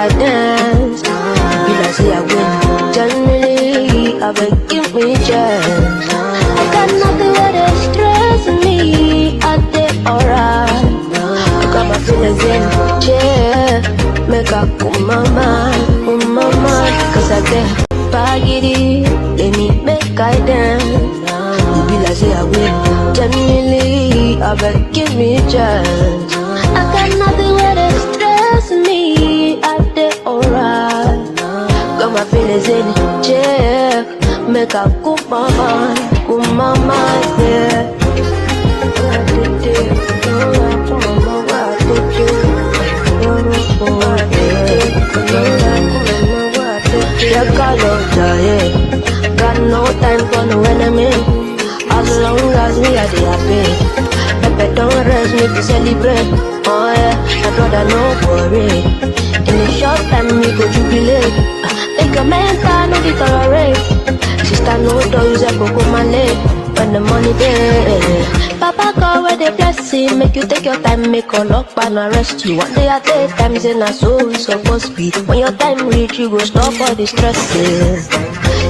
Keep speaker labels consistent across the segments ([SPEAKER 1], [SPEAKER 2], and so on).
[SPEAKER 1] I dance. Be like say I win. Generally, I beg give me chance. I got nothing where they stress me. I did alright. I got my feelings in check. Make a cool my mind, cause I get PaGidi. Let me make I dance. Be like say I win. Genuinely, I beg give me chance. I got nothing where they stress me. I did alright. Got my feelings in check. Make a cool my mind, yeah. Got no time for no enemy. As long as me are the happy. Pepe don't rest me to celebrate. Oh yeah, I'd rather no worry. In a short time me go jubilate. Make a mental no deteriorate. Sister no do use a coco money. When the money there. Papa call where they blessing. Make you take your time, make a lock pan arrest you. One day at a time, say na so it's supposed to be. When your time reach, you go stop all the stresses.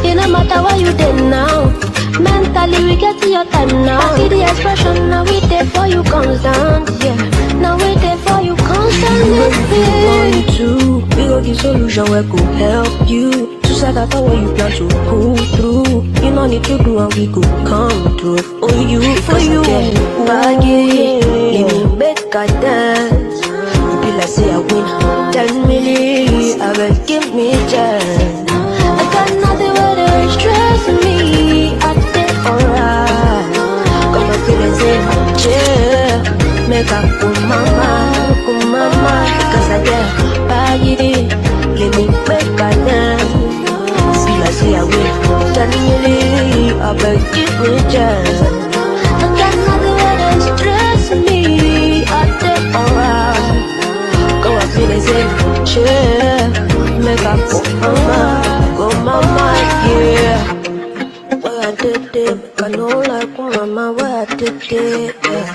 [SPEAKER 1] It no matter what you did now. Mentally we get to your time now. I see the expression, now we there for you constant, yeah. Now we there for you constant, yeah. To we go give solution where could help you. To set out what you plan to pull through. You don't need to do and we could come through. For you, PaGidi, let me make a dance. You be like say I win 10 million, I will give me chance. I got nothing where they stress me. I did alright. Got my feelings in check. Make a cool my mind, cause I get PaGidi. Let me make a dance. See like say I win 10 million, I will give me chance. I got nothing where they stress me. I did alright. Got my feelings in check. Make a cool my mind, yeah. Where I did it, I know like mama, where I did it, yeah.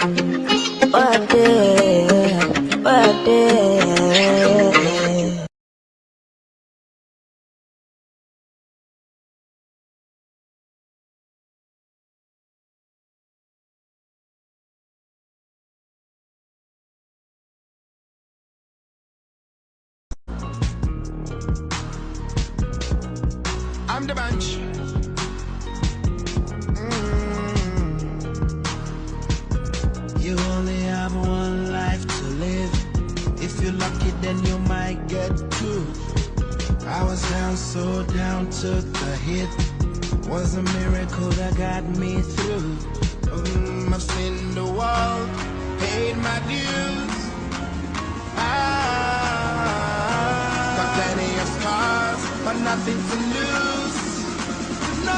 [SPEAKER 1] Where I did.
[SPEAKER 2] I'm the bunch. You only have one life to live. If you're lucky, then you might get two. I was down, so down, took the hit. Was a miracle that got me through. I've seen the world, paid my dues. Got plenty of scars, but nothing to lose. No,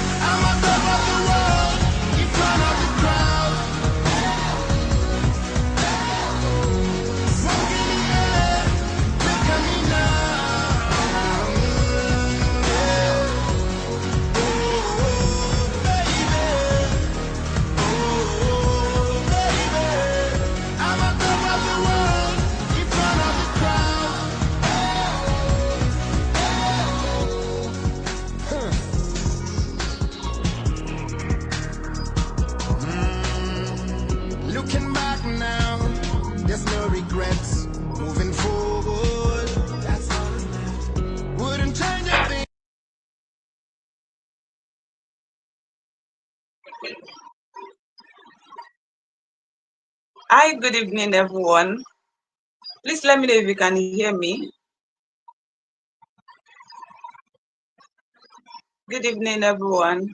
[SPEAKER 2] I'm on top of the world, in front of the crowd. Smoke in the air, look at me now. Oh, baby. Oh, baby. I'm on top of the world, in front of the crowd. Looking back now, there's no regrets. Moving forward, that's all that's left. Wouldn't change a thing.
[SPEAKER 3] Hi, good evening, everyone. Please let me know if you can hear me. Good evening, everyone.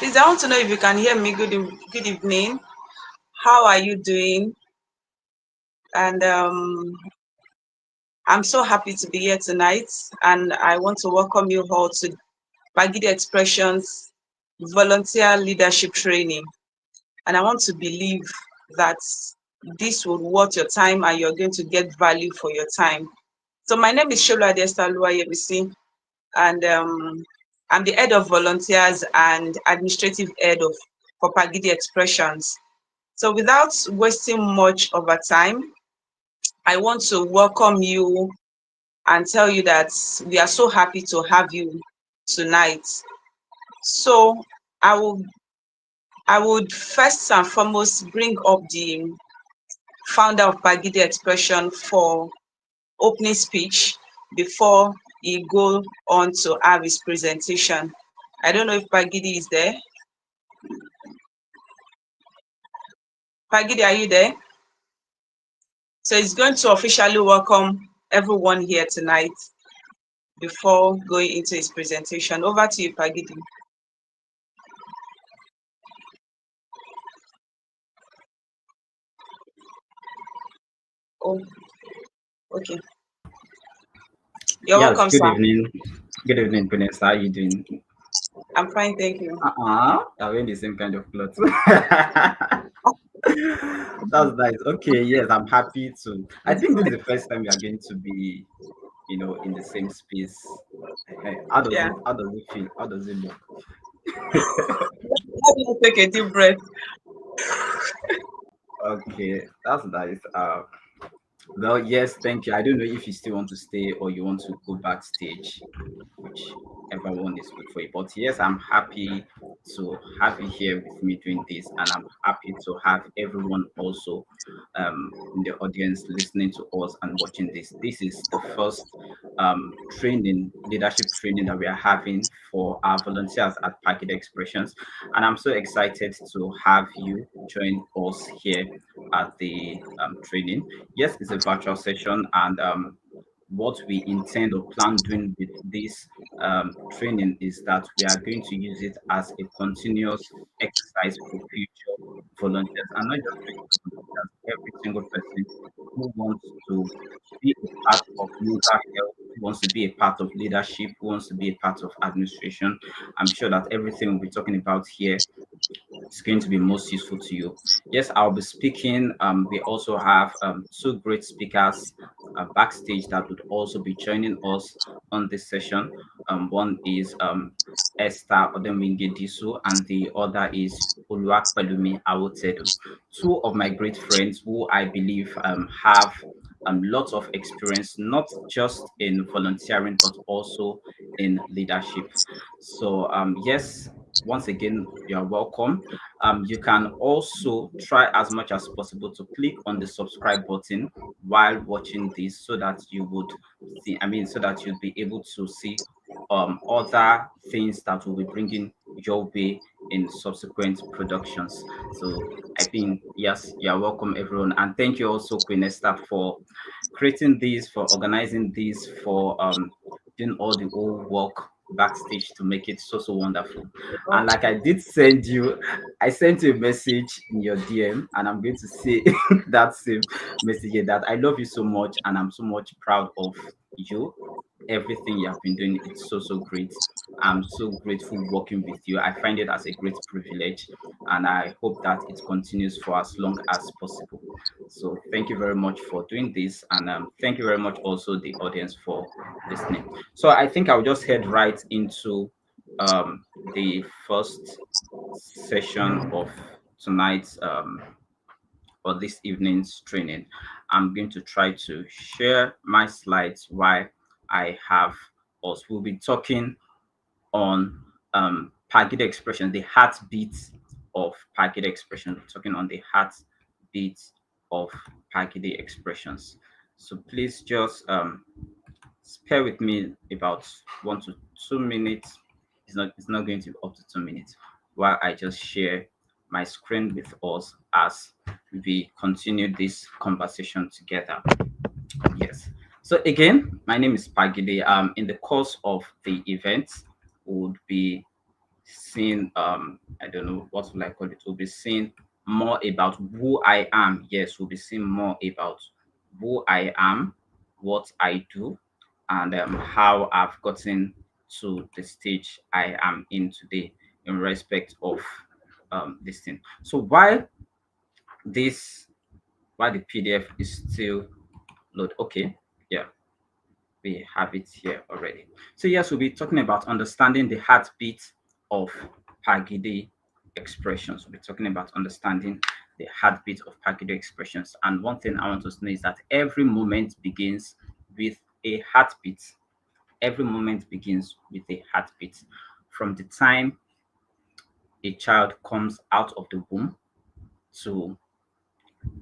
[SPEAKER 3] Please, I want to know if you can hear me. Good evening. How are you doing? And I'm so happy to be here tonight. And I want to welcome you all to PaGidi Expressions Volunteer Leadership Training. And I want to believe that this will worth your time and you're going to get value for your time. So my name is 𝗓𝗲𝗂𝗂𝗍𝗲𝗂𝗂𝗓, and I'm the head of volunteers and administrative head for PaGidi Expressions. So without wasting much of our time, I want to welcome you and tell you that we are so happy to have you tonight. So I would first and foremost bring up the founder of PaGidi Expression for opening speech before he go on to have his presentation. I don't know if PaGidi is there. PaGidi, are you there? So he's going to officially welcome everyone here tonight before going into his presentation. Over to you, PaGidi. Oh, okay. You're
[SPEAKER 4] Yes,
[SPEAKER 3] welcome,
[SPEAKER 4] good
[SPEAKER 3] sir.
[SPEAKER 4] evening. Good evening, Vanessa. How are you doing?
[SPEAKER 3] I'm fine, thank you.
[SPEAKER 4] I'm wearing the same kind of clothes. That's nice. Okay, yes, I'm happy to. I think this is the first time we are going to be, in the same space. How does
[SPEAKER 3] Yeah.
[SPEAKER 4] it? How does it feel? How does it look?
[SPEAKER 3] Let me take a deep breath.
[SPEAKER 4] Okay, that's nice. Well, yes, thank you. I don't know if you still want to stay or you want to go backstage, whichever one is good for you. But yes, I'm happy to have you here with me doing this, and I'm happy to have everyone also in the audience listening to us and watching this. This is the first leadership training that we are having for our volunteers at PaGidi Expressions, and I'm so excited to have you join us here at the training. Yes, it's a virtual session, and what we intend or plan doing with this training is that we are going to use it as a continuous exercise for future volunteers, and not just future volunteers, every single person who wants to be a part of mental health, who wants to be a part of leadership, who wants to be a part of administration. I'm sure that everything we'll be talking about here is going to be most useful to you. Yes, I'll be speaking. We also have two great speakers backstage that would also be joining us on this session. One is Esther Odemwingie-Disu, and the other is Oluwapelumi Awotedu. Two of my great friends who I believe have lots of experience, not just in volunteering, but also in leadership. So yes, once again, you are welcome. You can also try as much as possible to click on the subscribe button while watching this so that you would see, so that you'd be able to see other things that will be bringing your way in subsequent productions. So I think, yes, you're welcome, everyone. And thank you also, Queen Esther, for creating this, for organizing this, for doing all the old work backstage to make it so wonderful. And like I did send you, I sent you a message in your DM, and I'm going to say that same message here, that I love you so much and I'm so much proud of you. Everything you have been doing, it's so great. I'm so grateful working with you. I find it as a great privilege, and I hope that it continues for as long as possible. So thank you very much for doing this, and thank you very much also the audience for listening. So I think I'll just head right into the first session of tonight's or this evening's training. I'm going to try to share my slides while I have us. We'll be talking on PaGidi expression, the heartbeat of PaGidi expression. We're talking on the heartbeat of PaGidi expressions. So please just spare with me about 1 to 2 minutes. It's not going to be up to 2 minutes while I just share my screen with us as we continue this conversation together. Yes. So again, my name is PaGidi. In the course of the event, would be seeing I don't know what will I call it. We'll be seeing more about who I am. Yes, we'll be seeing more about who I am, what I do, and how I've gotten to the stage I am in today in respect of this thing. So this while the PDF is still load. Okay, yeah, we have it here already. So yes, we'll be talking about understanding the heartbeat of PaGidi expressions. We'll be talking about understanding the heartbeat of PaGidi expressions. And one thing I want to know is that every moment begins with a heartbeat. Every moment begins with a heartbeat. From the time a child comes out of the womb to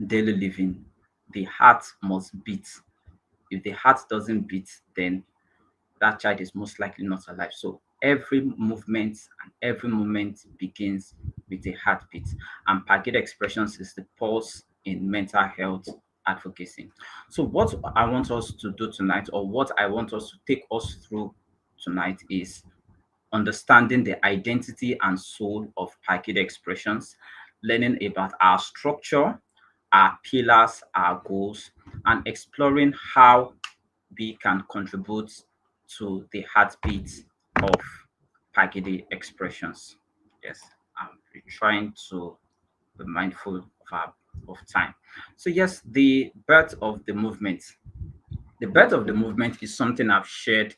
[SPEAKER 4] daily living, the heart must beat. If the heart doesn't beat, then that child is most likely not alive. So every movement and every moment begins with a heartbeat. And PaGidi expressions is the pulse in mental health advocacy. So what I want us to do tonight, or what I want us to take us through tonight, is understanding the identity and soul of PaGidi expressions, learning about our structure, our pillars, our goals, and exploring how we can contribute to the heartbeat of PaGidi expressions. Yes, I'm trying to be mindful of time. So yes, the birth of the movement. The birth of the movement is something I've shared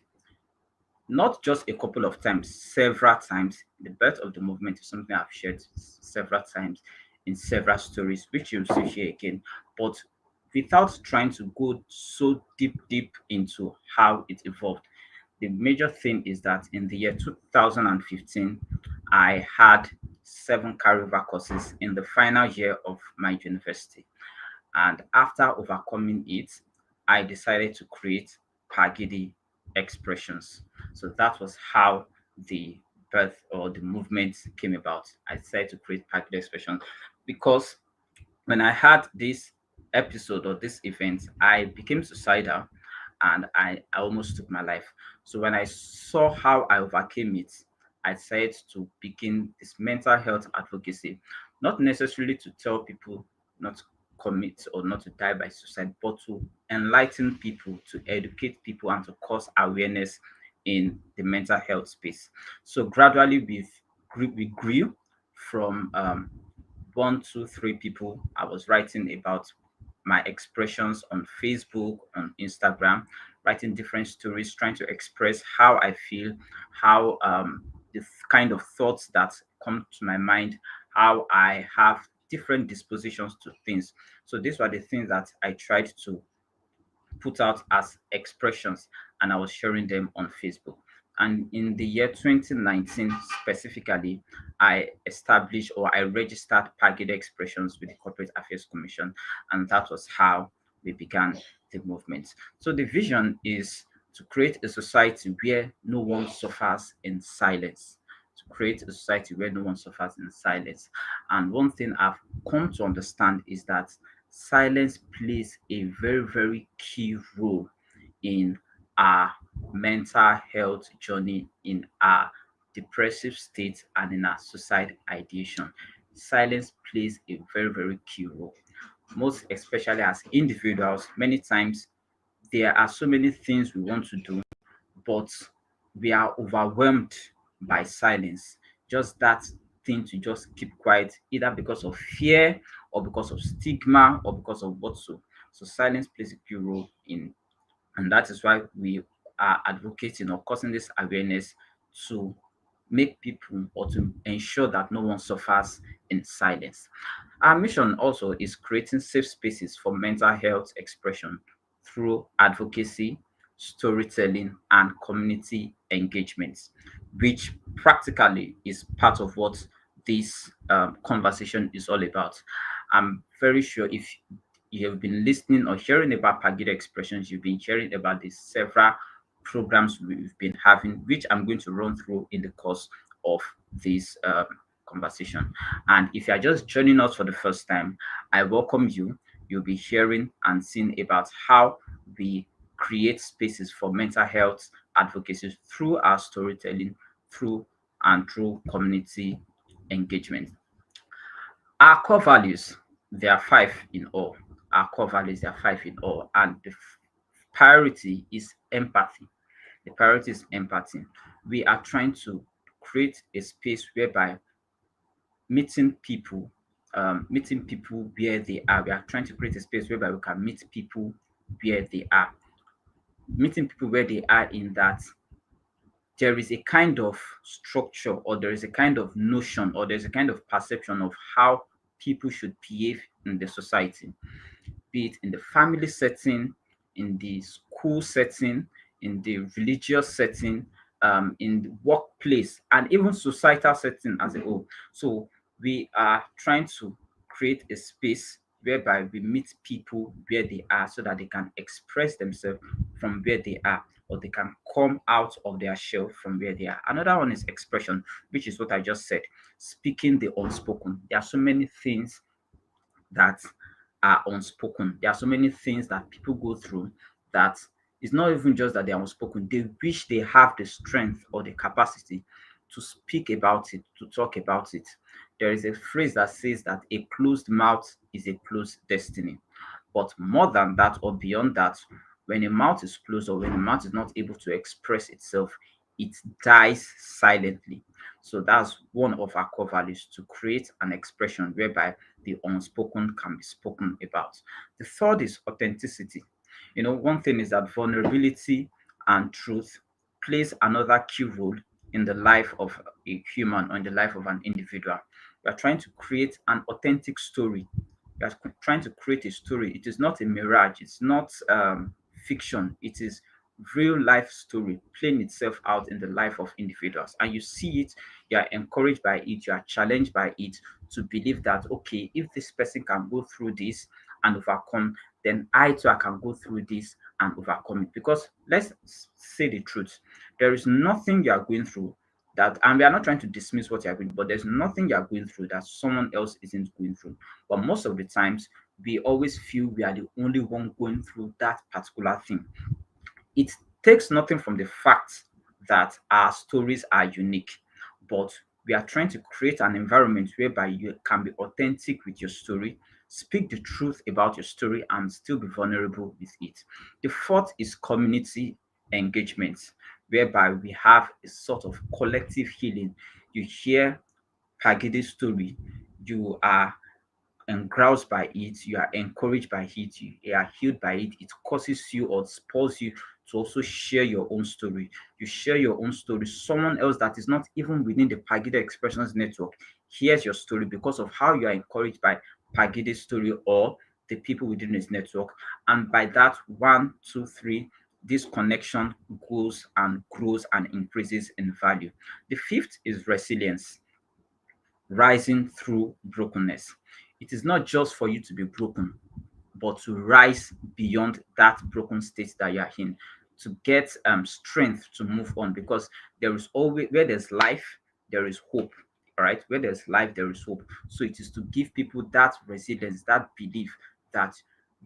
[SPEAKER 4] not just a couple of times, several times. The birth of the movement is something I've shared several times in several stories, which you'll see here again. But without trying to go so deep into how it evolved, the major thing is that in the year 2015, I had 7 carryover courses in the final year of my university. And after overcoming it, I decided to create PaGidi expressions. So that was how the birth or the movement came about. I decided to create PaGidi expressions because when I had this episode or this event, I became suicidal and I almost took my life. So when I saw how I overcame it, I decided to begin this mental health advocacy, not necessarily to tell people not to commit or not to die by suicide, but to enlighten people, to educate people, and to cause awareness in the mental health space. So gradually we grew from 1, 2, 3 people. I was writing about my expressions on Facebook, on Instagram, writing different stories, trying to express how I feel, how the kind of thoughts that come to my mind, how I have different dispositions to things. So these were the things that I tried to put out as expressions, and I was sharing them on Facebook. And in the year 2019 specifically, I established or I registered PaGidi expressions with the Corporate Affairs Commission, and that was how we began the movement. So the vision is to create a society where no one suffers in silence. To create a society where no one suffers in silence. And one thing I've come to understand is that silence plays a very key role in our mental health journey, in our depressive state, and in our suicide ideation. Silence plays a very key role. Most especially as individuals, many times there are so many things we want to do, but we are overwhelmed by silence. Just that thing to just keep quiet, either because of fear or because of stigma or because of what so. So silence plays a key role in, and that is why we are advocating or causing this awareness to make people or to ensure that no one suffers in silence. Our mission also is creating safe spaces for mental health expression through advocacy, storytelling, and community engagement, which practically is part of what this conversation is all about. I'm very sure if you have been listening or hearing about PaGidi expressions, you've been hearing about the several programs we've been having, which I'm going to run through in the course of this conversation. And if you are just joining us for the first time, I welcome you. You'll be hearing and seeing about how we create spaces for mental health advocacy through our storytelling, through and through community engagement. Our core values, there are 5 in all. Our core values, there are 5 in all. And the priority is empathy. The priority is empathy. We are trying to create a space whereby meeting people, meeting people where they are. We are trying to create a space whereby we can meet people where they are. Meeting people where they are in that there is a kind of structure, or there is a kind of notion, or there's a kind of perception of how people should behave in the society, be it in the family setting, in the school setting, in the religious setting, in the workplace, and even societal setting as a whole. So we are trying to create a space whereby we meet people where they are so that they can express themselves from where they are, or they can come out of their shell from where they are. Another one is expression, which is what I just said, speaking the unspoken. There are so many things that are unspoken. There are so many things that people go through that it's not even just that they are unspoken. They wish they have the strength or the capacity to speak about it, to talk about it. There is a phrase that says that a closed mouth is a closed destiny. But more than that, or beyond that, when a mouth is closed, or when a mouth is not able to express itself, it dies silently. So that's one of our core values, to create an expression whereby the unspoken can be spoken about. The third is authenticity. One thing is that vulnerability and truth plays another key role in the life of a human, or in the life of an individual. We are trying to create an authentic story. We are trying to create a story. It is not a mirage. It's not fiction. It is real life story playing itself out in the life of individuals, and you see it, you are encouraged by it, you are challenged by it to believe that, okay, if this person can go through this and overcome, then I too I can go through this and overcome it. Because let's say the truth, there is nothing you are going through that, and we are not trying to dismiss what you are going, but there's nothing you are going through that someone else isn't going through. But most of the times we always feel we are the only one going through that particular thing. It takes nothing from the fact that our stories are unique, but we are trying to create an environment whereby you can be authentic with your story, speak the truth about your story, and still be vulnerable with it. The fourth is community engagement, whereby we have a sort of collective healing. You hear PaGidi's story, you are engroused by it, you are encouraged by it, you are healed by it, it causes you or spurs you to also share your own story. You share your own story. Someone else that is not even within the PaGidi Expressions network hears your story because of how you are encouraged by PaGidi's story or the people within this network. And by that, 1, 2, 3, this connection goes and grows and increases in value. The fifth is resilience, rising through brokenness. It is not just for you to be broken, but to rise beyond that broken state that you are in, to get strength to move on. Because there is always, where there's life, there is hope. All right, where there's life, there is hope. So it is to give people that resilience, that belief that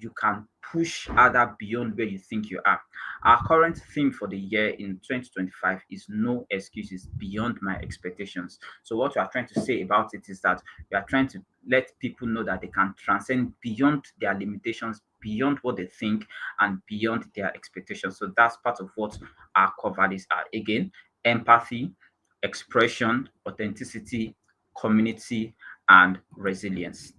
[SPEAKER 4] you can push other beyond where you think you are. Our current theme for the year in 2025 is no excuses beyond my expectations. So what we are trying to say about it is that we are trying to let people know that they can transcend beyond their limitations, beyond what they think, and beyond their expectations. So that's part of what our core values are. Again, empathy, expression, authenticity, community, and resilience.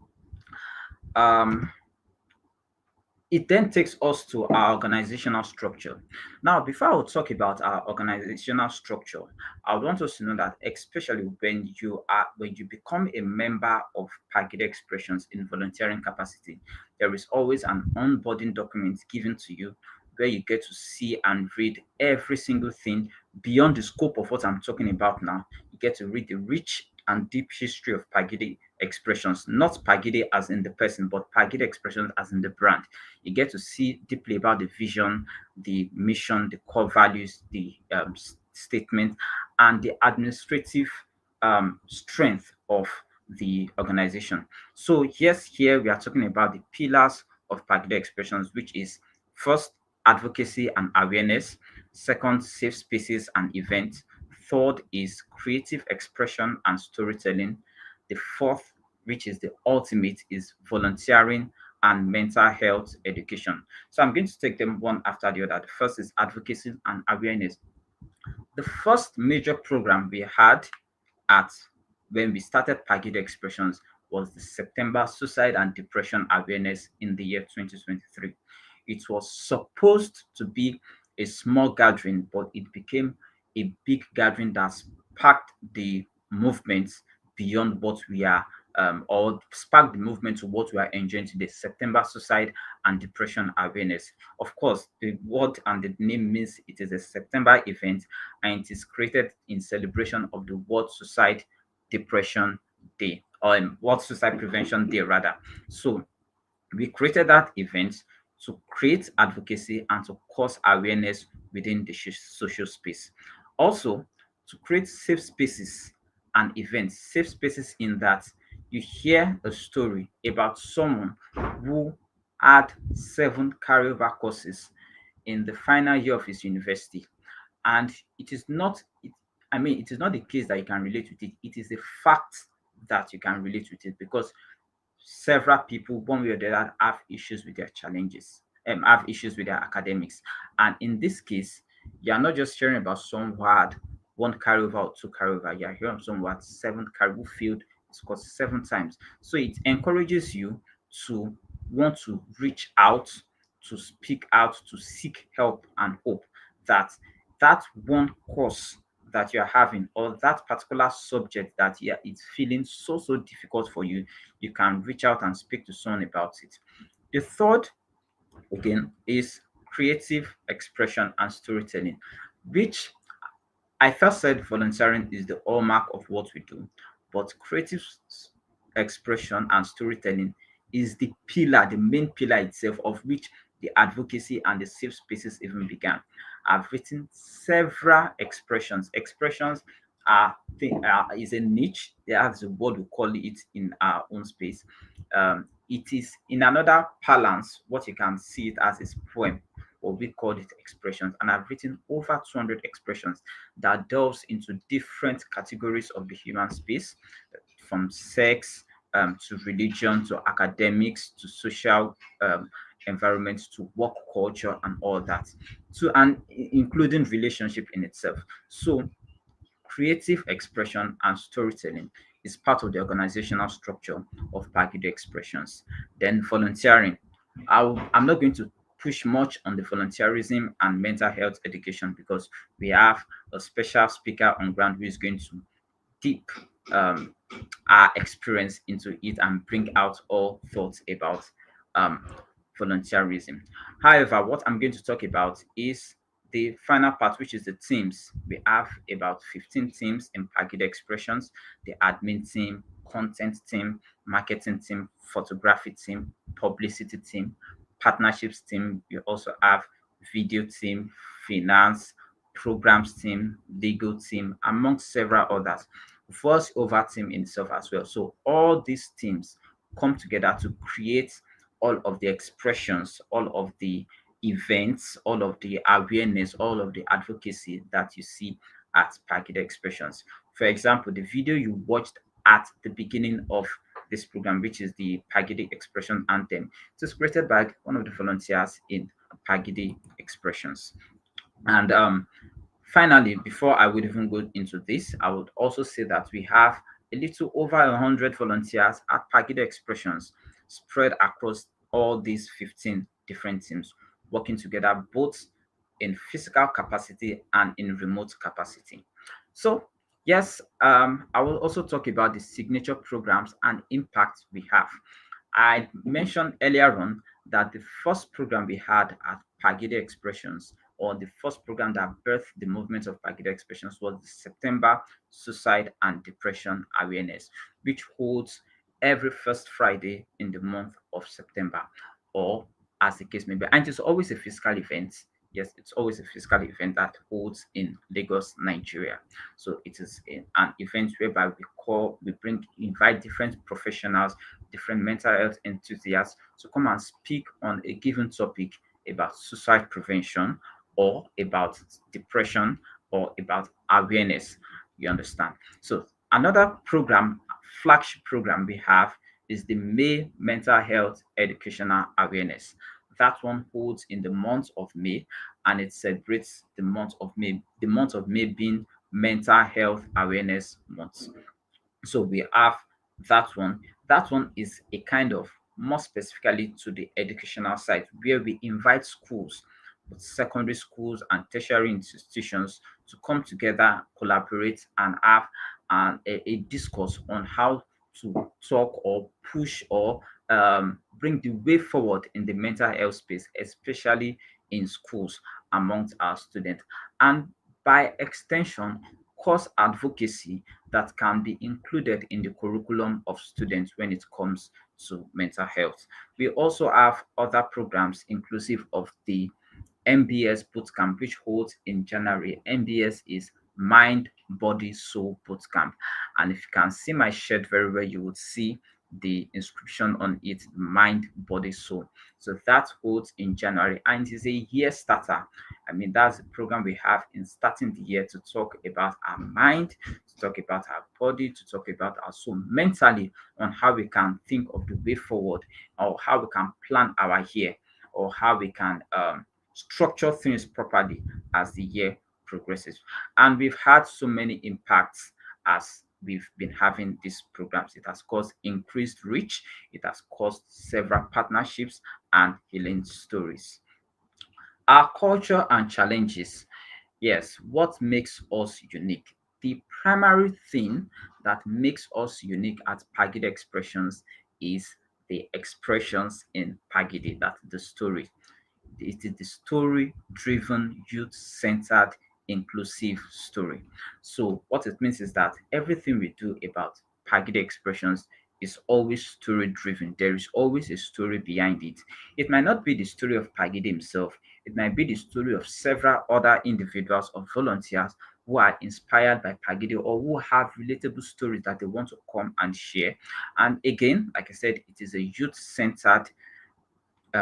[SPEAKER 4] It then takes us to our organizational structure. Now, before I will talk about our organizational structure, I would want us to know that, especially when you become a member of PaGidi Expressions in volunteering capacity, there is always an onboarding document given to you where you get to see and read every single thing beyond the scope of what I'm talking about now. You get to read the rich and deep history of PaGidi Expressions, not PaGidi as in the person, but PaGidi Expressions as in the brand. You get to see deeply about the vision, the mission, the core values, the statement, and the administrative strength of the organization. So yes, here we are talking about the pillars of PaGidi Expressions, which is first, advocacy and awareness; second, safe spaces and events; third is creative expression and storytelling. The fourth, which is the ultimate, is volunteering and mental health education. So I'm going to take them one after the other. The first is advocacy and awareness. The first major program we had at when we started PaGidi Expressions was the September Suicide and Depression Awareness in the year 2023. It was supposed to be a small gathering, but it became a big gathering that sparked the movement beyond what we are, or sparked the movement to what we are enjoying today, September Suicide and Depression Awareness. Of course, the word and the name means it is a September event, and it is created in celebration of the World Suicide Depression Day, or World Suicide Prevention Day, rather. So we created that event to create advocacy and to cause awareness within the social space. Also, to create safe spaces and events, safe spaces in that you hear a story about someone who had 7 carryover courses in the final year of his university. And it is not, it is not the case that you can relate with it. It is a fact that you can relate with it, because several people, one way or the other, have issues with their challenges, have issues with their academics. And in this case, you're not just hearing about someone who had 1 carryover or 2 carryover, you're hearing someone who had 7 carryover, who failed his course 7 times. So it encourages you to want to reach out, to speak out, to seek help and hope that that one course that you're having, or that particular subject that it's feeling so difficult for you, you can reach out and speak to someone about it. The third, again, is creative expression and storytelling, which I first said volunteering is the hallmark of what we do, but creative expression and storytelling is the pillar, the main pillar itself, of which the advocacy and the safe spaces even began. I've written several expressions. Expressions is a niche. That's the word we call it in our own space. It is in another parlance what you can see it as is poem, or we call it expressions. And I've written over 200 expressions that delves into different categories of the human space, from sex to religion to academics to social environment to work culture and all that, to and including relationship in itself. So creative expression and storytelling is part of the organizational structure of PaGidi Expressions. Then volunteering. I'm not going to push much on the volunteerism and mental health education, because we have a special speaker on ground who is going to deep our experience into it and bring out all thoughts about um, volunteerism. However, what I'm going to talk about is the final part, which is the teams. We have about 15 teams in PaGidi Expressions: the admin team, content team, marketing team, photography team, publicity team, partnerships team. We also have video team, finance, programs team, legal team, among several others. Voice over team in itself as well. So all these teams come together to create all of the expressions, all of the events, all of the awareness, all of the advocacy that you see at PaGidi Expressions. For example, the video you watched at the beginning of this program, which is the PaGidi Expression Anthem, it was created by one of the volunteers in PaGidi Expressions. And finally, before I would even go into this, I would also say that we have a little over 100 volunteers at PaGidi Expressions spread across all these 15 different teams, working together both in physical capacity and in remote capacity. So yes, I will also talk about the signature programs and impact we have. I mentioned earlier on that the first program we had at PaGidi Expressions, or the first program that birthed the movement of PaGidi Expressions, was the September Suicide and Depression Awareness, which holds every first Friday in the month of September, or as the case may be. And it's always a physical event. Yes, it's always a physical event that holds in Lagos, Nigeria. So it is an event whereby invite different professionals, different mental health enthusiasts to come and speak on a given topic about suicide prevention, or about depression, or about awareness. You understand? So another program, flagship program we have, is the May Mental Health Educational Awareness. That one holds in the month of May, and it celebrates the month of May, the month of May being Mental Health Awareness Month. So we have that one. That one is a kind of more specifically to the educational side, where we invite schools, both secondary schools and tertiary institutions, to come together, collaborate, and have a discourse on how to talk or push or bring the way forward in the mental health space, especially in schools amongst our students. And by extension, cause advocacy that can be included in the curriculum of students when it comes to mental health. We also have other programs inclusive of the MBS Bootcamp, which holds in January. MBS is Mind, Body, Soul Bootcamp. And if you can see my shirt very well, you would see the inscription on it, Mind, Body, Soul. So that holds in January, and it is a year starter. I mean, that's the program we have in starting the year to talk about our mind, to talk about our body, to talk about our soul mentally, on how we can think of the way forward, or how we can plan our year, or how we can structure things properly as the year progresses. And we've had so many impacts as we've been having these programs. It has caused increased reach, it has caused several partnerships and healing stories. Our culture and challenges. Yes, what makes us unique? The primary thing that makes us unique at PaGidi Expressions is the expressions in PaGidi, that's the story. It is the story driven, youth centered, inclusive story. So, what it means is that everything we do about PaGidi Expressions is always story driven. There is always a story behind it. It might not be the story of PaGidi himself, it might be the story of several other individuals or volunteers who are inspired by PaGidi or who have relatable stories that they want to come and share. And again, like I said, it is a youth centered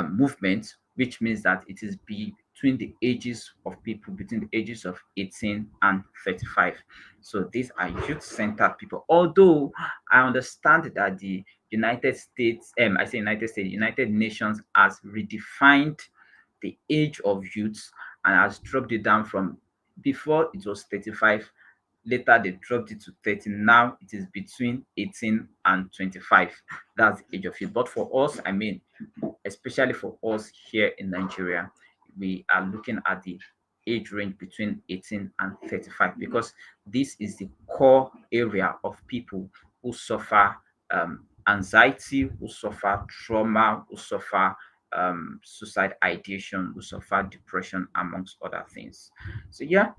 [SPEAKER 4] movement, which means that it is between the ages of people between the ages of 18 and 35. So these are youth-centered people. Although I understand that the United States, I say United States, United Nations has redefined the age of youths and has dropped it down from before it was 35. Later, they dropped it to 30. Now it is between 18 and 25. That's the age of youth. But for us, I mean, especially for us here in Nigeria, we are looking at the age range between 18 and 35 because this is the core area of people who suffer anxiety, who suffer trauma, who suffer suicide ideation, who suffer depression, amongst other things. So, yeah,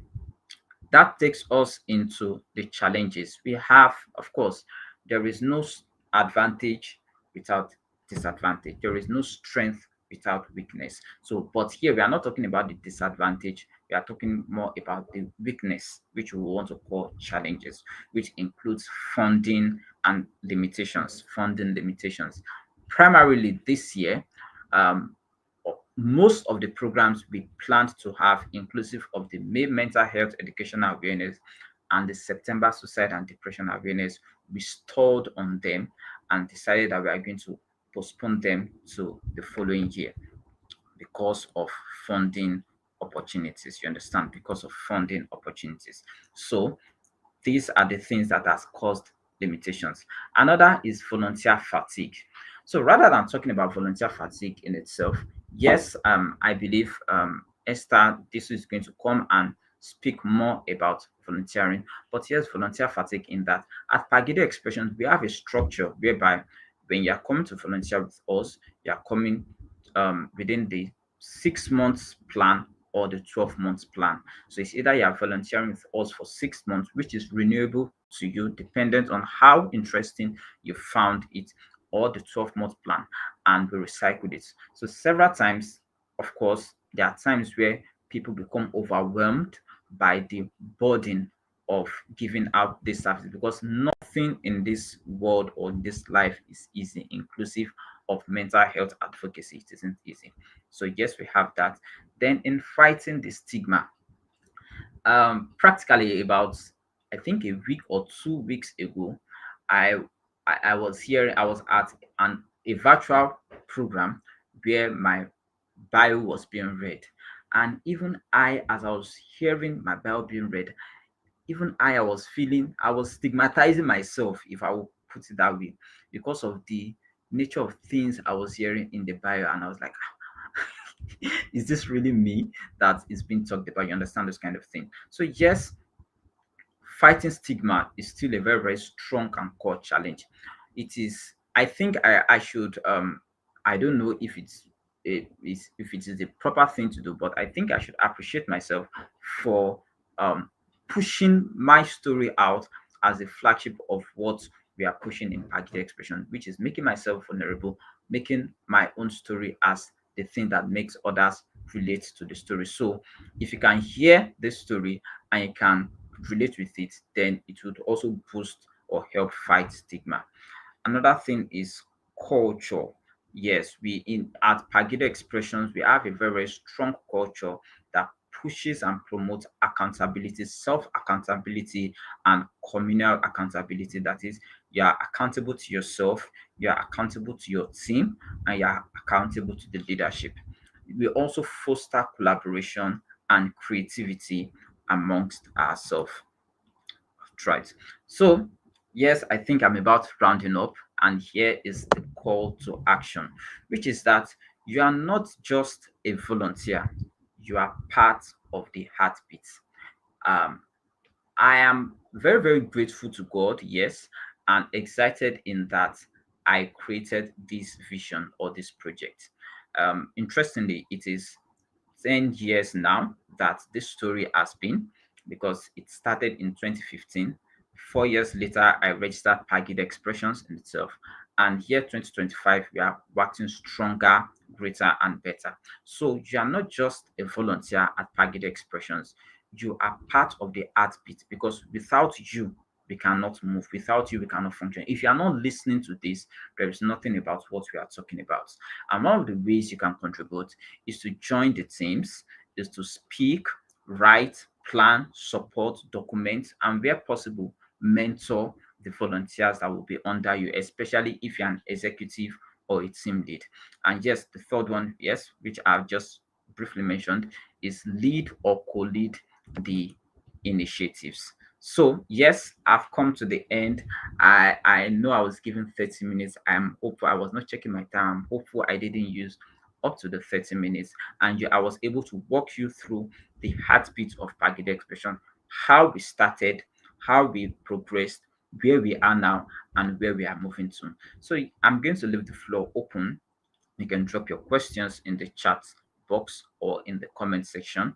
[SPEAKER 4] that takes us into the challenges we have. Of course, there is no advantage without disadvantage, there is no strength without weakness. So but here we are not talking about the disadvantage, we are talking more about the weakness, which we want to call challenges, which includes funding limitations. Primarily this year, um, most of the programs we planned to have, inclusive of the May Mental Health Educational Awareness and the September Suicide and Depression Awareness, we stalled on them and decided that we are going to postpone them to the following year because of funding opportunities. You understand? Because of funding opportunities. So these are the things that has caused limitations. Another is volunteer fatigue. So rather than talking about volunteer fatigue in itself, yes, I believe Esther, this is going to come and speak more about volunteering. But yes, volunteer fatigue in that at PaGidi Expressions, we have a structure whereby when you are coming to volunteer with us, you are coming within the 6 months plan or the 12 months plan. So it's either you are volunteering with us for 6 months, which is renewable to you dependent on how interesting you found it, or the 12-month plan, and we recycled it. So several times, of course, there are times where people become overwhelmed by the burden of giving out this service because nothing in this world or in this life is easy, inclusive of mental health advocacy. It isn't easy. So yes, we have that. Then in fighting the stigma, Practically about, I think, a week or 2 weeks ago, I I was here. I was at a virtual program where my bio was being read, and even I, as I was hearing my bio being read, even I was feeling, I was stigmatizing myself, if I will put it that way, because of the nature of things I was hearing in the bio, and I was like, is this really me that is being talked about? You understand this kind of thing? So yes, fighting stigma is still a very, very strong and core challenge. It is, I think I should, I don't know if if it is the proper thing to do, but I think I should appreciate myself for pushing my story out as a flagship of what we are pushing in Pagidi expression, which is making myself vulnerable, making my own story as the thing that makes others relate to the story. So if you can hear this story and you can relate with it, then it would also boost or help fight stigma. Another thing is culture. Yes, we in at Pagida Expressions, we have a very, very strong culture that pushes and promotes accountability, self-accountability, and communal accountability. That is, you are accountable to yourself, you are accountable to your team, and you are accountable to the leadership. We also foster collaboration and creativity amongst ourselves. Right. So, yes, I think I'm about rounding up, and here is the call to action, which is that you are not just a volunteer, you are part of the heartbeat. Um, I am very, very grateful to God, yes, and excited in that I created this vision or this project. Interestingly, it is 10 years now that this story has been, because it started in 2015. 4 years later, I registered Pagidi Expressions in itself. And here, 2025, we are working stronger, greater, and better. So you are not just a volunteer at Pagidi Expressions, you are part of the heartbeat, because without you, we cannot move. Without you, we cannot function. If you are not listening to this, there is nothing about what we are talking about. And one of the ways you can contribute is to join the teams, is to speak, write, plan, support, document, and where possible, mentor the volunteers that will be under you, especially if you're an executive or a team lead. And yes, the third one, yes, which I've just briefly mentioned, is lead or co-lead the initiatives. So yes, I've come to the end. I know I was given 30 minutes. I'm hopeful. I was not checking my time. I'm hopeful I didn't use up to the 30 minutes, and I was able to walk you through the heartbeat of Pagidi Expression, how we started, how we progressed, where we are now, and where we are moving to. So I'm going to leave the floor open. You can drop your questions in the chat box or in the comment section,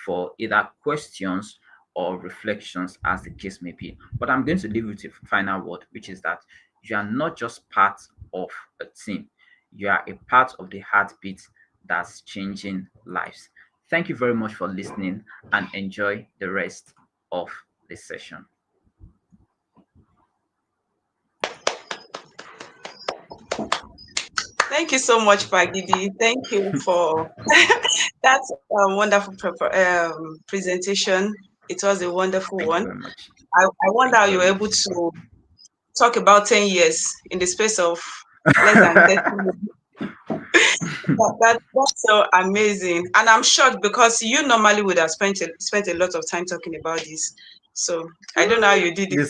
[SPEAKER 4] for either questions or reflections, as the case may be. But I'm going to leave with a final word, which is that you are not just part of a team, you are a part of the heartbeat that's changing lives. Thank you very much for listening, and enjoy the rest of this session.
[SPEAKER 3] Thank you so much, Pagidi. Thank you for that wonderful presentation. It was a wonderful
[SPEAKER 4] Thank you
[SPEAKER 3] one.
[SPEAKER 4] very much.
[SPEAKER 3] I wonder how you were able to talk about 10 years in the space of less than 30 minutes. That's so amazing. And I'm shocked, because you normally would have spent a lot of time talking about this. So I don't know how you did it.
[SPEAKER 4] The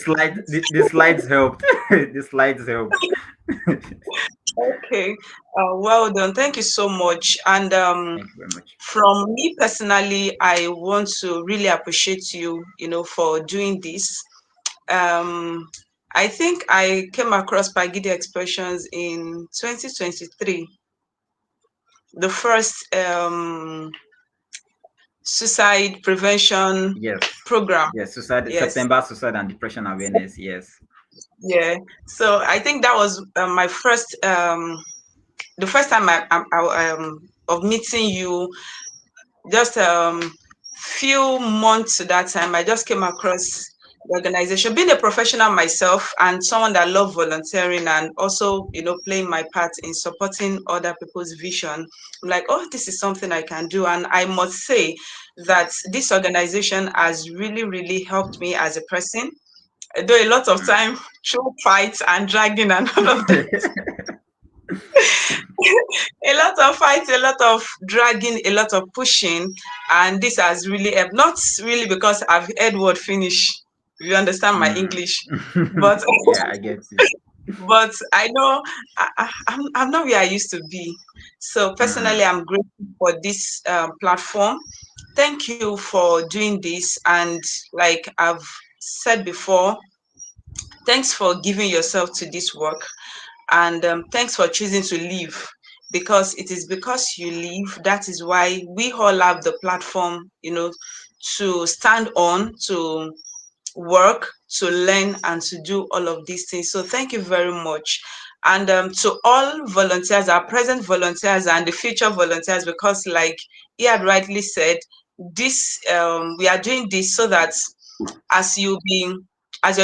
[SPEAKER 4] slides helped. The slides helped.
[SPEAKER 3] Okay, well done. Thank you so much. And
[SPEAKER 4] Thank you very much.
[SPEAKER 3] from me personally, I want to really appreciate you, for doing this. I think I came across Pagidi Expressions in 2023, the first suicide prevention program.
[SPEAKER 4] Yes, suicide,
[SPEAKER 3] Yes.
[SPEAKER 4] September Suicide and Depression Awareness. Yes.
[SPEAKER 3] Yeah. So I think that was my first, the first time of meeting you. Just few months to that time, I just came across organization. Being a professional myself and someone that love volunteering and also, playing my part in supporting other people's vision, I'm like, oh, this is something I can do. And I must say that this organization has really, really helped me as a person. Though a lot of time through fights and dragging and all of that. A lot of fights, a lot of dragging, a lot of pushing, and this has really helped. Not really because I've heard word finish, if you understand my English, but
[SPEAKER 4] yeah, I get it.
[SPEAKER 3] but I know I'm not where I used to be. So personally, I'm grateful for this platform. Thank you for doing this, and like I've said before, thanks for giving yourself to this work. And thanks for choosing to live, because it is because you live, that is why we all have the platform, to stand on, to work, to learn, and to do all of these things. So thank you very much. And to all volunteers, our present volunteers and the future volunteers, because like he had rightly said, this we are doing this so that as you're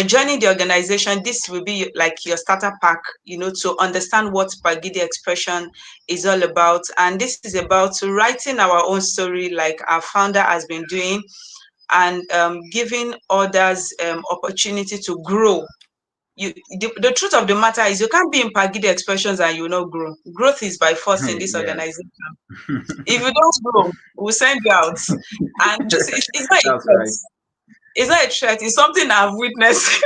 [SPEAKER 3] joining the organization, this will be like your starter pack, to understand what PaGidi expression is all about. And this is about writing our own story, like our founder has been doing, and giving others opportunity to grow. The truth of the matter is you can't be in PaGidi expressions and you will not grow. Growth is by force in this
[SPEAKER 4] Yes.
[SPEAKER 3] organization. If you don't grow, we'll send you out. And it's not a threat. Right. It's not a threat. It's something I've witnessed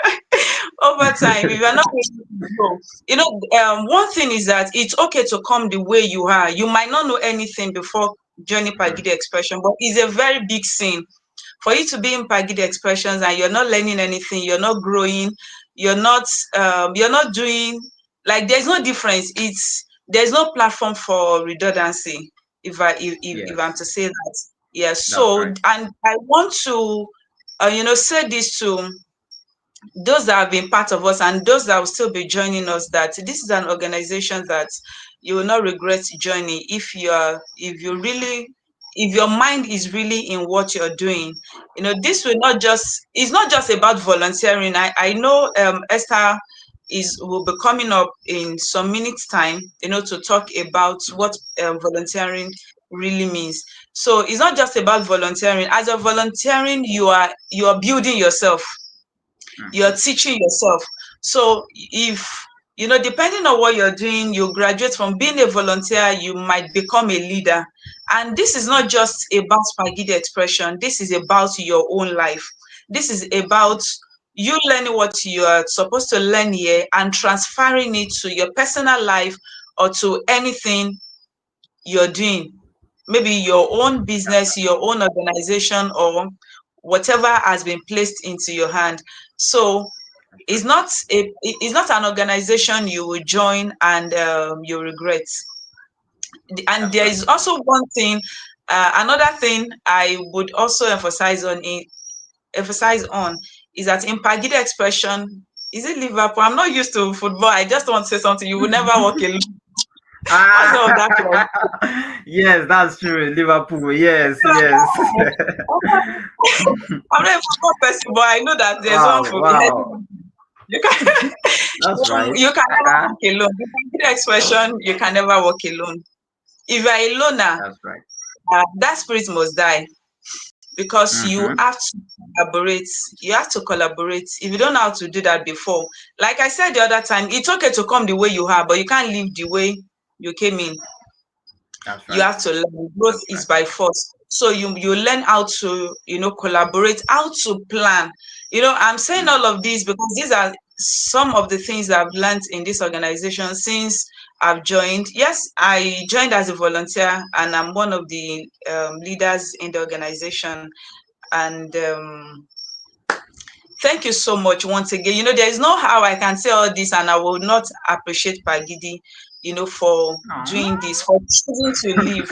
[SPEAKER 3] over time. If you're not able to grow, one thing is that it's okay to come the way you are. You might not know anything before joining PaGidi expression, but it's a very big sin for you to be in PaGidi expressions and you're not learning anything, you're not growing, you're not doing, like, there's no difference. There's no platform for redundancy, if I'm to say that. Yeah. So right. And I want to say this to those that have been part of us and those that will still be joining us, that this is an organization that you will not regret joining if your mind is really in what you're doing. This will not just, it's not just about volunteering. I know Esther will be coming up in some minutes time, to talk about what volunteering really means. So it's not just about volunteering. As a volunteering, you are building yourself. You're teaching yourself. So if depending on what you're doing, you graduate from being a volunteer, you might become a leader. And this is not just about PaGidi expression. This is about your own life. This is about you learning what you are supposed to learn here and transferring it to your personal life or to anything you're doing. Maybe your own business, your own organization, or whatever has been placed into your hand. So it's not an organization you will join and you regret. And there is also one thing, another thing I would also emphasize on is that in PaGidi expression, is it Liverpool? I'm not used to football. I just want to say something. You will never walk alone.
[SPEAKER 4] Yes, that's true. Liverpool, yes.
[SPEAKER 3] I'm not a football person, but I know that there's one for you can. That's right. You can never walk alone. The PaGidi expression, you can never walk alone. If you're a loner,
[SPEAKER 4] that's right.
[SPEAKER 3] That spirit must die, because you have to collaborate. You have to collaborate. If you don't know how to do that before, like I said the other time, it's okay to come the way you are, but you can't live the way you came in. That's right. You have to learn. Growth is by force. So you learn how to collaborate, how to plan. I'm saying all of this because these are some of the things I've learned in this organization since I've joined. Yes, I joined as a volunteer and I'm one of the leaders in the organization. And thank you so much once again. There is no how I can say all this and I will not appreciate PaGidi, for doing this, for choosing to live,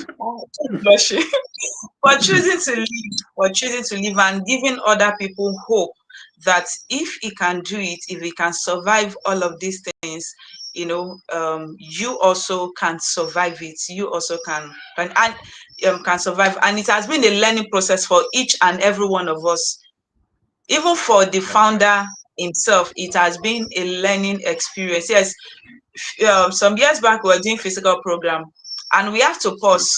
[SPEAKER 3] for choosing to live and giving other people hope that if he can do it, if he can survive all of these things, you also can survive it. You also can survive. And it has been a learning process for each and every one of us. even for the founder himself, it has been a learning experience. Yes, some years back we were doing physical program, and we have to pause.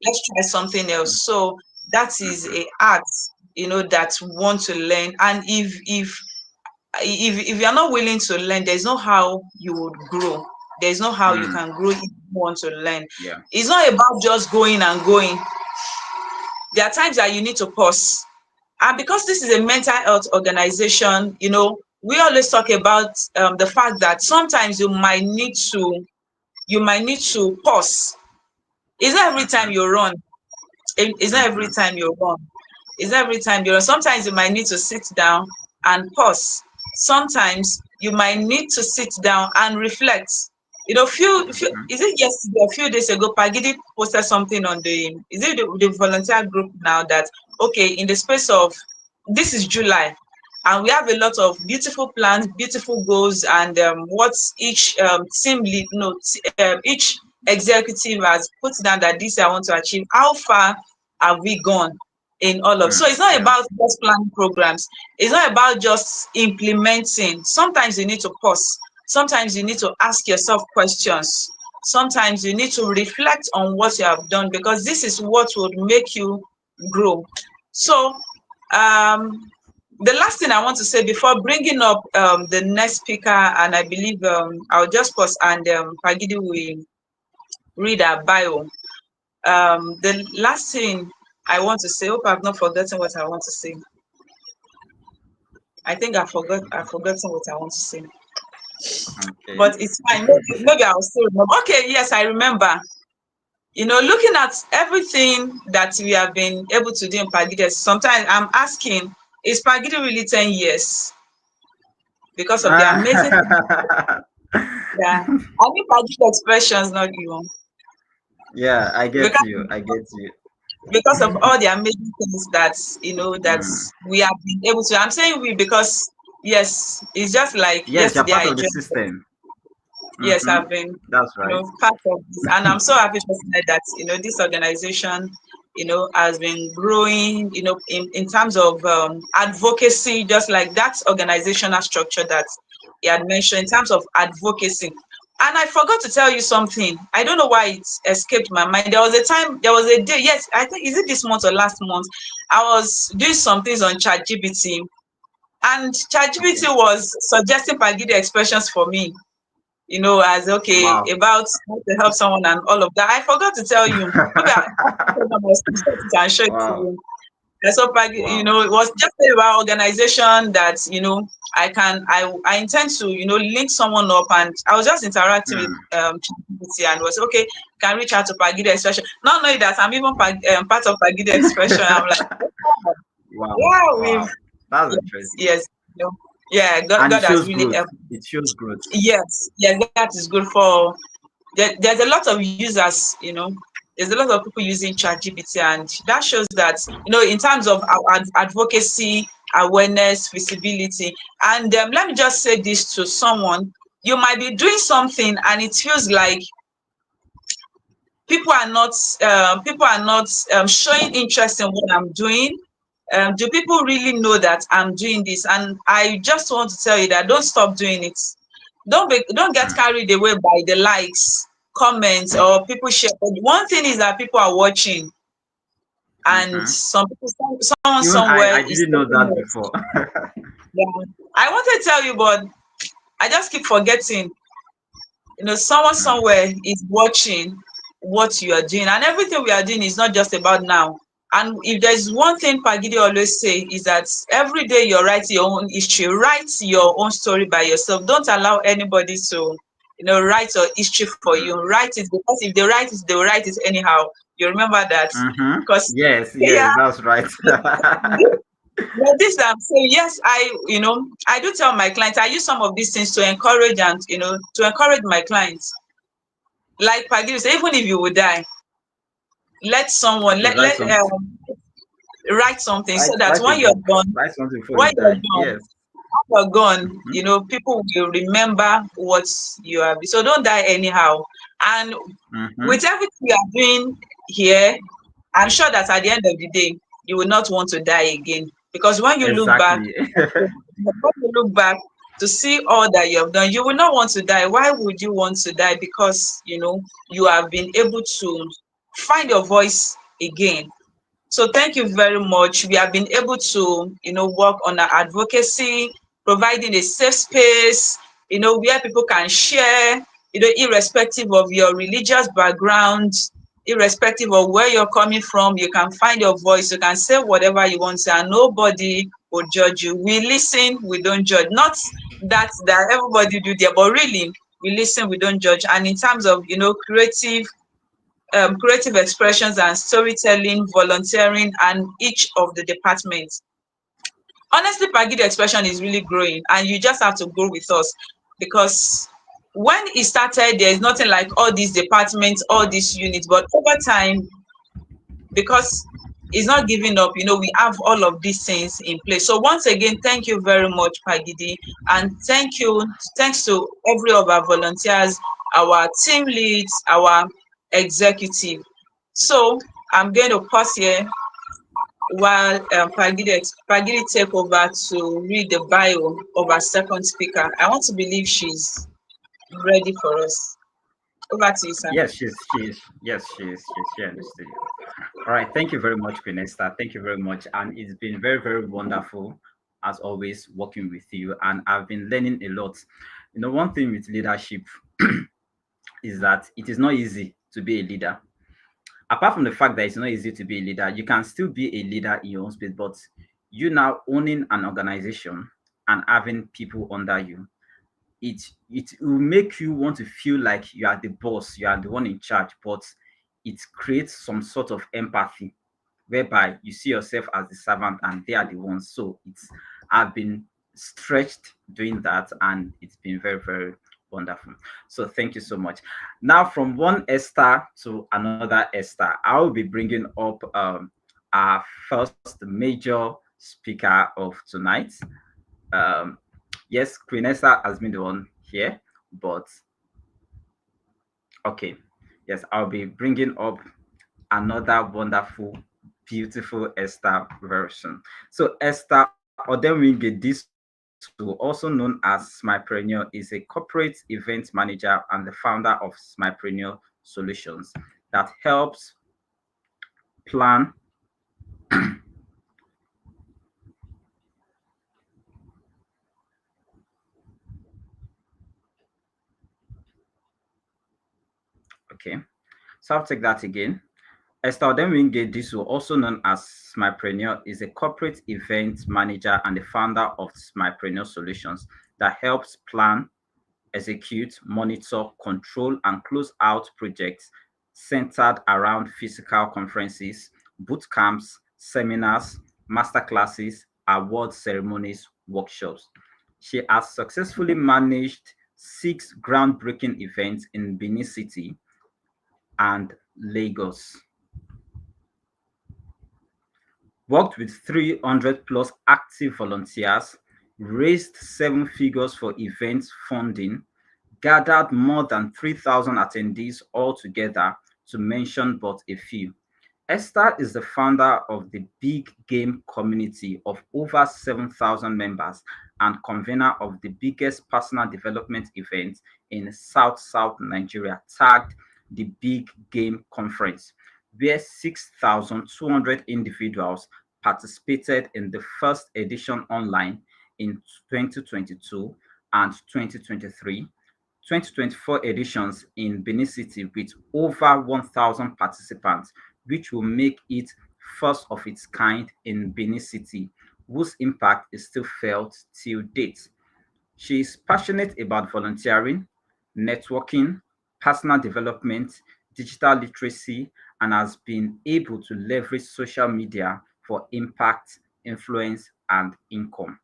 [SPEAKER 3] Let's try something else. So that is a art, that we want to learn. And if you are not willing to learn, there's no how you would grow. There's no how you can grow if you want to learn.
[SPEAKER 4] Yeah.
[SPEAKER 3] It's not about just going and going. There are times that you need to pause. And because this is a mental health organization, we always talk about the fact that sometimes you might need to pause. It's not every time you run. It's not every time you run. It's not every time you run. Sometimes you might need to sit down and pause. Sometimes you might need to sit down and reflect. Is it yesterday, a few days ago, PaGidi posted something on the volunteer group now that, okay, in the space of, this is July, and we have a lot of beautiful plans, beautiful goals, and what each team lead, each executive has put down that this I want to achieve. How far have we gone in all of? So it's not about just planning programs. It's not about just implementing. Sometimes you need to pause. Sometimes you need to ask yourself questions. Sometimes you need to reflect on what you have done, because this is what would make you grow. So the last thing I want to say before bringing up the next speaker, and I believe I'll just pause, and PaGidi will read our bio. The last thing I want to say, hope I've not forgotten what I want to say. I think I've forgotten what I want to say. Okay. But it's fine. Maybe I'll still remember. Okay, yes, I remember. Looking at everything that we have been able to do in PaGidi, sometimes I'm asking, is PaGidi really 10 years? Because of the amazing yeah. I mean, PaGidi expressions, not you.
[SPEAKER 4] Yeah, I get you.
[SPEAKER 3] Because of all the amazing things that we have been able to. I'm saying we because yes, it's just like yesterday
[SPEAKER 4] part of the system.
[SPEAKER 3] Yes, I've been
[SPEAKER 4] that's right.
[SPEAKER 3] Part of this, and I'm so happy to say that this organization has been growing in terms of advocacy, just like that organizational structure that he had mentioned in terms of advocacy. And I forgot to tell you something. I don't know why it escaped my mind. There was a day, yes, I think, is it this month or last month? I was doing some things on ChatGPT, and ChatGPT was suggesting PaGidi expressions for me, as about how to help someone and all of that. I forgot to tell you. Maybe I show it to you. So PaGidi, it was just about organization that I intend to link someone up, and I was just interacting with ChatGPT, and was okay, can reach out to PaGidi expression. Not knowing that I'm even part of PaGidi expression. I'm like,
[SPEAKER 4] wow. That's interesting.
[SPEAKER 3] Yes. Yeah, God has really helped.
[SPEAKER 4] It shows growth.
[SPEAKER 3] Yes, that is good for. There's a lot of users, there's a lot of people using ChatGPT, and that shows that in terms of our advocacy, awareness, visibility. And let me just say this to someone: you might be doing something, and it feels like people are not showing interest in what I'm doing. Do people really know that I'm doing this? And I just want to tell you that don't stop doing it. Don't get carried away by the likes, comments, or people share. But one thing is that people are watching, and some people, someone somewhere.
[SPEAKER 4] I didn't know that before.
[SPEAKER 3] Yeah, I wanted to tell you, but I just keep forgetting. Someone somewhere is watching what you are doing, and everything we are doing is not just about now. And if there's one thing PaGidi always say, is that every day you're writing your own history, write your own story by yourself. Don't allow anybody to, write your history for you. Write it, because if they write it, they will write it anyhow. You remember that?
[SPEAKER 4] Because yes, that's right.
[SPEAKER 3] But this I'm saying, yes, I do tell my clients, I use some of these things to encourage and to encourage my clients. Like PaGidi say, even if you will die, let someone write something so that when you're gone, you're gone, people will remember what you have. So don't die anyhow. And with everything you are doing here, I'm sure that at the end of the day, you will not want to die again. Because when you look back,
[SPEAKER 4] Exactly.
[SPEAKER 3] when you look back to see all that you have done, you will not want to die. Why would you want to die? Because you have been able to find your voice again. So thank you very much. We have been able to, work on our advocacy, providing a safe space, where people can share, irrespective of your religious background, irrespective of where you're coming from, you can find your voice, you can say whatever you want to say, and nobody will judge you. We listen, we don't judge. Not that everybody do there, but really, we listen, we don't judge. And in terms of, creative expressions and storytelling, volunteering, and each of the departments. Honestly, PaGidi expression is really growing, and you just have to grow with us because when it started, there is nothing like all these departments, all these units, but over time, because it's not giving up, we have all of these things in place. So once again, thank you very much, PaGidi, and thanks to every of our volunteers, our team leads, our executive. So I'm going to pause here while PaGidi take over to read the bio of our second speaker. I want to believe she's ready for us. Over to you, sir.
[SPEAKER 4] Yes, she's here in the studio. All right, thank you very much, Queen Esther. Thank you very much, and it's been very, very wonderful as always working with you, and I've been learning a lot. One thing with leadership is that it is not easy to be a leader. Apart from the fact that it's not easy to be a leader, you can still be a leader in your own space, but you now owning an organization and having people under you, it will make you want to feel like you are the boss, you are the one in charge, but it creates some sort of empathy whereby you see yourself as the servant and they are the ones. So I've been stretched doing that, and it's been very, very wonderful. So thank you so much. Now, from one Esther to another Esther, I will be bringing up our first major speaker of tonight. Yes, Queen Esther has been the one here, but okay. Yes, I'll be bringing up another wonderful, beautiful Esther version. So Esther Odemwingie-Disu, also known as Smileprenuer, is a corporate event manager and the founder of Smileprenuer Solutions that helps plan okay. So I'll take that again. Esther Odemwingie-Disu, also known as Smilepreneur, is a corporate event manager and the founder of Smilepreneur Solutions that helps plan, execute, monitor, control, and close out projects centered around physical conferences, boot camps, seminars, masterclasses, award ceremonies, workshops. She has successfully managed 6 groundbreaking events in Benin City and Lagos. Worked with 300 plus active volunteers, raised 7 figures for event funding, gathered more than 3,000 attendees altogether, to mention but a few. Esther is the founder of the Big Game community of over 7,000 members and convener of the biggest personal development event in South Nigeria, tagged the Big Game Conference, where 6,200 individuals participated in the first edition online in 2022 and 2023, 2024 editions in Benin City with over 1,000 participants, which will make it first of its kind in Benin City, whose impact is still felt till date. She is passionate about volunteering, networking, personal development, digital literacy, and has been able to leverage social media for impact, influence, and income.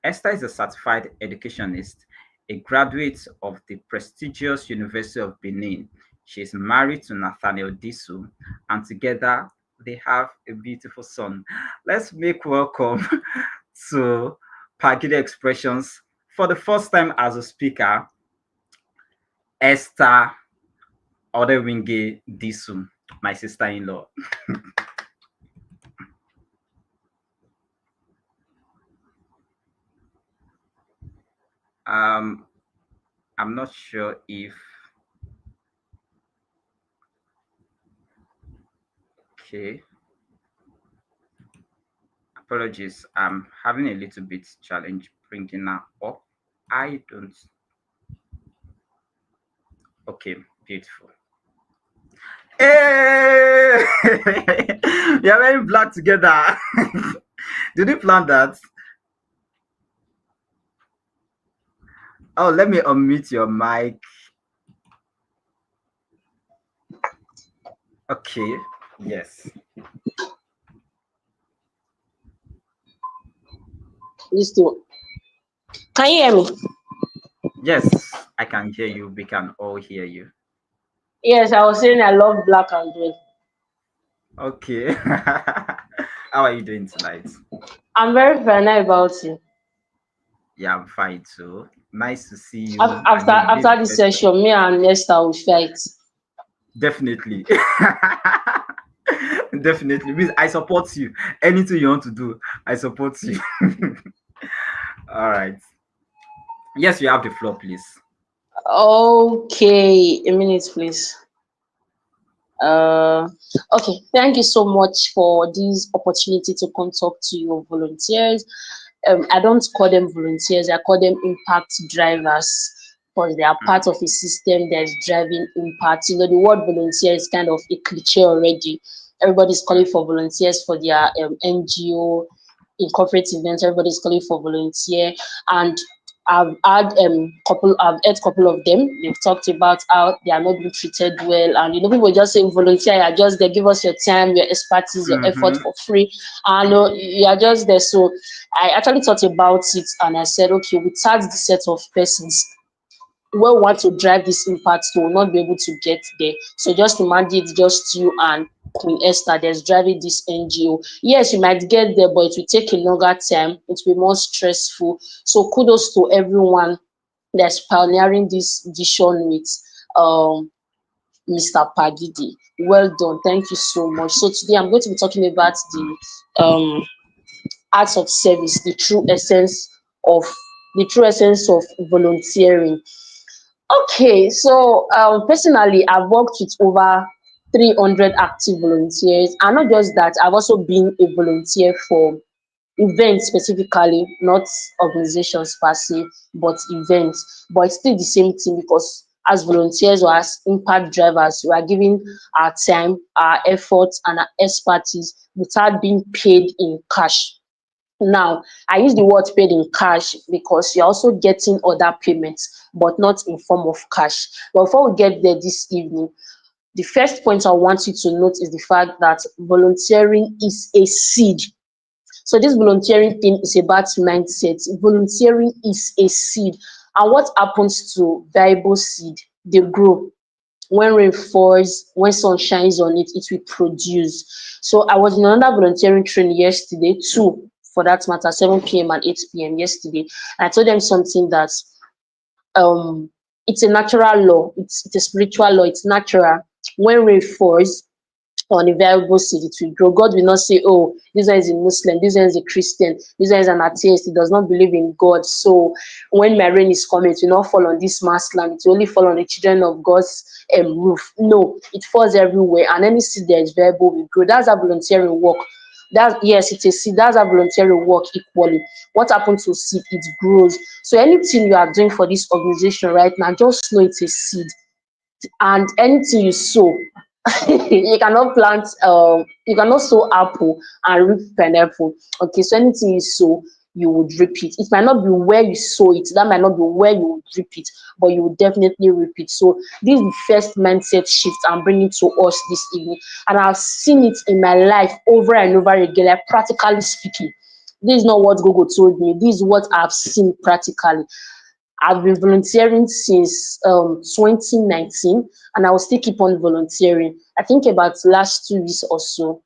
[SPEAKER 4] Esther is a certified educationist, a graduate of the prestigious University of Benin. She is married to Nathaniel Disu, and together they have a beautiful son. Let's make welcome to PaGidi Expressions for the first time as a speaker, Esther Odemwingie-Disu, my sister-in-law. I'm not sure if. Okay. Apologies. I'm having a little bit challenge bringing her up. I don't. Okay, beautiful. Hey! We are wearing black together. Did you plan that? Oh, let me unmute your mic. Okay, yes.
[SPEAKER 1] Can you hear me?
[SPEAKER 4] Yes, I can hear you. We can all hear you.
[SPEAKER 1] Yes, I was saying I love black and green.
[SPEAKER 4] Okay. How are you doing tonight?
[SPEAKER 1] I'm very fine about you.
[SPEAKER 4] Yeah, I'm fine too. Nice to see you.
[SPEAKER 1] After this session, me and Esther will fight.
[SPEAKER 4] Definitely. Definitely. I support you. Anything you want to do, I support you. All right. Yes, you have the floor, please.
[SPEAKER 1] Okay, a minute, please. Okay, thank you so much for this opportunity to come talk to your volunteers. I don't call them volunteers, I call them impact drivers, because they are part of a system that is driving impact. You know, the word volunteer is kind of a cliche already. Everybody's calling for volunteers for their NGO, in corporate events, everybody's calling for volunteer. And I've had I've heard couple of them. They've talked about how they are not being treated well, and you know, people just say volunteer, you are just there, give us your time, your expertise, your effort for free, and you are just there. So I actually thought about it, and I said, okay, without the set of persons we want to drive this impact, to will not be able to get there. So just imagine it's just you and Queen Esther that's driving this NGO. Yes, you might get there, but it will take a longer time. It will be more stressful. So kudos to everyone that's pioneering this vision with Mr. PaGidi. Well done. Thank you so much. So today I'm going to be talking about the acts of service, the true essence of volunteering. Okay, so personally, I've worked with over 300 active volunteers, and not just that, I've also been a volunteer for events specifically, not organizations per se, but events. But it's still the same thing, because as volunteers or as impact drivers, we are giving our time, our efforts, and our expertise without being paid in cash. Now, I use the word paid in cash because you're also getting other payments, but not in form of cash. But before we get there this evening, the first point I want you to note is the fact that volunteering is a seed. So this volunteering thing is about mindset. Volunteering is a seed. And what happens to viable seed? They grow. When rain falls, when sun shines on it, it will produce. So I was in another volunteering training yesterday, too, for that matter, 7 p.m. and 8 p.m. yesterday. I told them something that it's a natural law, it's a spiritual law, it's natural. When rain falls on a viable seed, it will grow. God will not say, oh, this one is a Muslim, this one is a Christian, this one is an atheist, he does not believe in God. So when my rain is coming, it will not fall on this man's land, it will only fall on the children of God's roof. No, it falls everywhere, and any seed that is viable will grow. That's how volunteering work. Yes, it's a seed. That's how volunteering work equally. What happens to seed? It grows. So anything you are doing for this organization right now, just know it's a seed. And anything you sow, you cannot plant you cannot sow apple and reap pineapple. Okay, so anything you sow, you would reap it. It might not be where you sow it, that might not be where you would reap it, but you will definitely reap it. So this is the first mindset shift I'm bringing to us this evening, and I've seen it in my life over and over again, like practically speaking. This is not what Google told me, this is what I've seen practically. I've been volunteering since 2019, and I will still keep on volunteering. I think about last 2 weeks or so,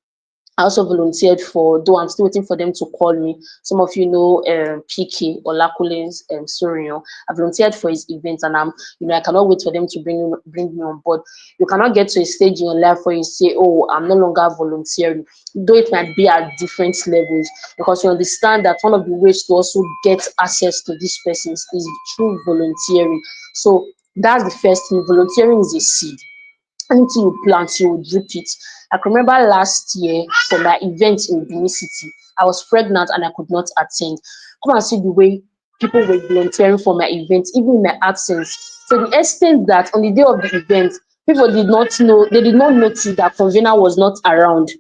[SPEAKER 5] I also volunteered for, though I'm still waiting for them to call me. Some of you know PK or Lakule's Sorion. I volunteered for his event, and I cannot wait for them to bring me on board. You cannot get to a stage in your life where you say, "Oh, I'm no longer volunteering," though it might be at different levels, because you understand that one of the ways to also get access to these persons is through volunteering. So that's the first thing. Volunteering is a seed. Anything you plant, you will drip it. I can remember last year for my event in Benin City, I was pregnant and I could not attend. Come and see the way people were volunteering for my event, even in my absence. So the extent that on the day of the event, people did not know, they did not notice that convener was not around.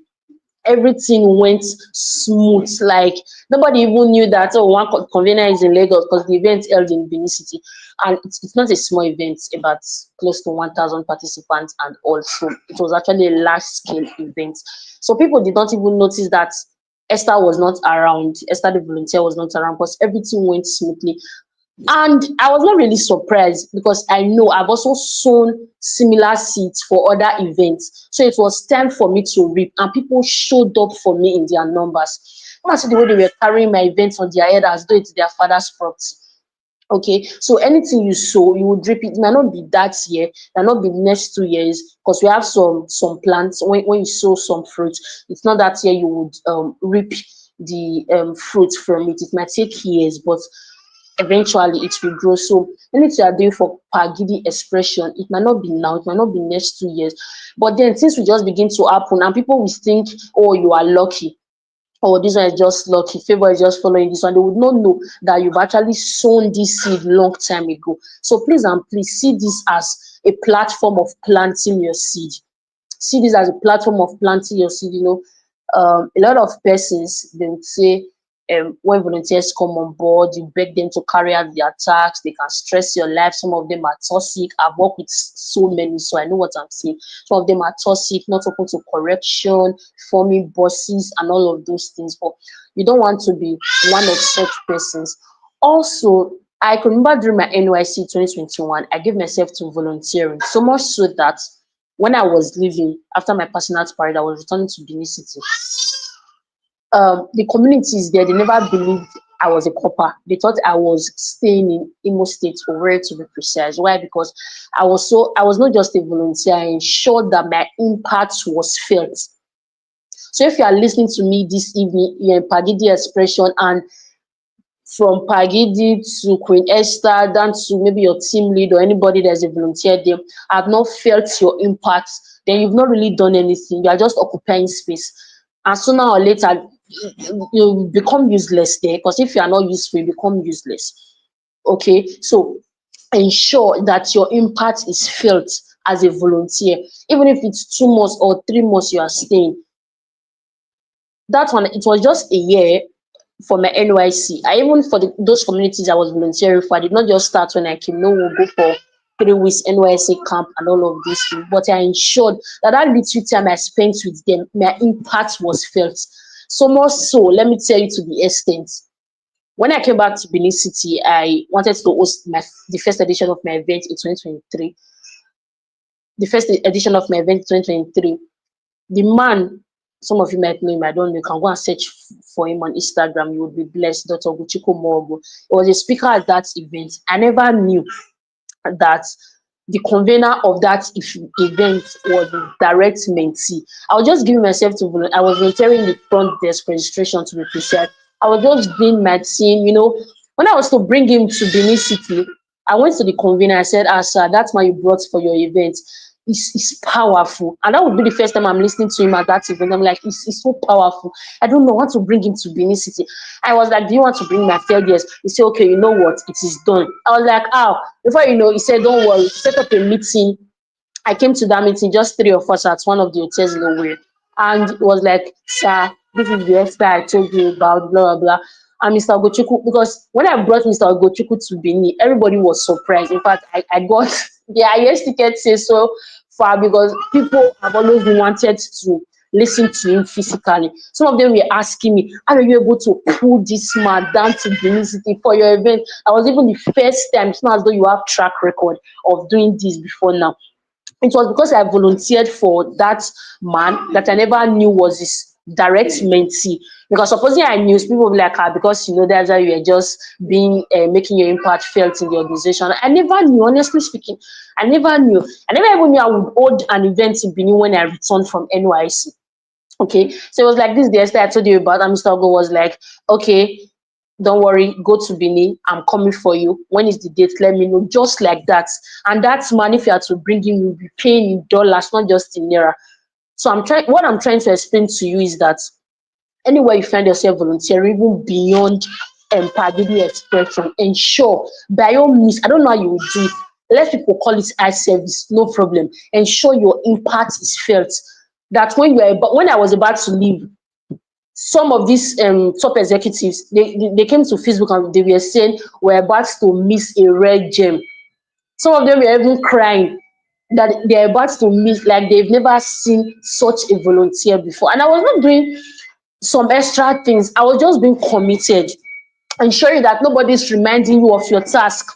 [SPEAKER 5] Everything went smooth. Like nobody even knew that, oh, one convener is in Lagos, because the event held in Benin City, and it's not a small event. It's about close to 1,000 participants, and also it was actually a large scale event. So people did not even notice that Esther was not around. Esther the volunteer was not around, because everything went smoothly. And I was not really surprised, because I know I've also sown similar seeds for other events. So it was time for me to reap, and people showed up for me in their numbers. When I see the way they were carrying my events on their head as though it's their father's property. Okay, so anything you sow, you will drip it. It might not be that year, it might not be next 2 years, because we have some plants. When you sow some fruit, it's not that year you would reap the fruit from it. It might take years, but eventually it will grow. So anything you are doing for PaGidi expression, it might not be now, it might not be next 2 years, but then things will just begin to happen, and people will think, oh, you are lucky, or this one is just lucky, favor is just following this one. They would not know that you've actually sown this seed long time ago. So please and please see this as a platform of planting your seed. See this as a platform of planting your seed. A lot of persons, they would say, when volunteers come on board, you beg them to carry out their tasks. They can stress your life. Some of them are toxic. I've worked with so many, so I know what I'm saying. Some of them are toxic, not open to correction, forming bosses, and all of those things. But you don't want to be one of such persons. Also, I can remember during my NYC 2021, I gave myself to volunteering, so much so that when I was leaving after my personal parade, I was returning to Benin City. The communities there, they never believed I was a copper. They thought I was staying in Imo State, or where to be precise. Why? Because I was not just a volunteer. I ensured that my impact was felt. So if you are listening to me this evening, you're in PaGidi expression, and from PaGidi to Queen Esther, down to maybe your team lead or anybody that's a volunteer there, I've not felt your impact, then you've not really done anything. You are just occupying space. And sooner or later, you become useless there, because if you are not useful, you become useless. Okay, so ensure that your impact is felt as a volunteer, even if it's 2 months or 3 months you are staying. That one, it was just a year for my NYC. I even for those communities I was volunteering for, I did not just start when I came. No, we'll go for 3 weeks NYC camp and all of these things. But I ensured that little time I spent with them, my impact was felt. So much so, let me tell you to the extent. When I came back to Benin City, I wanted to host the first edition of my event in 2023. The first edition of my event in 2023. The man, some of you might know him, I don't know, you can go and search for him on Instagram, you will be blessed, Dr. 𝗏𝗏. He was a speaker at that event. I never knew that the convener of that event was the direct mentee. I was just giving myself to volunteer. I was volunteering the front desk registration, to be precise. I was just doing my team, When I was to bring him to Benin City, I went to the convener. I said, sir, that's man you brought for your event. It's powerful. And that would be the first time I'm listening to him at that event. I'm like, it's so powerful. I don't know, I want to bring him to Benin City. I was like, do you want to bring my third years? He said, okay, you know what? It is done. I was like, before you know, he said, don't worry, set up a meeting. I came to that meeting, just 3 of us at one of the hotels in Owerri. And it was like, sir, this is the Esther I told you about, blah, blah, blah. And Mr. ʍ𝗁chukwu, because when I brought Mr. ʍ𝗁chukwu to Benin, everybody was surprised. In fact, I got the highest ticket sales so far, because people have always been wanted to listen to him physically. Some of them were asking me, how are you able to pull this man down to Benin City for your event? I was even the first time. It's not as though you have track record of doing this before now. It was because I volunteered for that man that I never knew was his direct mentee. Because supposing I knew, people would be like, because you know that's how you are just being making your impact felt in the organization. I never knew, honestly speaking, I never knew. I never even knew I would hold an event in Benin when I returned from NYC. Okay, so it was like this. The Esther I told you about, and Mr. Ogo was like, okay, don't worry, go to Benin, I'm coming for you. When is the date? Let me know. Just like that. And that man, if you are to bring him, you'll be paying in dollars, not just in naira. So what I'm trying to explain to you is that anywhere you find yourself volunteering, even beyond PaGidi expression, ensure by all means, I don't know how you will do it. Let people call it eye service, no problem. Ensure your impact is felt. That when I was about to leave, some of these top executives, they came to Facebook and they were saying we're about to miss a rare gem. Some of them were even crying that they're about to miss, like they've never seen such a volunteer before. And I was not doing some extra things. I was just being committed, ensuring that nobody's reminding you of your task.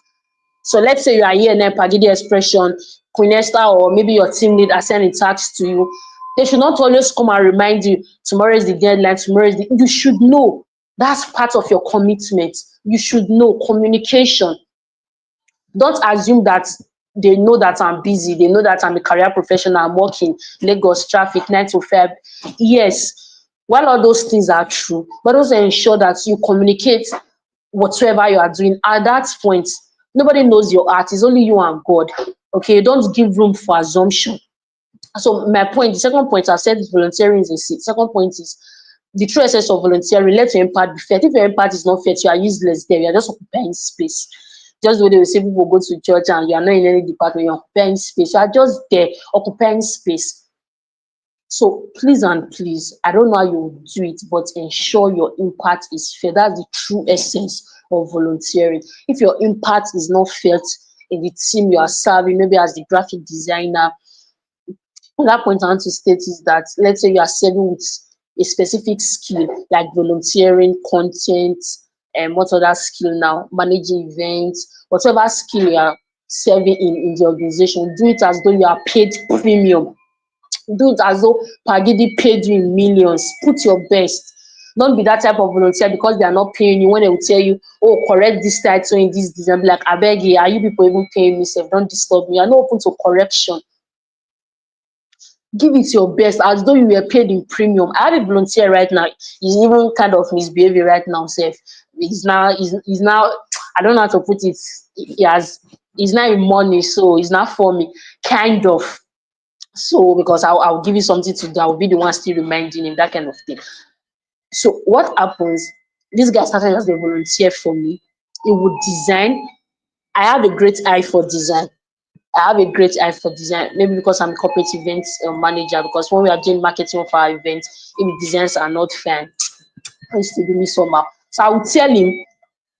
[SPEAKER 5] So let's say you are here in a PaGidi expression, Queen Esther, or maybe your team lead assign a task to you. They should not always come and remind you, tomorrow is the deadline, you should know. That's part of your commitment. You should know communication. Don't assume that they know that I'm busy. They know that I'm a career professional. I'm working Lagos traffic 9 to 5. Yes, while all those things are true, but also ensure that you communicate whatever you are doing. At that point, nobody knows your art. It's only you and God. Okay, don't give room for assumption. So my point, the second point, I said volunteering is a seed. Second point is the true essence of volunteering. Let your impact be felt. If your impact is not felt, you are useless there. You are just occupying space. Just the way they will say people go to church and you are not in any department, you're occupying space. You are just there occupying space. So please and please, I don't know how you do it, but ensure your impact is felt. That's the true essence of volunteering. If your impact is not felt in the team you are serving, maybe as the graphic designer, another point I want to state is that let's say you are serving with a specific skill like volunteering, content, and what other skill now, managing events, whatever skill you are serving in the organization, do it as though you are paid premium. Do it as though PaGidi paid you in millions. Put your best. Don't be that type of volunteer because they are not paying you. When they will tell you, oh, correct this title in this design, be like, I beg you, are you people even paying me? Don't disturb me. You're not open to correction. Give it your best as though you were paid in premium. I have a volunteer right now. He's even kind of misbehaving right now. He's now, I don't know how to put it. He's not in money, so he's not for me. Kind of. So because I'll give you something to do, I'll be the one still reminding him, that kind of thing. So what happens? This guy started as a volunteer for me. He would design. I have a great eye for design. Maybe because I'm corporate events manager, because when we are doing marketing for our events, if the designs are not fine, it used to do me somehow. So I would tell him,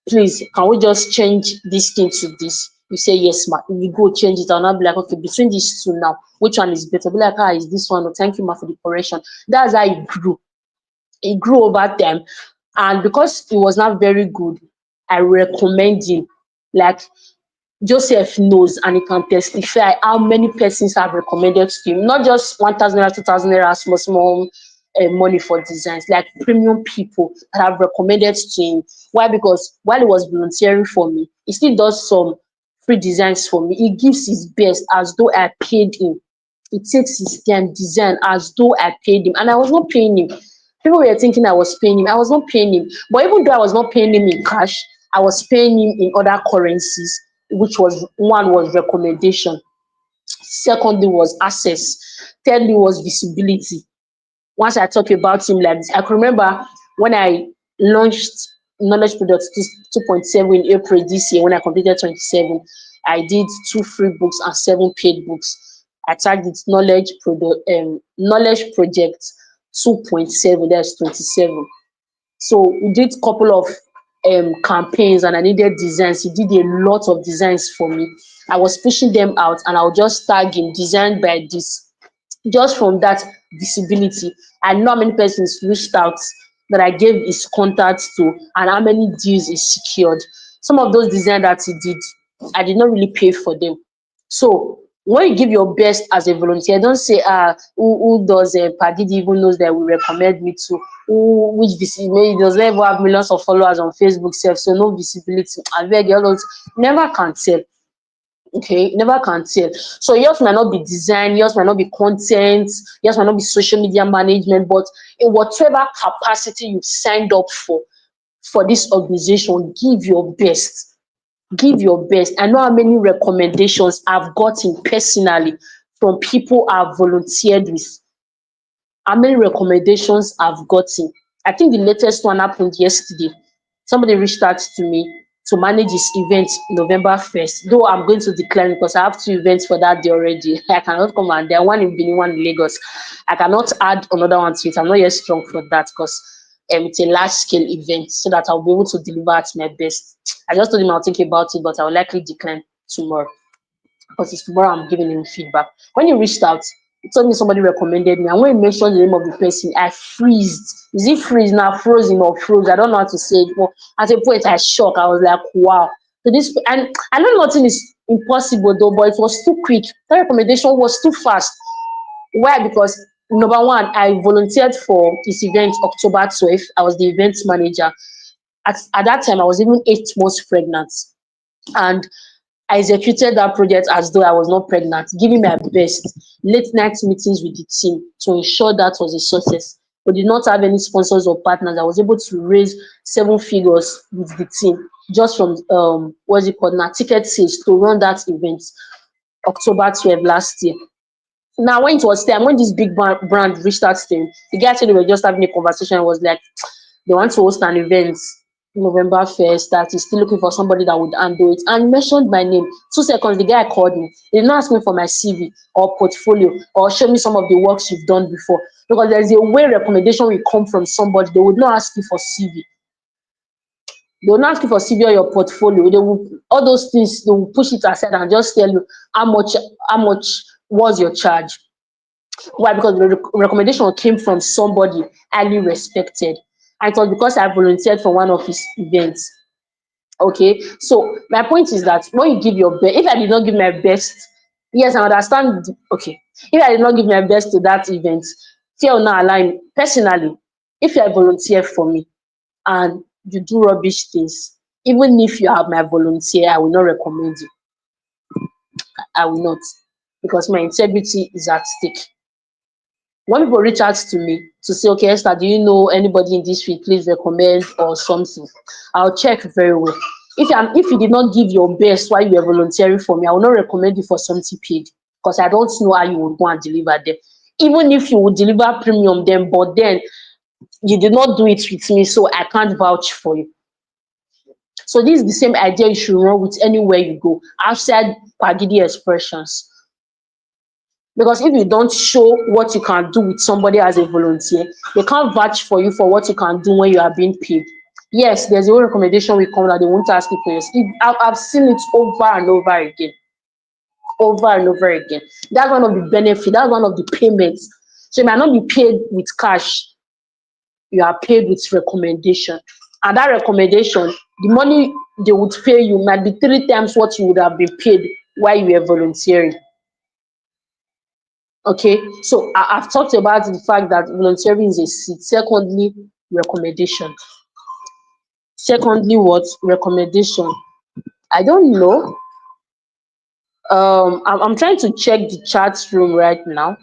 [SPEAKER 5] please, can we just change this thing to this? You say, yes, ma. We go change it. I'll not be like, okay, between these two now, which one is better? Be like, is this one? Oh, thank you, ma, for the correction. That's how it grew. It grew over time. And because it was not very good, I recommend him. Like, Joseph knows and he can testify how many persons have recommended to him, not just 1,000 naira, 2,000 naira, small money for designs, like premium people that have recommended to him. Why? Because while he was volunteering for me, he still does some free designs for me. He gives his best as though I paid him. He takes his time design as though I paid him, and I was not paying him. People were thinking I was paying him. I was not paying him. But even though I was not paying him in cash, I was paying him in other currencies, which was one was recommendation. Secondly was access. Thirdly was visibility. Once I talk about him like this, I can remember when I launched Knowledge Products 2.7 in April this year, when I completed 27, I did 2 free books and 7 paid books. I tagged it Knowledge Project 2.7, that's 27. So we did a couple of campaigns and I needed designs. He did a lot of designs for me. I was pushing them out and I'll just tag him, designed by this. Just from that visibility, I know how many persons reached out that I gave his contacts to and how many deals he secured. Some of those designs that he did, I did not really pay for them. So when you give your best as a volunteer, don't say, who does PaGidi even knows that will recommend me to, which visibility, maybe does not even have millions of followers on Facebook self, so no visibility. I beg you, never can tell. Okay, never can tell. So yours might not be design, yours might not be content, yours might not be social media management, but in whatever capacity you signed up for this organization, give your best. Give your best. I know how many recommendations I've gotten personally from people I've volunteered with. How many recommendations I've gotten. I think the latest one happened yesterday. Somebody reached out to me to manage his event November 1st, though I'm going to decline because I have 2 events for that day already. I cannot come, and there one in Benin, one in Lagos. I cannot add another one to it. I'm not yet strong for that because it's a large scale event, so that I'll be able to deliver at my best. I just told him I'll think about it, but I'll likely decline tomorrow because it's tomorrow I'm giving him feedback. When he reached out, he told me somebody recommended me, and when he mentioned the name of the person, I freezed. Is it freeze now, frozen or froze? I don't know how to say it. But at a point, I shocked. I was like, wow. So this, and I know nothing is impossible though, but it was too quick. The recommendation was too fast. Why? Because number one, I volunteered for this event October 12th. I was the event manager. At that time, I was even 8 months pregnant, and I executed that project as though I was not pregnant, giving my best. Late night meetings with the team to ensure that was a success. We did not have any sponsors or partners. I was able to raise 7 figures with the team just from now ticket sales to run that event October 12th last year. Now, when it was time, when this big brand reached out to him, the guy said they were just having a conversation and was like, they want to host an event November 1st, that he's still looking for somebody that would handle it, and mentioned my name. 2 seconds, the guy called me. He did not ask me for my CV or portfolio or show me some of the works you've done before, because there's a way recommendation will come from somebody. They would not ask you for CV. They will not ask you for CV or your portfolio. They will, all those things, they will push it aside and just tell you how much was your charge. Why? Because the recommendation came from somebody highly respected. And it was because I volunteered for one of his events. Okay, so my point is that when you give your best, if I did not give my best, yes, I understand. Okay, if I did not give my best to that event, fear will not allow me. Personally, if you are volunteer for me and you do rubbish things, even if you are my volunteer, I will not recommend you. I will not, because my integrity is at stake. When people reach out to me to say, okay, Esther, do you know anybody in this field? Please recommend or something. I'll check very well. If you did not give your best while you were volunteering for me, I will not recommend you for something paid, because I don't know how you would go and deliver them. Even if you would deliver premium them, but then you did not do it with me, so I can't vouch for you. So this is the same idea you should run with anywhere you go outside PaGidi expressions. Because if you don't show what you can do with somebody as a volunteer, they can't vouch for you for what you can do when you are being paid. Yes, there's a recommendation will come that they won't ask you for yours. I've seen it over and over again. Over and over again. That's one of the benefits, that's one of the payments. So you might not be paid with cash, you are paid with recommendation. And that recommendation, the money they would pay you might be 3 times what you would have been paid while you were volunteering. Okay, so I've talked about the fact that volunteering is a seed. Secondly, recommendation. Secondly, what? Recommendation. I don't know. I'm trying to check the chat room right now.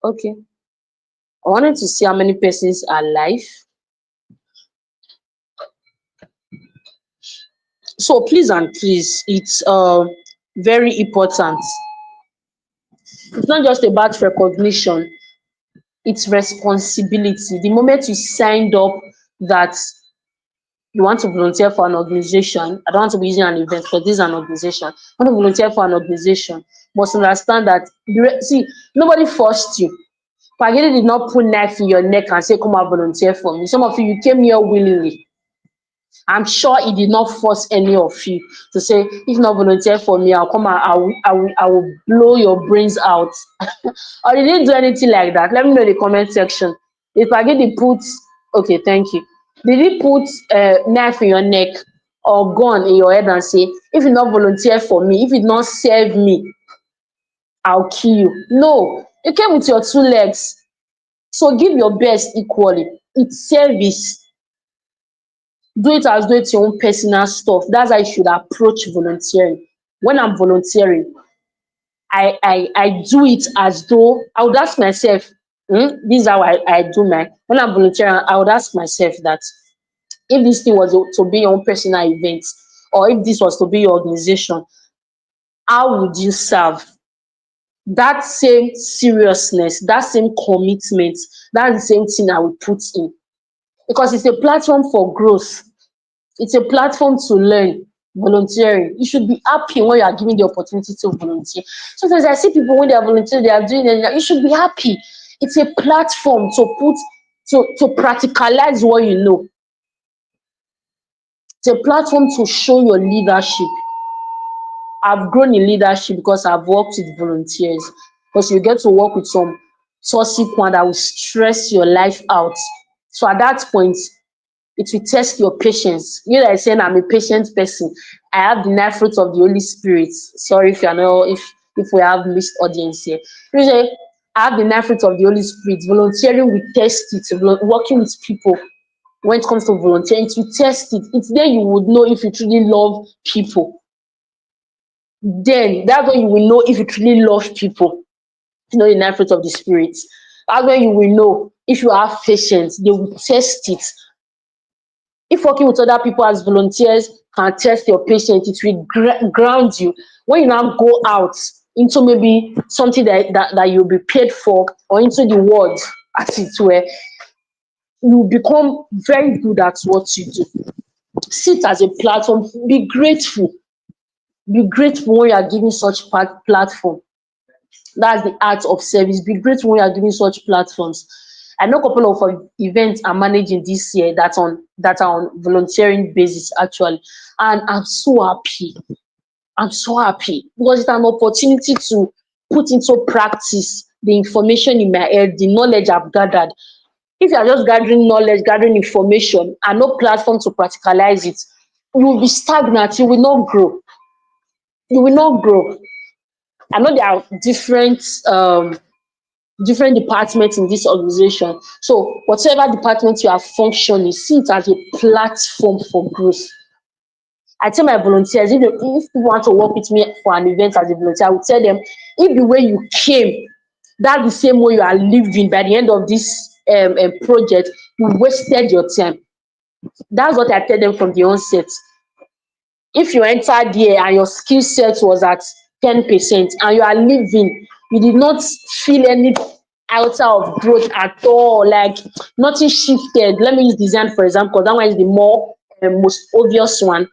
[SPEAKER 5] Okay. I wanted to see how many persons are live. So please and please, it's very important. It's not just about recognition, it's responsibility. The moment you signed up that you want to volunteer for an organization, I don't want to be using an event, because this is an organization. I want to volunteer for an organization, you must understand that, see, nobody forced you. PaGidi did not put knife in your neck and say, come and volunteer for me. Some of you came here willingly. I'm sure he did not force any of you to say, if not volunteer for me, I'll come and I will blow your brains out. Or he didn't do anything like that. Let me know in the comment section. If PaGidi puts, okay, thank you. Did he put a knife in your neck or gun in your head and say, if you not volunteer for me, if you not serve me, I'll kill you. No, you came with your 2 legs. So give your best equally. It's service. Do it as though it's your own personal stuff. That's how you should approach volunteering. When I'm volunteering, I do it as though I would ask myself, this is how I do my when I'm volunteering, I would ask myself that if this thing was to be your own personal event, or if this was to be your organization, how would you serve? That same seriousness, that same commitment, that's the same thing I would put in. Because it's a platform for growth. It's a platform to learn. Volunteering, you should be happy when you are given the opportunity to volunteer. Sometimes I see people when they are volunteering, they are doing it, you should be happy. It's a platform to put to practicalize what you know. It's a platform to show your leadership. I've grown in leadership because I've worked with volunteers. Because you get to work with some toxic one that will stress your life out. So at that point, it will test your patience. You know, I saying I'm a patient person. I have the 9 fruits of the Holy Spirit. Sorry if you know if we have missed audience here. You say I have the 9 fruits of the Holy Spirit. Volunteering will test it. Working with people when it comes to volunteering, it will test it. It's then you would know if you truly love people. Then that's when you will know if you truly love people. You know the 9 fruits of the Spirit. That's when you will know if you have patience. They will test it. If working with other people as volunteers can test your patience, it will ground you. When you now go out into maybe something that you'll be paid for, or into the world, as it were, you become very good at what you do. See it as a platform. Be grateful. Be grateful when you are given such platform. That's the art of service. Be grateful when you are given such platforms. I know a couple of events I'm managing this year that are on volunteering basis actually, and I'm so happy. I'm so happy because it's an opportunity to put into practice the information in my head, the knowledge I've gathered. If you are just gathering knowledge, gathering information, and no platform to practicalize it, you will be stagnant. You will not grow. You will not grow. I know there are different departments in this organization. So whatever department you are functioning, see it as a platform for growth. I tell my volunteers, if you want to work with me for an event as a volunteer, I will tell them, if the way you came, that's the same way you are living by the end of this project, you wasted your time. That's what I tell them from the onset. If you entered there and your skill set was at 10% and you are leaving, you did not feel any iota of growth at all, like nothing shifted. Let me use design for example, because that one is the most obvious one.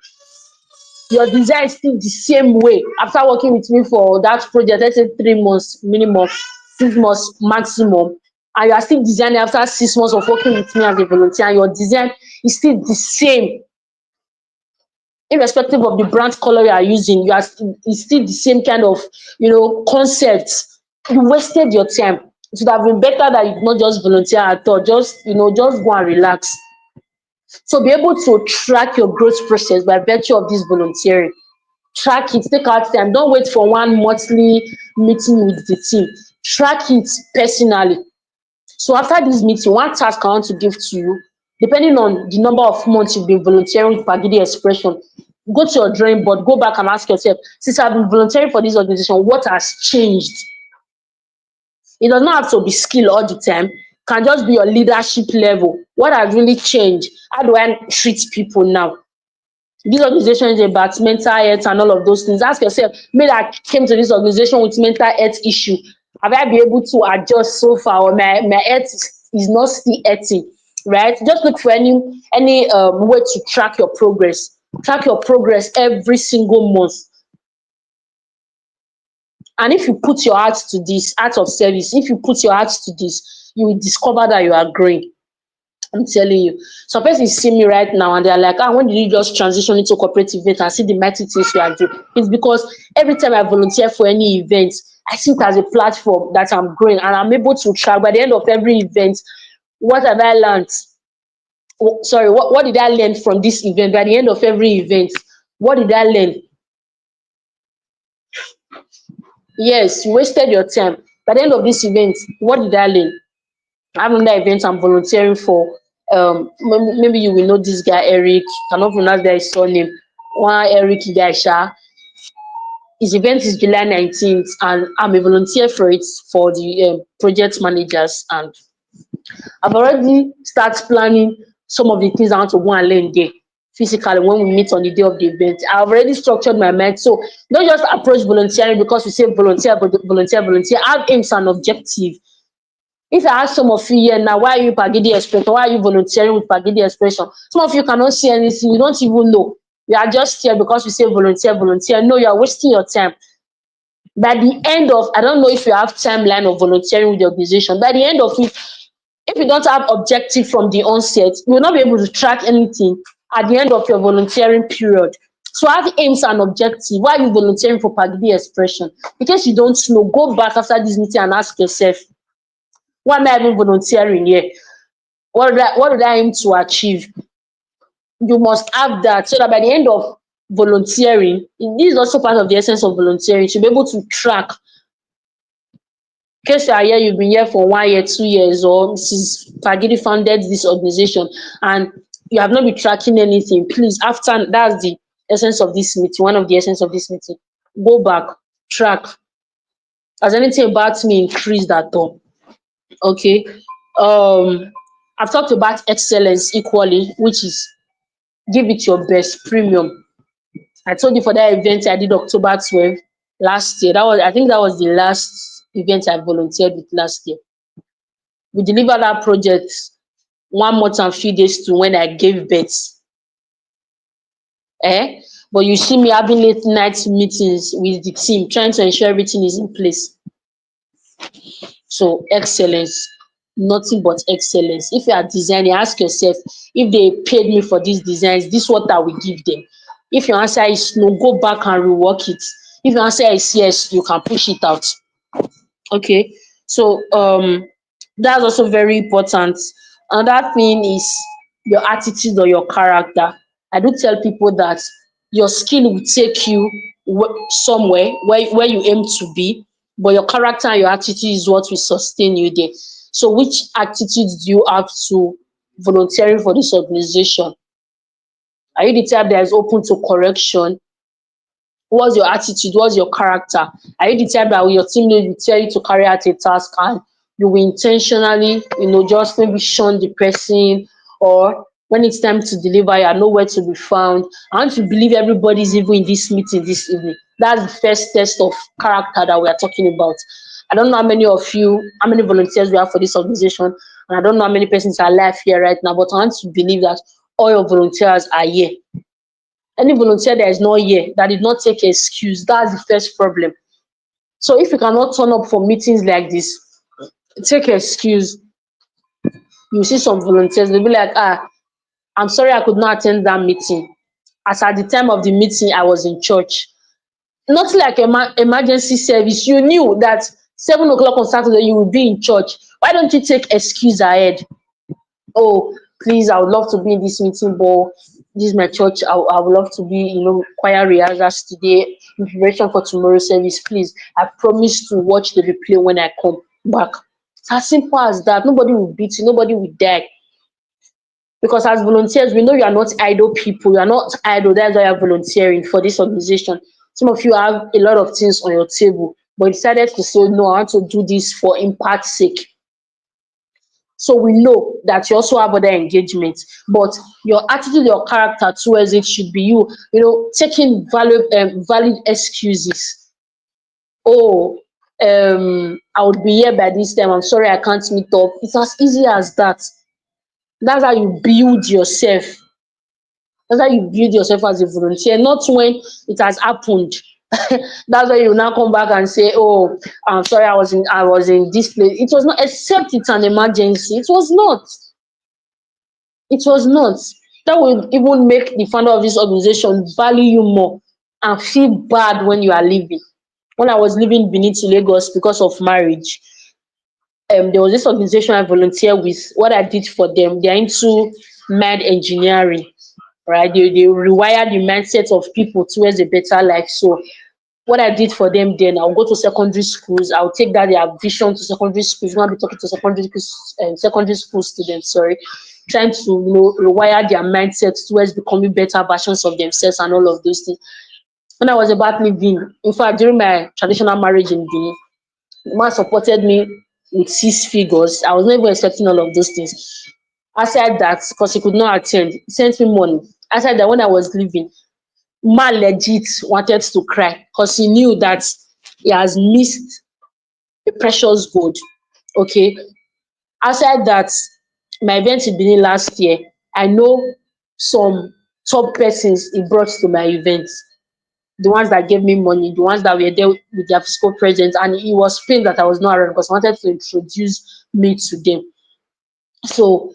[SPEAKER 5] Your design is still the same way after working with me for that project, let's say 3 months minimum, 6 months maximum, and you are still designing after 6 months of working with me as a volunteer, and your design is still the same. Irrespective of the brand color you are using, it's still the same kind of concept. You wasted your time. It would have been better that you did not just volunteer at all. Just go and relax. So be able to track your growth process by virtue of this volunteering. Track it, take out time. Don't wait for one monthly meeting with the team. Track it personally. So after this meeting, one task I want to give to you, depending on the number of months you've been volunteering with PaGidi Expression, go to your drawing board, go back and ask yourself, since I've been volunteering for this organization, what has changed? It does not have to be skill all the time. It can just be your leadership level. What has really changed? How do I treat people now? This organization is about mental health and all of those things. Ask yourself, maybe I came to this organization with mental health issue. Have I been able to adjust so far, or my health is not still hurting? Right? Just look for any way to track your progress. Track your progress every single month. And if you put your heart to this, act of service, if you put your heart to this, you will discover that you are growing. I'm telling you. Some persons see me right now and they're like, when did you just transition into corporate event and see the mighty things you are doing? It's because every time I volunteer for any event, I see it as a platform that I'm growing, and I'm able to track by the end of every event, what have I learned? Sorry, what did I learn from this event? By the end of every event, what did I learn? Yes, you wasted your time. By the end of this event, what did I learn? I'm in that event, I'm volunteering for. Maybe you will know this guy, Eric. Cannot pronounce his surname. One Eric guy, Sha. His event is July 19th, and I'm a volunteer for it for the project managers. And I've already started planning some of the things I want to go and learn there physically when we meet on the day of the event. I've already structured my mind. So don't just approach volunteering because we say volunteer, but volunteer. Have aims and objective. If I ask some of you here now, why are you PaGidi Expression? Why are you volunteering with PaGidi Expression? Some of you cannot see anything. You don't even know. You are just here because we say volunteer. No, you are wasting your time. By the end of, I don't know if you have timeline of volunteering with the organization. By the end of it, if you don't have objective from the onset, you will not be able to track anything at the end of your volunteering period. So have aims and objective. Why are you volunteering for PaGidi Expression? In case you don't know, go back after this meeting and ask yourself, why am I even volunteering here? What did I aim to achieve? You must have that so that by the end of volunteering, this is also part of the essence of volunteering, to be able to track. In case you are here, you've been here for 1 year, 2 years, or Mrs. PaGidi founded this organization and you have not been tracking anything. Please, after that's the essence of this meeting, one of the essence of this meeting. Go back, track. Has anything about me increased at all? Okay. I've talked about excellence equally, which is give it your best, premium. I told you for that event I did October 12th last year. I think that was the last event I volunteered with last year. We delivered that project 1 month and few days to when I gave birth. But you see me having late night meetings with the team, trying to ensure everything is in place. So excellence, nothing but excellence. If you are designing, ask yourself, if they paid me for these designs, this is what I will give them. If your answer is no, go back and rework it. If your answer is yes, you can push it out. Okay, so that's also very important. Another thing is your attitude or your character. I do tell people that your skill will take you somewhere where you aim to be, but your character and your attitude is what will sustain you there. So which attitude do you have to volunteering for this organization? Are you the type that is open to correction? What's your attitude? What's your character? Are you the type that when your team lead will tell you to carry out a task and you will intentionally, just maybe shun the person, or when it's time to deliver, you are nowhere to be found? I want to believe everybody's even in this meeting this evening. That's the first test of character that we are talking about. I don't know how many volunteers we have for this organization, and I don't know how many persons are alive here right now, but I want to believe that all your volunteers are here. Any volunteer that is not here, that did not take an excuse, that's the first problem. So if you cannot turn up for meetings like this, take an excuse. You see some volunteers, they'll be like, I'm sorry I could not attend that meeting. As at the time of the meeting, I was in church. Not like emergency service. You knew that 7 o'clock on Saturday you will be in church. Why don't you take excuse ahead? Oh, please, I would love to be in this meeting, but this is my church. I would love to be, choir rehearsals today, in preparation for tomorrow's service. Please, I promise to watch the replay when I come back. It's as simple as that. Nobody will beat you. Nobody will die. Because as volunteers, we know you are not idle people. You are not idle. That's why you are volunteering for this organization. Some of you have a lot of things on your table, but you decided to say, no, I want to do this for impact's sake. So we know that you also have other engagements, but your attitude, your character towards it should be taking valid excuses. Oh, I would be here by this time. I'm sorry I can't meet up. It's as easy as that. That's how you build yourself. That's how you build yourself as a volunteer, not when it has happened. That's why you now come back and say, oh, I'm sorry, I was in this place. It was not, except it's an emergency. It was not. That will even make the founder of this organization value you more and feel bad when you are leaving. When I was leaving Benin to Lagos because of marriage, there was this organization I volunteered with. What I did for them, they're into med engineering, right? They rewire the mindset of people towards a better life. So what I did for them then, I'll go to secondary schools. I'll take that their vision to secondary schools. I'll be talking to secondary school students. Sorry, trying to rewire their mindset towards becoming better versions of themselves and all of those things. When I was about leaving, in fact, during my traditional marriage in Benin, the man supported me with 6 figures. I was not even expecting all of those things. Aside that, because he could not attend, he sent me money. Aside that, when I was leaving, man legit wanted to cry because he knew that he has missed a precious gold. Okay. Aside that, my event in Benin last year, I know some top persons he brought to my events. The ones that gave me money, the ones that were there with their physical presence, and it was pain that I was not around because I wanted to introduce me to them. So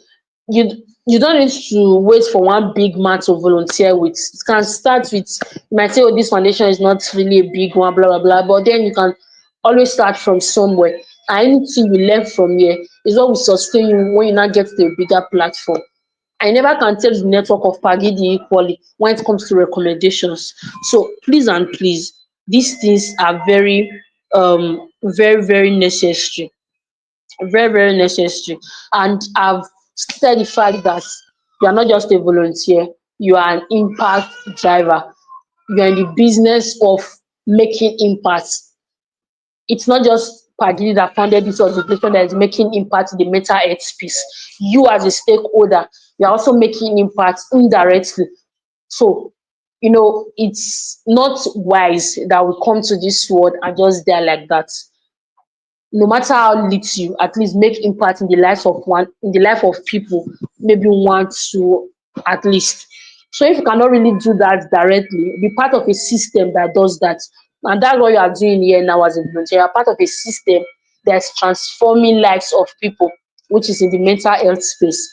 [SPEAKER 5] you don't need to wait for one big man to volunteer with. It can start with, you might say, oh, this foundation is not really a big one, blah blah blah. But then you can always start from somewhere. And anything you learn from here is what will sustain you when you now get to a bigger platform. I never can tell the network of PaGidi equally when it comes to recommendations. So please and please, these things are very necessary, very necessary. And I've stated the fact that you are not just a volunteer, you are an impact driver. You are in the business of making impact. It's not just PaGidi that founded this organization that is making impact in the mental health space. You as a stakeholder, you're also making impact indirectly. So, it's not wise that we come to this world and just die like that. No matter how little, you at least make impact in the life of people, maybe one, two, at least. So if you cannot really do that directly, be part of a system that does that. And that's what you are doing here now as a volunteer. You are part of a system that's transforming lives of people, which is in the mental health space.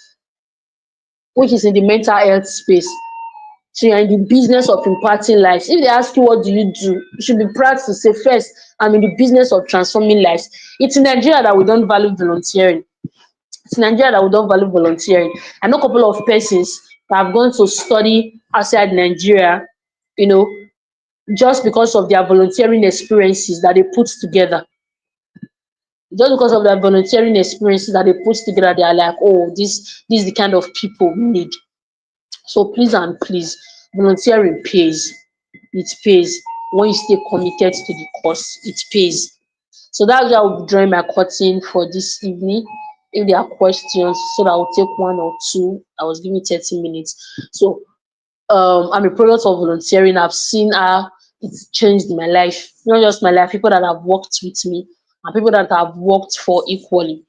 [SPEAKER 5] So you're in the business of impacting lives. If they ask you what do, you should be proud to say, first, I'm in the business of transforming lives. It's in Nigeria that we don't value volunteering. I know a couple of persons that have gone to study outside Nigeria, just because of their volunteering experiences that they put together. Just because of their volunteering experiences that they put together, they are like, oh, this is the kind of people we need. So please and please, volunteering pays. It pays. When you stay committed to the cause, it pays. So that's why I'll be drawing my curtain for this evening. If there are questions, so that I'll take one or two. I was giving 30 minutes. So I'm a product of volunteering. I've seen how it's changed my life. Not just my life, people that have worked with me and people that have worked for equally.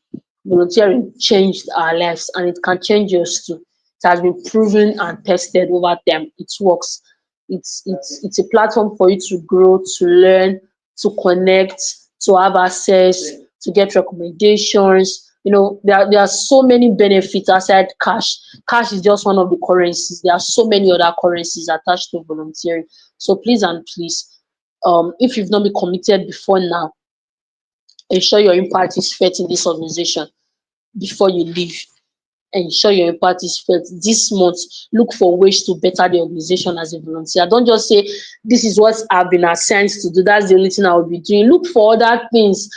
[SPEAKER 5] Volunteering changed our lives and it can change yours too. It has been proven and tested over time. It works. It's a platform for you to grow, to learn, to connect, to have access, to get recommendations. There are so many benefits aside cash. Cash is just one of the currencies. There are so many other currencies attached to volunteering. So please and please, if you've not been committed before now, ensure your impact is felt in this organization before you leave. Ensure your impact is felt this month. Look for ways to better the organization as a volunteer. Don't just say, this is what I've been assigned to do, that's the only thing I will be doing. Look for other things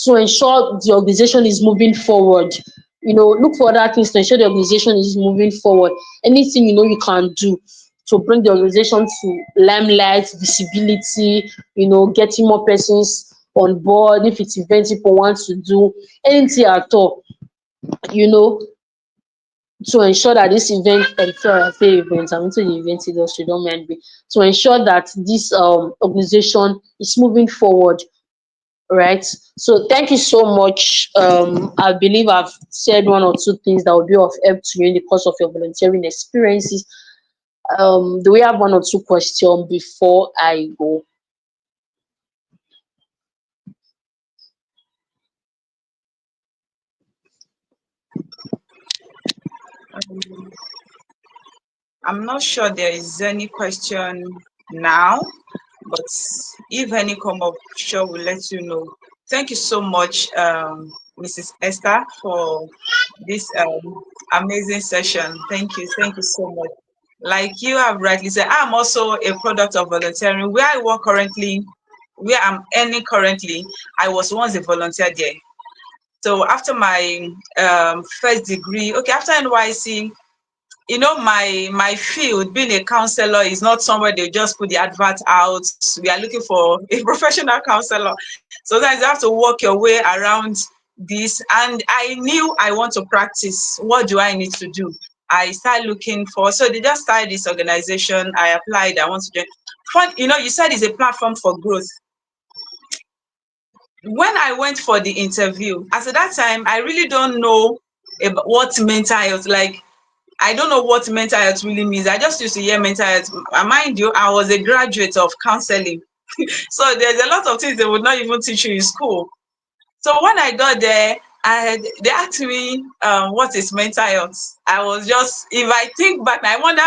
[SPEAKER 5] to ensure the organization is moving forward. Look for other things to ensure the organization is moving forward. Anything you can do to bring the organization to limelight, visibility, getting more persons on board. If it's events people want to do, anything at all, to ensure that this event, I'm into the event industry, don't mind me, to ensure that this organization is moving forward. Right. So thank you so much. I believe I've said one or two things that will be of help to you in the course of your volunteering experiences. Do we have one or two questions before I go?
[SPEAKER 3] I'm not sure there is any question now, but if any come up, sure we'll let you know. Thank you so much, Mrs. Esther, for this amazing session. Thank you so much. Like you have rightly said, I'm also a product of volunteering. Where I work currently, where I'm earning currently, I was once a volunteer there. So after my first degree, okay, after NYC, you know, my field, being a counselor, is not somewhere they just put the advert out. We are looking for a professional counselor. Sometimes you have to work your way around this. And I knew I want to practice. What do I need to do? I started looking for, so they just started this organization. I applied, I want to join. You know, you said it's a platform for growth. When I went for the interview, as at that time, I really don't know about what mental health, like, I don't know what mental health really means. I just used to hear mental health. Mind you, I was a graduate of counseling. So there's a lot of things they would not even teach you in school. So when I got there, they asked me, what is mental health? I was just, if I think back, I wonder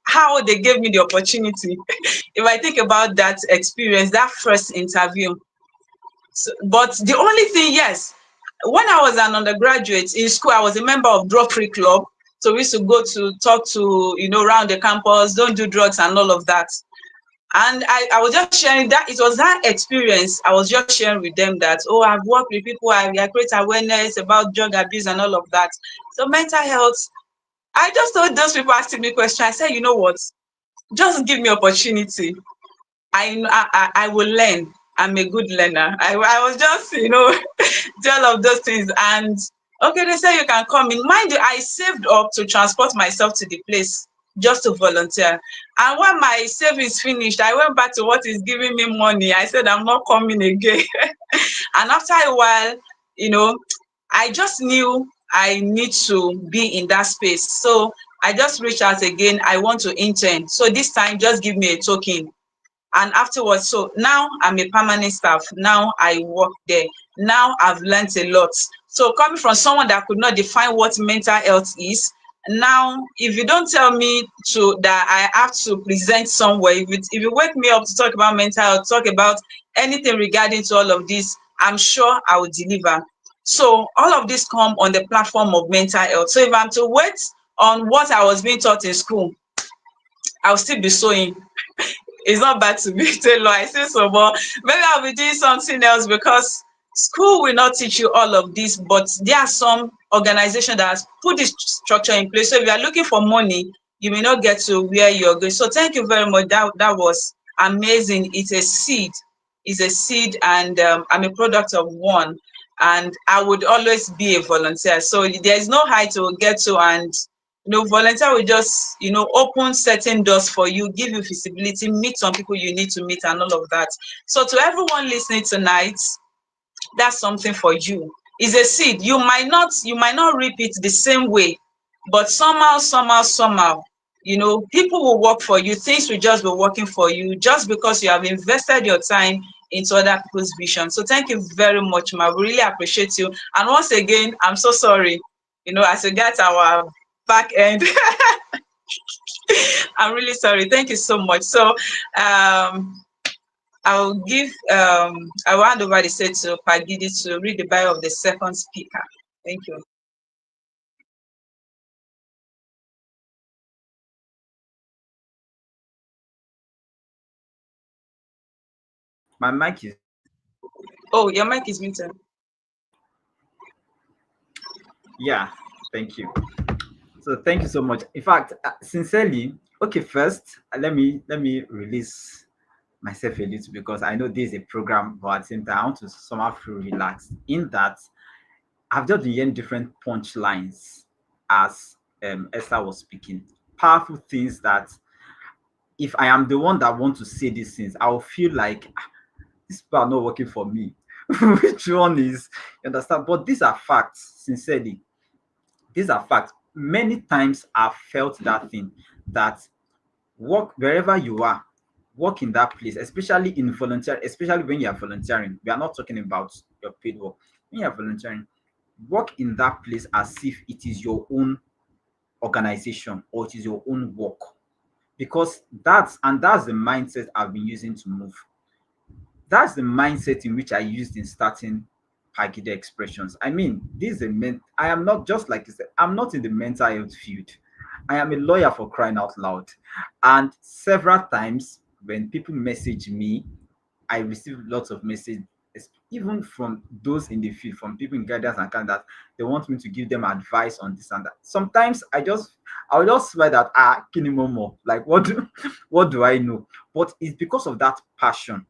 [SPEAKER 3] how they gave me the opportunity. If I think about that experience, that first interview. So, but the only thing, yes, when I was an undergraduate in school, I was a member of drug free club. So we used to go to talk to, you know, around the campus, don't do drugs and all of that. And I was just sharing that, it was that experience. I was just sharing with them that, oh, I've worked with people, I create awareness about drug abuse and all of that. So mental health, I just told those people asking me questions, I said, you know what, just give me opportunity. I will learn. I'm a good learner. I was just, you know, do all of those things. And okay, they say you can come in. Mind you, I saved up to transport myself to the place just to volunteer. And when my savings finished, I went back to what is giving me money. I said, I'm not coming again. And after a while, you know, I just knew I need to be in that space. So I just reached out again. I want to intern. So this time, just give me a token. And afterwards, so now I'm a permanent staff. Now I work there. Now I've learned a lot. So coming from someone that could not define what mental health is, now if you don't tell me to that I have to present somewhere, if you wake me up to talk about mental health, talk about anything regarding to all of this, I'm sure I will deliver. So all of this come on the platform of mental health. So if I'm to wait on what I was being taught in school, I'll still be sewing. It's not bad to be tailor, I say so, but maybe I'll be doing something else, because school will not teach you all of this, but there are some organizations that has put this structure in place. So if you are looking for money, you may not get to where you're going. So thank you very much. That was amazing. It's a seed. It's a seed, and I'm a product of one. And I would always be a volunteer. So there is no height to get to, and you know, volunteer will just, you know, open certain doors for you, give you visibility, meet some people you need to meet and all of that. So to everyone listening tonight, that's something for you. It's a seed. You might not reap it the same way, but somehow, you know, people will work for you. Things will just be working for you just because you have invested your time into other people's vision. So thank you very much, ma. We really appreciate you. And once again, I'm so sorry. You know, as regards our back end, I'm really sorry. Thank you so much. So I will hand over the set to PaGidi to read the bio of the second speaker. Thank you.
[SPEAKER 4] My mic is.
[SPEAKER 3] Oh, your mic is muted.
[SPEAKER 4] Yeah, thank you. So thank you so much. In fact, sincerely, okay, first let me release myself a little, because I know this is a program, but at the same time I want to somehow feel relaxed. In that, I've just been hearing different punchlines as Esther was speaking. Powerful things that if I am the one that want to say these things, I will feel like these people are not working for me. Which one is, you understand? But these are facts, sincerely. These are facts. Many times I've felt that thing, that work wherever you are, work in that place, especially in volunteer, especially when you are volunteering. We are not talking about your paid work. When you are volunteering, work in that place as if it is your own organization or it is your own work. Because that's the mindset I've been using to move. That's the mindset in which I used in starting PaGidi expressions. I mean, this is I am not, just like you said, I'm not in the mental health field. I am a lawyer, for crying out loud. And several times when people message me I receive lots of messages, even from those in the field, from people in guidance and kind that they want me to give them advice on this and that. Sometimes I'll just swear that kinimomo, like what do I know? But it's because of that passion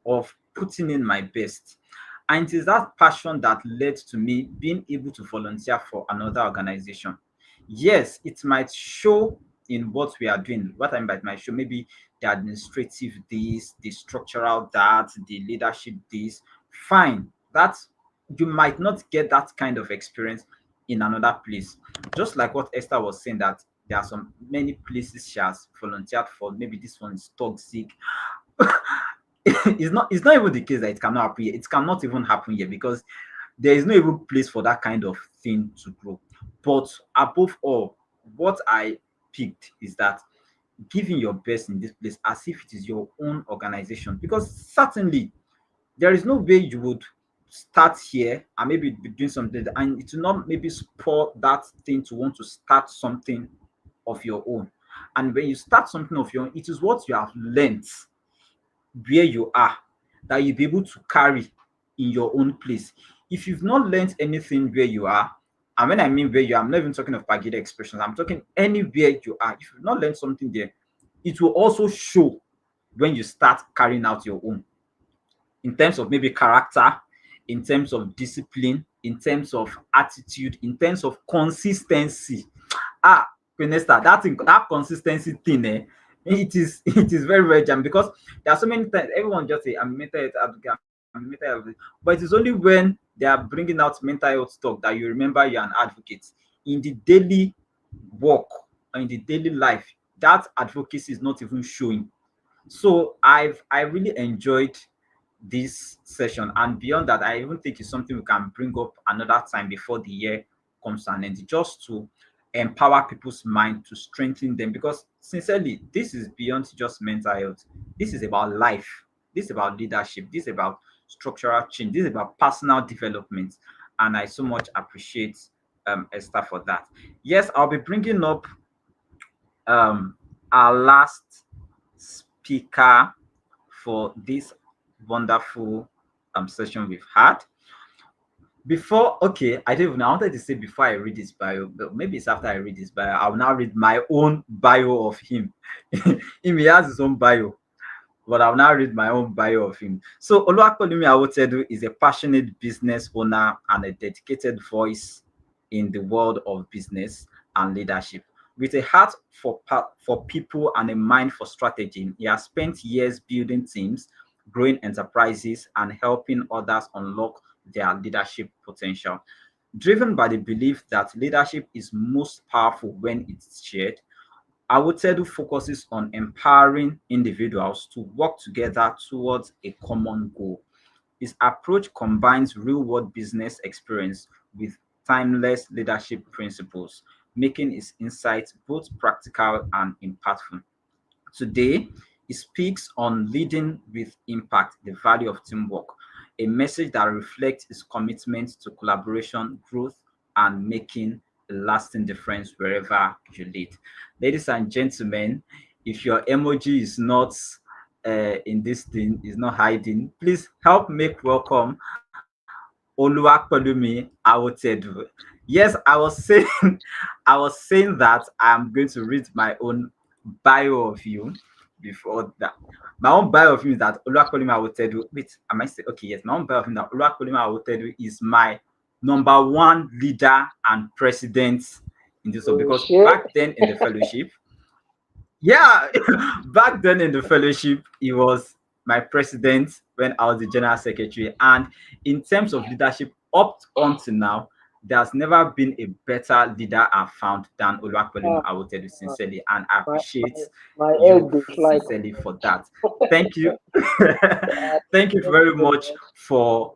[SPEAKER 4] of putting in my best. And it is that passion that led to me being able to volunteer for another organization. Yes, it might show in what we are doing. What I mean by it might show maybe the administrative this, the structural that, the leadership this. Fine. That you might not get that kind of experience in another place. Just like what Esther was saying, that there are some many places she has volunteered for. Maybe this one is toxic. It's not even the case that it cannot happen here. It cannot even happen here because there is no even place for that kind of thing to grow. But above all, what I picked is that giving your best in this place as if it is your own organization. Because certainly there is no way you would start here and maybe be doing something and it will not maybe spur that thing to want to start something of your own. And when you start something of your own, it is what you have learned where you are that you'll be able to carry in your own place. If you've not learned anything where you are, and when I mean where you are, I'm not even talking of PaGidi expressions, I'm talking anywhere you are. If you've not learned something there, it will also show when you start carrying out your own in terms of maybe character, in terms of discipline, in terms of attitude, in terms of consistency. Esther, that consistency thing, it is very, very jam because there are so many times everyone just say I'm a mental health advocate, I'm a mental health advocate. But it is only when they are bringing out mental health talk that you remember you're an advocate. In the daily work or in the daily life, that advocacy is not even showing. So I really enjoyed this session, and beyond that, I even think it's something we can bring up another time before the year comes to an end, just to empower people's mind, to strengthen them, because sincerely this is beyond just mental health. This is about life, this is about leadership, this is about structural change, this is about personal development. And I so much appreciate Esther for that. Yes, I'll be bringing up our last speaker for this wonderful session we've had. Before, okay, I don't even know. I wanted to say before I read his bio, but maybe it's after I read his bio. I'll now read my own bio of him. He has his own bio, but I'll now read my own bio of him. So Oluwapelumi Awotedu is a passionate business owner and a dedicated voice in the world of business and leadership. With a heart for people and a mind for strategy, he has spent years building teams, growing enterprises, and helping others unlock their leadership potential. Driven by the belief that leadership is most powerful when it's shared, Awotedu focuses on empowering individuals to work together towards a common goal. His approach combines real-world business experience with timeless leadership principles, making his insights both practical and impactful. Today, he speaks on leading with impact, the value of teamwork, a message that reflects his commitment to collaboration, growth, and making a lasting difference wherever you lead. Ladies and gentlemen, if your emoji is not in this thing, is not hiding, please help make welcome Oluwapelumi Awotedu. Yes, I was saying, I was saying that I'm going to read my own bio of you before that. My own bio of him is that Oluwapelumi Awotedu. Wait, am I saying okay? Yes, my own bio of him that Oluwapelumi Awotedu is my number one leader and president in this. So because back then in the fellowship, yeah, back then in the fellowship, he was my president when I was the general secretary. And in terms of leadership, up until now, there's never been a better leader I've found than Oluwapelumi Awotedu, sincerely. And I appreciate you sincerely for that. Thank you. Thank you very much for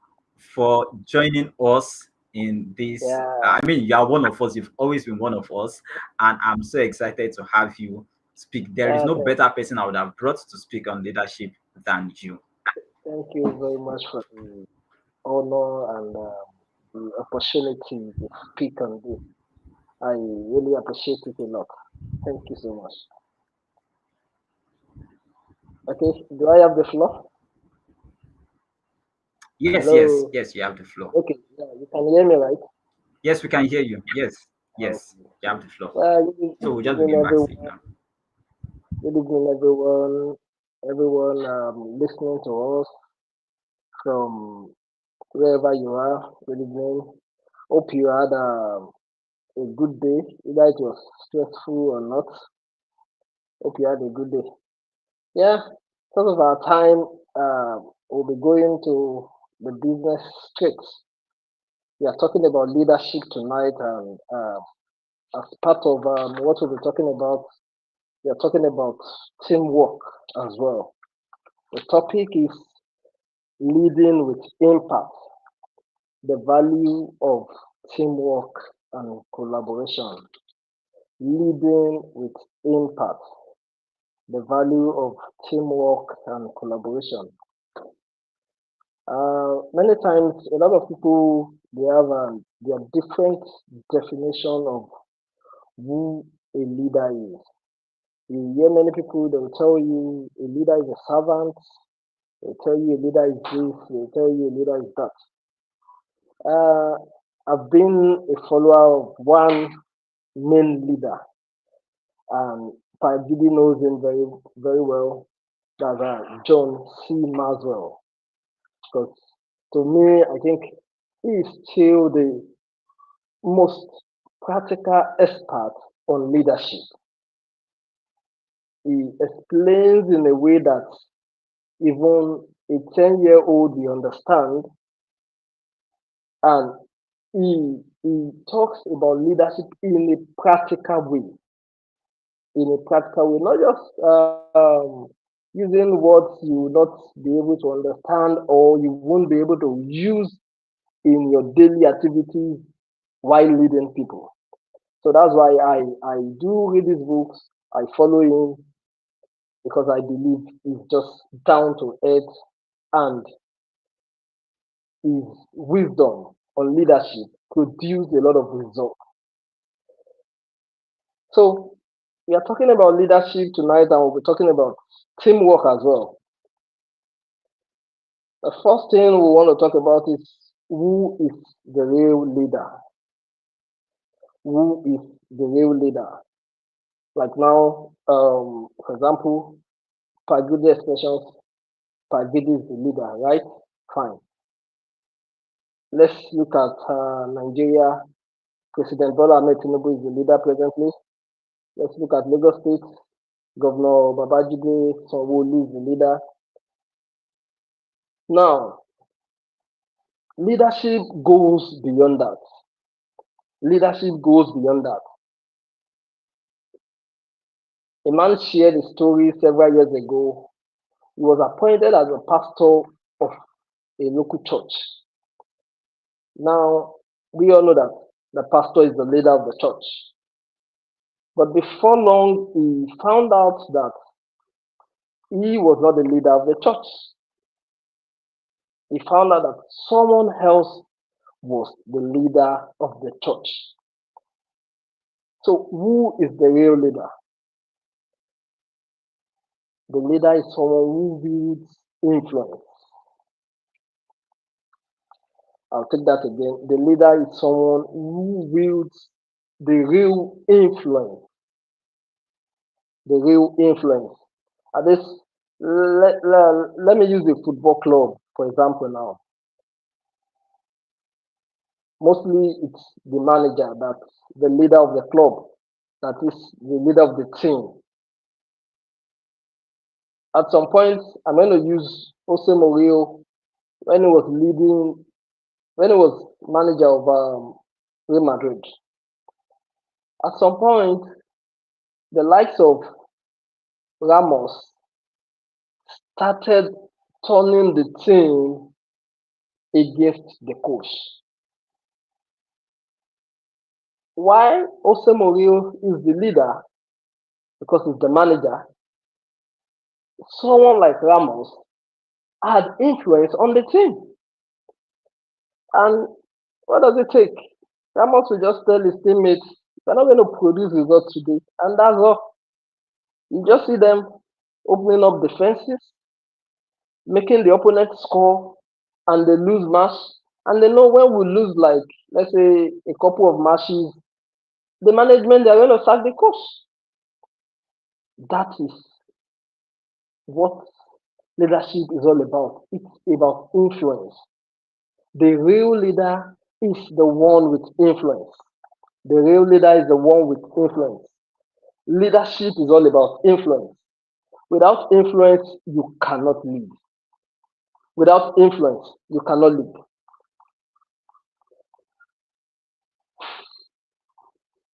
[SPEAKER 4] joining us in this. I mean, you are one of us. You've always been one of us. And I'm so excited to have you speak. There is no better person I would have brought to speak on leadership than you.
[SPEAKER 6] Thank you very much for the honor and the opportunity to speak on this. I really appreciate it a lot. Thank you so much. Okay, do I have the floor?
[SPEAKER 4] Yes, yes,
[SPEAKER 6] Hello.
[SPEAKER 4] yes, you have the floor.
[SPEAKER 6] Okay, yeah, you can hear me, right?
[SPEAKER 4] Yes, we can hear you. Yes, yes,
[SPEAKER 6] Okay.
[SPEAKER 4] you have the floor. So we'll
[SPEAKER 6] Good
[SPEAKER 4] just
[SPEAKER 6] evening,
[SPEAKER 4] begin backstage
[SPEAKER 6] everyone.
[SPEAKER 4] now.
[SPEAKER 6] Good evening, everyone. Everyone listening to us from wherever you are. Good evening. Hope you had a good day, either it was stressful or not. Hope you had a good day. Yeah, because of our time, we'll be going to the business streets. We are talking about leadership tonight, and as part of what we'll be talking about, we are talking about teamwork as well. The topic is leading with impact, the value of teamwork and collaboration. Leading with impact, the value of teamwork and collaboration. Many times, a lot of people they have their different definition of who a leader is. You hear many people they will tell you a leader is a servant. They tell you a leader is this. They tell you a leader is that. Uh, I've been a follower of one main leader, and PaGidi knows him very very well. That's John C. Maxwell. Because to me, I think he is still the most practical expert on leadership. He explains in a way that even a 10-year-old will understand, and he talks about leadership in a practical way. In a practical way, not just using words you will not be able to understand or you won't be able to use in your daily activities while leading people. So that's why I do read his books. I follow him because I believe he's just down to earth, and his wisdom on leadership produced a lot of results. So we are talking about leadership tonight, and we'll be talking about teamwork as well. The first thing we want to talk about is who is the real leader? Who is the real leader? Like now, for example, PaGidi expressions, PaGidi is the leader, right? Fine. Let's look at Nigeria. President Bola Ahmed Tinubu is the leader presently. Let's look at Lagos State. Governor Babajide Sanwo-Olu is the leader. Now, leadership goes beyond that. Leadership goes beyond that. A man shared a story several years ago. He was appointed as a pastor of a local church. Now, we all know that the pastor is the leader of the church. But before long, he found out that he was not the leader of the church. He found out that someone else was the leader of the church. So, who is the real leader? The leader is someone who wields influence. I'll take that again. The leader is someone who wields the real influence. The real influence. At this, let me use the football club, for example, now. Mostly it's the manager that's the leader of the club, that is the leader of the team. At some point, I'm going to use Jose Mourinho when he was manager of Real Madrid. At some point, the likes of Ramos started turning the team against the coach. Why Jose Mourinho is the leader? Because he's the manager. Someone like Ramos had influence on the team. And what does it take? Ramos will just tell his teammates, we're not going to produce results today. And that's all. You just see them opening up defenses, making the opponent score, and they lose match, and they know when we lose, like, let's say, a couple of matches, the management, they're going to sack the coach. That is what leadership is all about. It's about influence. The real leader is the one with influence. The real leader is the one with influence. Leadership is all about influence. Without influence, you cannot lead. Without influence, you cannot lead.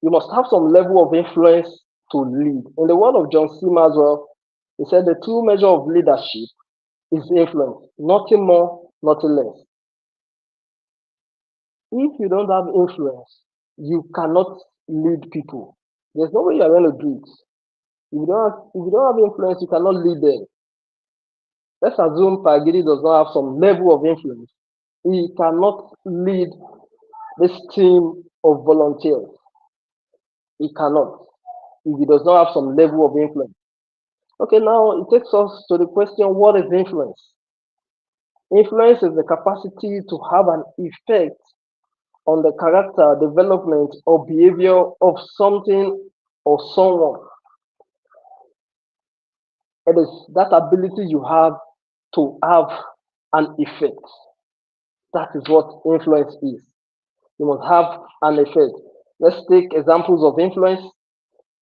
[SPEAKER 6] You must have some level of influence to lead. In the word of John C. Maxwell, he said the true measure of leadership is influence, nothing more, nothing less. If you don't have influence, you cannot lead people. There's no way you're going to do it. If you don't have influence, you cannot lead them. Let's assume PaGidi does not have some level of influence. He cannot lead this team of volunteers. He cannot, if he does not have some level of influence. Okay, now it takes us to the question, what is influence? Influence is the capacity to have an effect on the character, development, or behavior of something or someone. It is that ability you have to have an effect. That is what influence is. You must have an effect. Let's take examples of influence.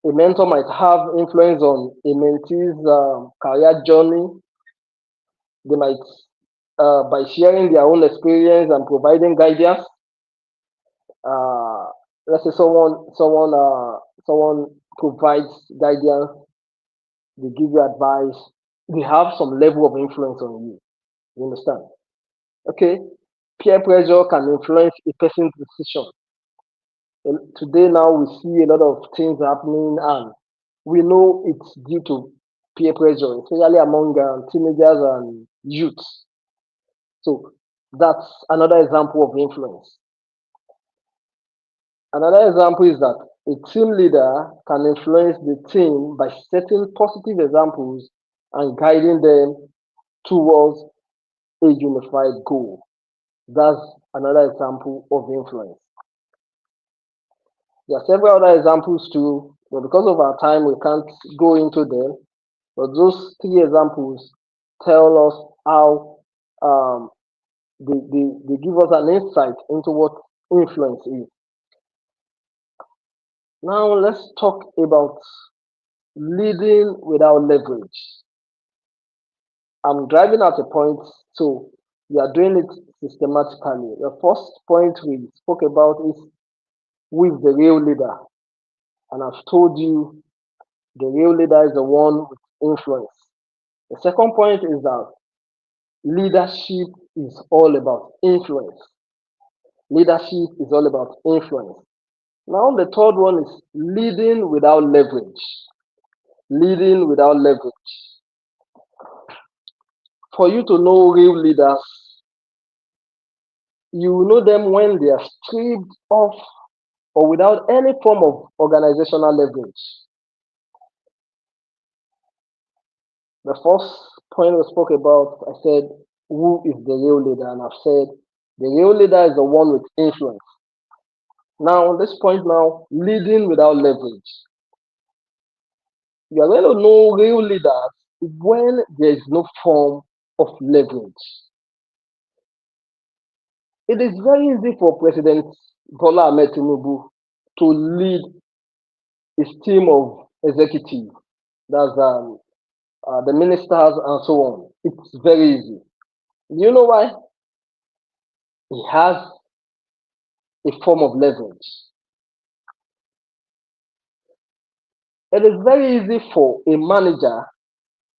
[SPEAKER 6] A mentor might have influence on a mentee's career journey. They might, by sharing their own experience and providing guidance. Let's say someone provides guidance. They give you advice. They have some level of influence on you. You understand? Okay. Peer pressure can influence a person's decision. And today now we see a lot of things happening, and we know it's due to peer pressure, especially among teenagers and youths. So that's another example of influence. Another example is that a team leader can influence the team by setting positive examples and guiding them towards a unified goal. That's another example of influence. There are several other examples too, but because of our time, we can't go into them. But those three examples tell us how they give us an insight into what influence is. Now let's talk about leading without leverage. I'm driving at a point, so we are doing it systematically. The first point we spoke about is with the real leader. And I've told you the real leader is the one with influence. The second point is that leadership is all about influence. Leadership is all about influence. Now the third one is leading without leverage. Leading without leverage. For you to know real leaders, you know them when they are stripped of or without any form of organizational leverage. The first point we spoke about, I said, who is the real leader? And I've said, the real leader is the one with influence. Now, on this point now, leading without leverage. You are going to know real leaders when there is no form of leverage. It is very easy for President Bola Ahmed Tinubu to lead his team of executives, that's the ministers and so on. It's very easy. You know why? He has a form of leverage. It is very easy for a manager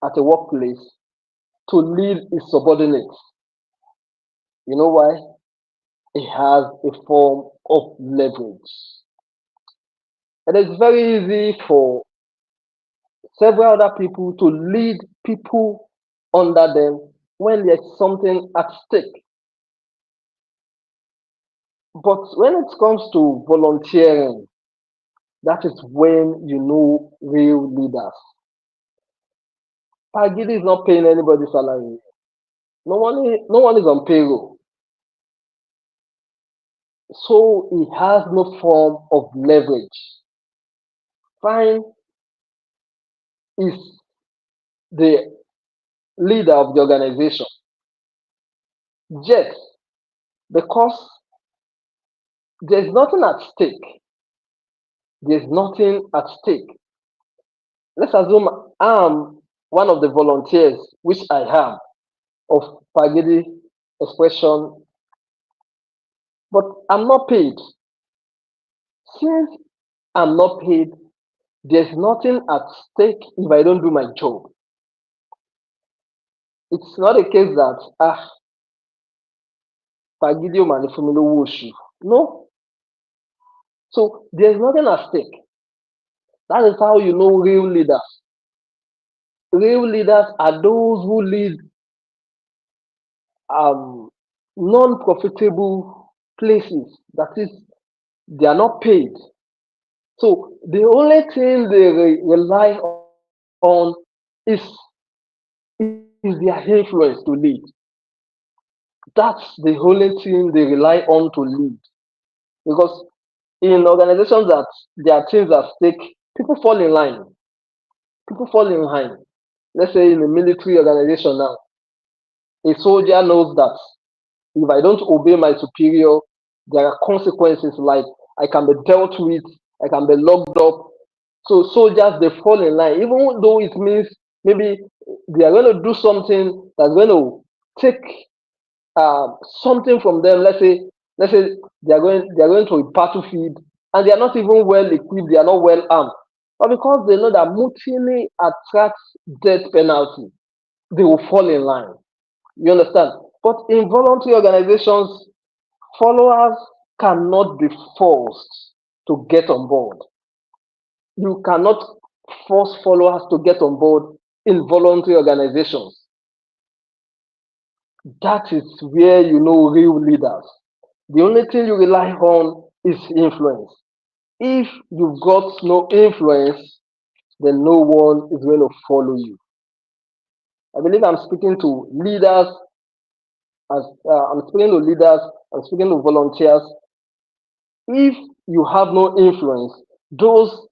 [SPEAKER 6] at a workplace to lead his subordinates. You know why? He has a form of leverage. It is very easy for several other people to lead people under them when there's something at stake. But when it comes to volunteering, that is when you know real leaders. PaGidi is not paying anybody's salary. No one is on payroll. So he has no form of leverage. Fine is the leader of the organization. Yet, because there's nothing at stake, there's nothing at stake. Let's assume I'm one of the volunteers, which I am, of PaGidi expression, but I'm not paid. Since I'm not paid, there's nothing at stake if I don't do my job. It's not a case that PaGidi 𝗂𝗂𝗱𝗂𝗂𝗍. No. So there's nothing at stake. That is how you know real leaders. Real leaders are those who lead non-profitable places. That is, they are not paid. So the only thing they rely on is their influence to lead. That's the only thing they rely on to lead. Because in organizations that there are things at stake, people fall in line. People fall in line. Let's say in a military organization now, a soldier knows that if I don't obey my superior, there are consequences like I can be dealt with, I can be locked up. So soldiers, they fall in line, even though it means maybe they are going to do something that's going to take something from them. Let's say they are going to a battlefield and they are not even well equipped, they are not well armed. But because they know that mutiny attracts death penalty, they will fall in line. You understand? But in voluntary organizations, followers cannot be forced to get on board. You cannot force followers to get on board in voluntary organizations. That is where you know real leaders. The only thing you rely on is influence. If you've got no influence, then no one is going to follow you. I believe I'm speaking to leaders, I'm speaking to volunteers. If you have no influence, those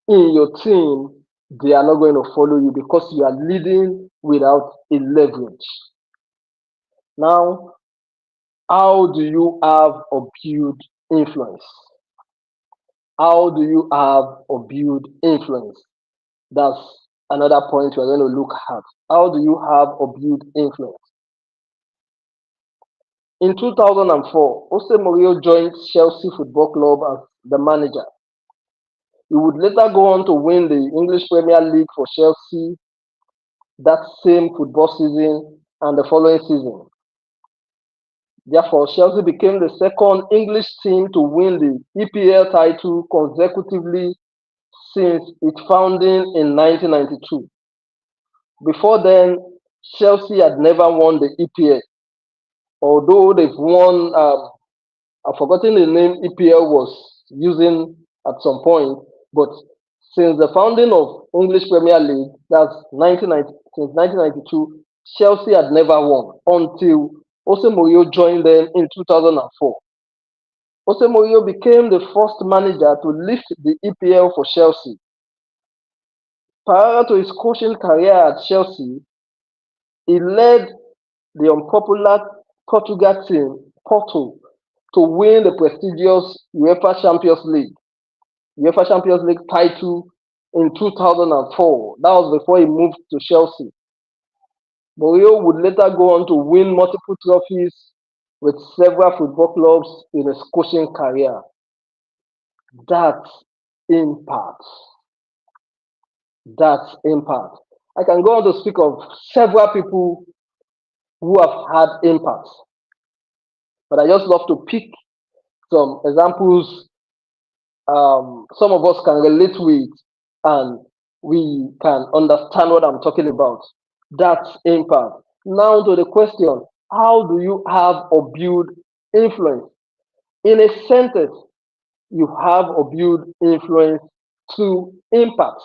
[SPEAKER 6] in your team, they are not going to follow you because you are leading without a leverage. Now, how do you have or build influence? How do you have or build influence? That's another point we're going to look at. How do you have or build influence? In 2004, Jose Mourinho joined Chelsea Football Club as the manager. He would later go on to win the English Premier League for Chelsea that same football season and the following season. Therefore, Chelsea became the second English team to win the EPL title consecutively since its founding in 1992. Before then, Chelsea had never won the EPL, although they've won, I've forgotten the name EPL was using at some point, but since the founding of English Premier League, that's since 1992, Chelsea had never won until Jose Mourinho joined them in 2004. Jose Mourinho became the first manager to lift the EPL for Chelsea. Prior to his coaching career at Chelsea, he led the unpopular Portugal team, Porto, to win the prestigious UEFA Champions League title in 2004. That was before he moved to Chelsea. Mourinho would later go on to win multiple trophies with several football clubs in his coaching career. That's impact. That's impact. I can go on to speak of several people who have had impact, but I just love to pick some examples some of us can relate with and we can understand what I'm talking about. That's impact. Now to the question, how do you have or build influence? In a sentence, you have or build influence through impact.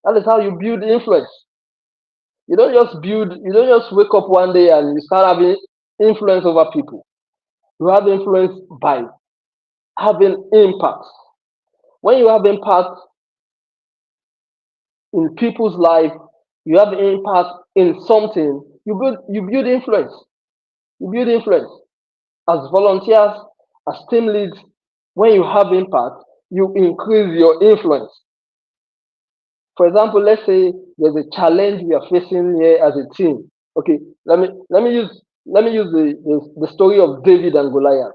[SPEAKER 6] That is how you build influence. You don't just build, you don't just wake up one day and you start having influence over people. You have influence by having impact. When you have impact in people's life, you have impact in something, you build influence. You build influence. As volunteers, as team leads, when you have impact, you increase your influence. For example, let's say there's a challenge we are facing here as a team. Okay, let me use the story of David and Goliath.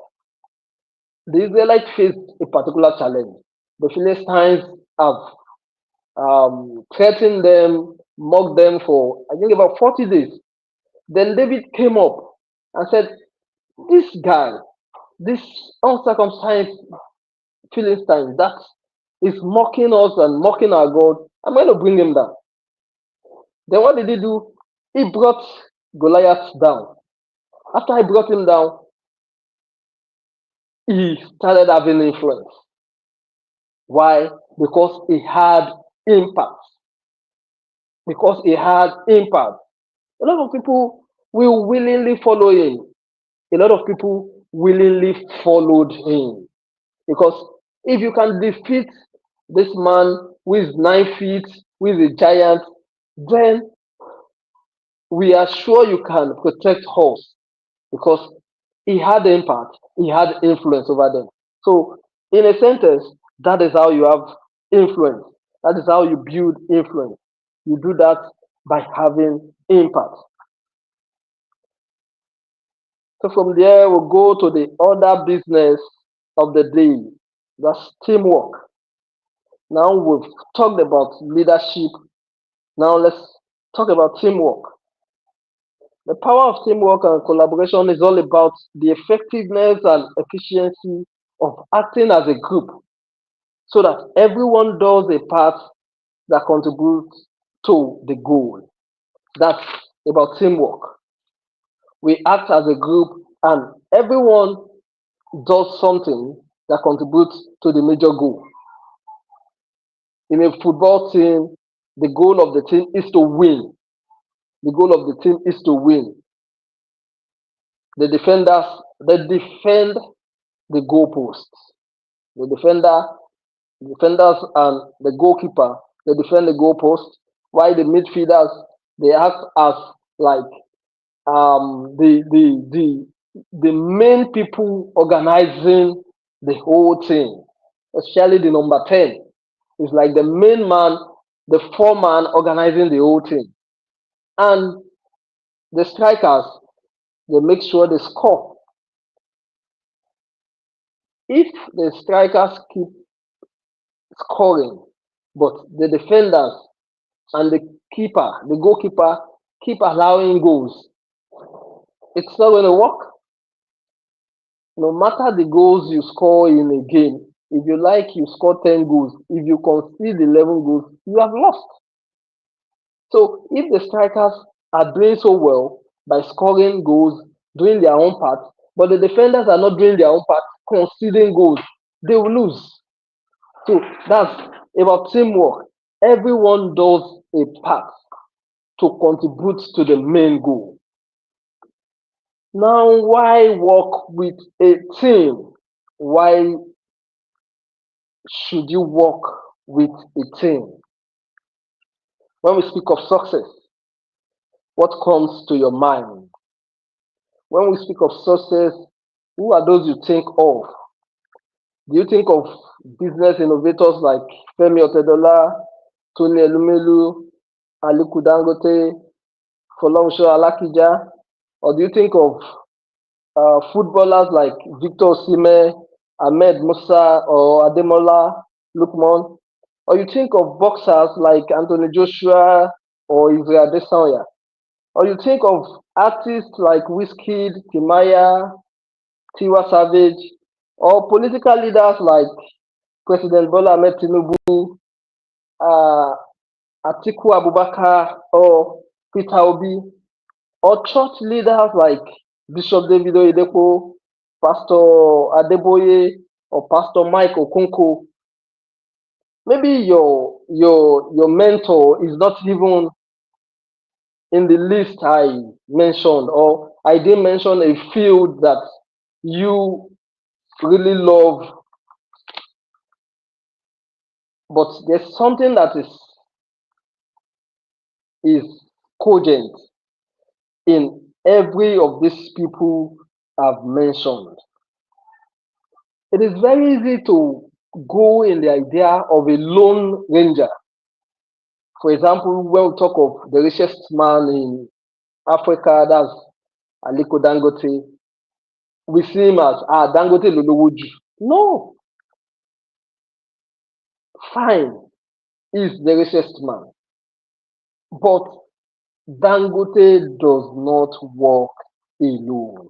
[SPEAKER 6] The Israelites faced a particular challenge. The Philistines have threatened them, mocked them for I think about 40 days. Then David came up and said, "This guy, this uncircumcised Philistine that is mocking us and mocking our God, I'm going to bring him down." Then what did he do? He brought Goliath down. After he brought him down, he started having influence. Why? Because he had impact. Because he had impact. A lot of people will willingly follow him. A lot of people willingly followed him. Because if you can defeat this man who is 9 feet, who is a giant, then we are sure you can protect us. Because he had impact, he had influence over them. So, in a sentence, that is how you have influence. That is how you build influence. You do that by having impact. So from there, we'll go to the other business of the day. That's teamwork. Now we've talked about leadership. Now let's talk about teamwork. The power of teamwork and collaboration is all about the effectiveness and efficiency of acting as a group so that everyone does a part that contributes to the goal. That's about teamwork. We act as a group and everyone does something that contributes to the major goal. In a football team, the goal of the team is to win. The goal of the team is to win. The defenders, they defend the goalposts. The defenders and the goalkeeper, they defend the goalpost, while the midfielders, they act as like the main people organizing the whole team, especially the number 10 is like the main man, the foreman organizing the whole team. And the strikers, they make sure they score. If the strikers keep scoring, but the defenders and the keeper, the goalkeeper, keep allowing goals, it's not going to work. No matter the goals you score in a game, if you like, you score 10 goals. If you concede 11 goals, you have lost. So if the strikers are doing so well by scoring goals, doing their own part, but the defenders are not doing their own part, conceding goals, they will lose. So that's about teamwork. Everyone does a part to contribute to the main goal. Now, why work with a team? Why should you work with a team? When we speak of success, what comes to your mind? When we speak of success, who are those you think of? Do you think of business innovators like Femi Otedola, Tony Elumelu, Aliko Dangote, Folorunsho Alakija? Or do you think of footballers like Victor Osimhen, Ahmed Musa, or Ademola Lookman? Or you think of boxers like Anthony Joshua or Israel Adesanya? Or you think of artists like Wizkid, Timaya, Tiwa Savage, or political leaders like President Bola Ahmed Tinubu, Atiku Abubakar, or Peter Obi, or church leaders like Bishop David Oyedepo, Pastor Adeboye, or Pastor Mike Okonkwo? Maybe your mentor is not even in the list I mentioned, or I did mention a field that you really love, but there's something that is cogent in every of these people I've mentioned. It is very easy to go in the idea of a lone ranger. For example, when we talk of the richest man in Africa, that's Aliko Dangote, we see him as Dangote Lolowoju. No, fine, he's the richest man. But Dangote does not walk alone.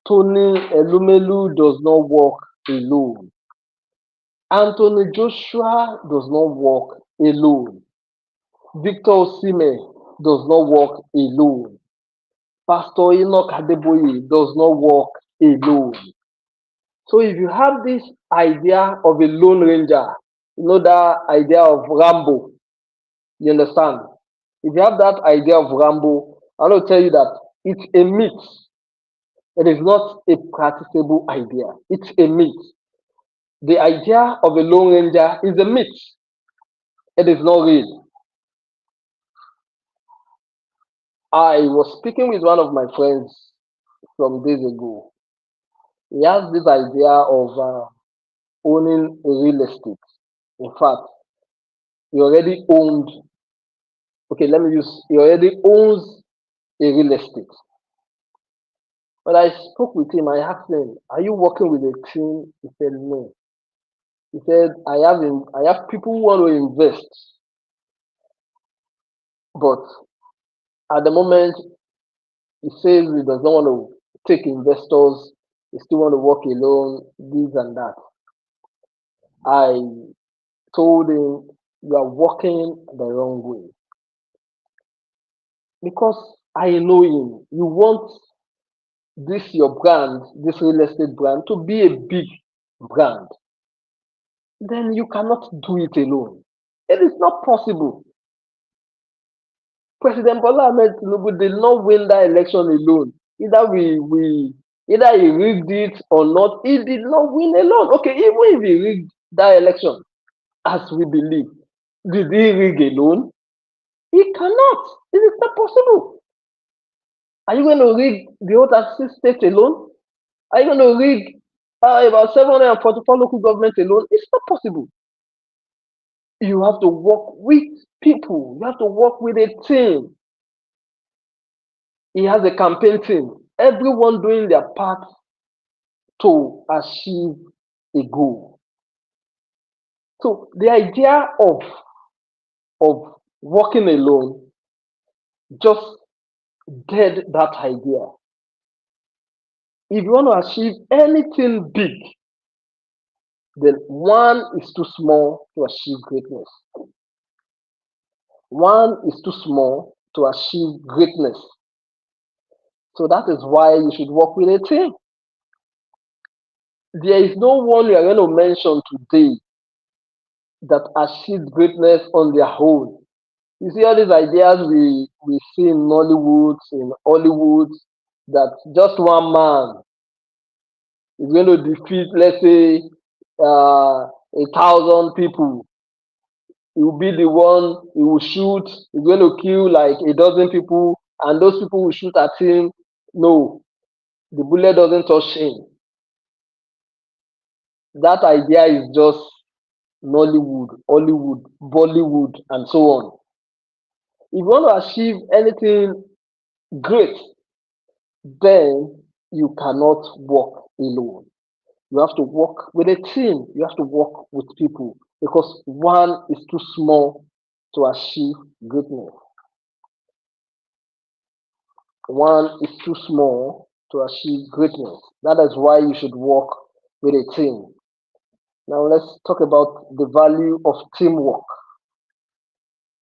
[SPEAKER 6] Tony Elumelu does not walk alone. Anthony Joshua does not walk alone. Victor Osimhen does not walk alone. Pastor Enoch Adeboye does not walk alone. So if you have this idea of a lone ranger, you know that idea of Rambo, you understand? If you have that idea of Rambo, I want to tell you that it's a myth. It is not a practicable idea. It's a myth. The idea of a lone ranger is a myth. It is not real. I was speaking with one of my friends some days ago. He has this idea of owning a real estate. In fact, he already owned, he already owns a real estate. But I spoke with him, I asked him, are you working with a team? He said, no. He said, I have people who want to invest. But at the moment, he says he does not want to take investors. He still want to work alone, this and that. I told him, you are working the wrong way. Because I know him. You want this your brand, this real estate brand, to be a big brand. Then you cannot do it alone. It is not possible. President Bola Ahmed Tinubu did not win that election alone. Either either he rigged it or not, he did not win alone. Okay, even if he rigged that election, as we believe, did he rig alone? He cannot. It is not possible. Are you going to rig the whole state alone? Are you going to rig about 744 local governments alone? It's not possible. You have to work with people. You have to work with a team. He has a campaign team. Everyone doing their part to achieve a goal. So the idea of working alone just dead that idea. If you want to achieve anything big, then one is too small to achieve greatness. One is too small to achieve greatness. So that is why you should work with a team. There is no one we are going to mention today that achieved greatness on their own. You see all these ideas we see in Nollywood, in Hollywood, that just one man is going to defeat, let's say, 1,000 people. He will be the one, he will shoot, he's going to kill like a dozen people, and those people will shoot at him. No, the bullet doesn't touch him. That idea is just Nollywood, Hollywood, Bollywood, and so on. If you want to achieve anything great, then you cannot work alone. You have to work with a team. You have to work with people, because one is too small to achieve greatness. One is too small to achieve greatness. That is why you should work with a team. Now let's talk about the value of teamwork.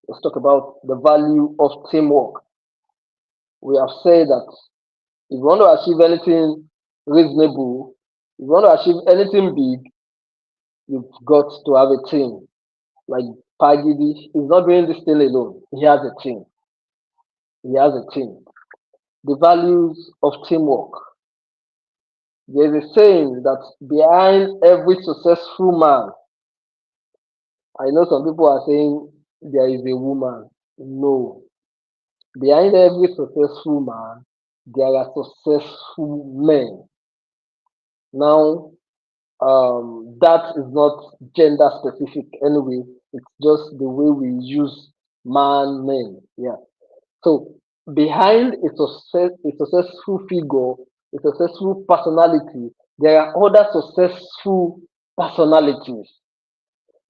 [SPEAKER 6] Let's talk about the value of teamwork. We have said that if you want to achieve anything reasonable, if you want to achieve anything big, you've got to have a team. Like PaGidi is not doing this thing alone. He has a team. he has a team. The values of teamwork. There's a saying that behind every successful man, I know some people are saying there is a woman. No. Behind every successful man, there are successful men. Now, that is not gender specific anyway. It's just the way we use man, men. Yeah. So behind a successful figure, a successful personality, there are other successful personalities.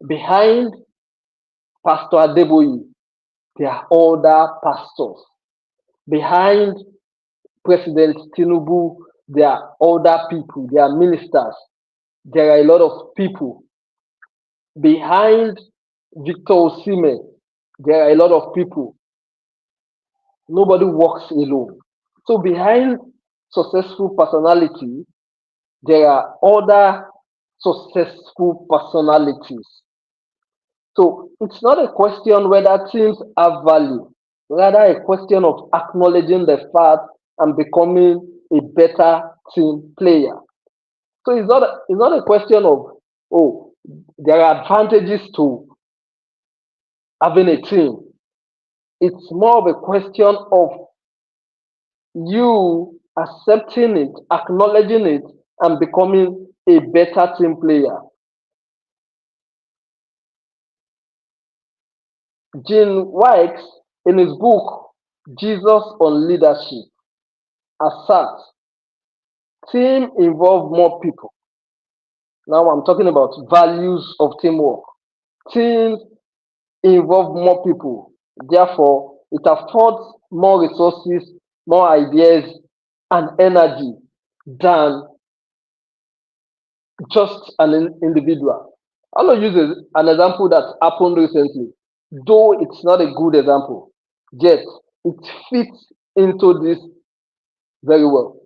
[SPEAKER 6] Behind Pastor Adeboye, there are other pastors. Behind President Tinubu, there are other people, there are ministers, there are a lot of people. Behind Victor Osimhen, there are a lot of people. Nobody works alone. So behind successful personality, there are other successful personalities. So it's not a question whether teams have value, rather a question of acknowledging the fact and becoming a better team player. So it's not a question of, oh, there are advantages to having a team. It's more of a question of you accepting it, acknowledging it, and becoming a better team player. 𝗙 in his book Jesus on Leadership asserts team involve more people. Now I'm talking about values of teamwork. Teams involve more people. Therefore, it affords more resources, more ideas, and energy than just an individual. I'm going to use an example that happened recently, though it's not a good example, yet it fits into this very well.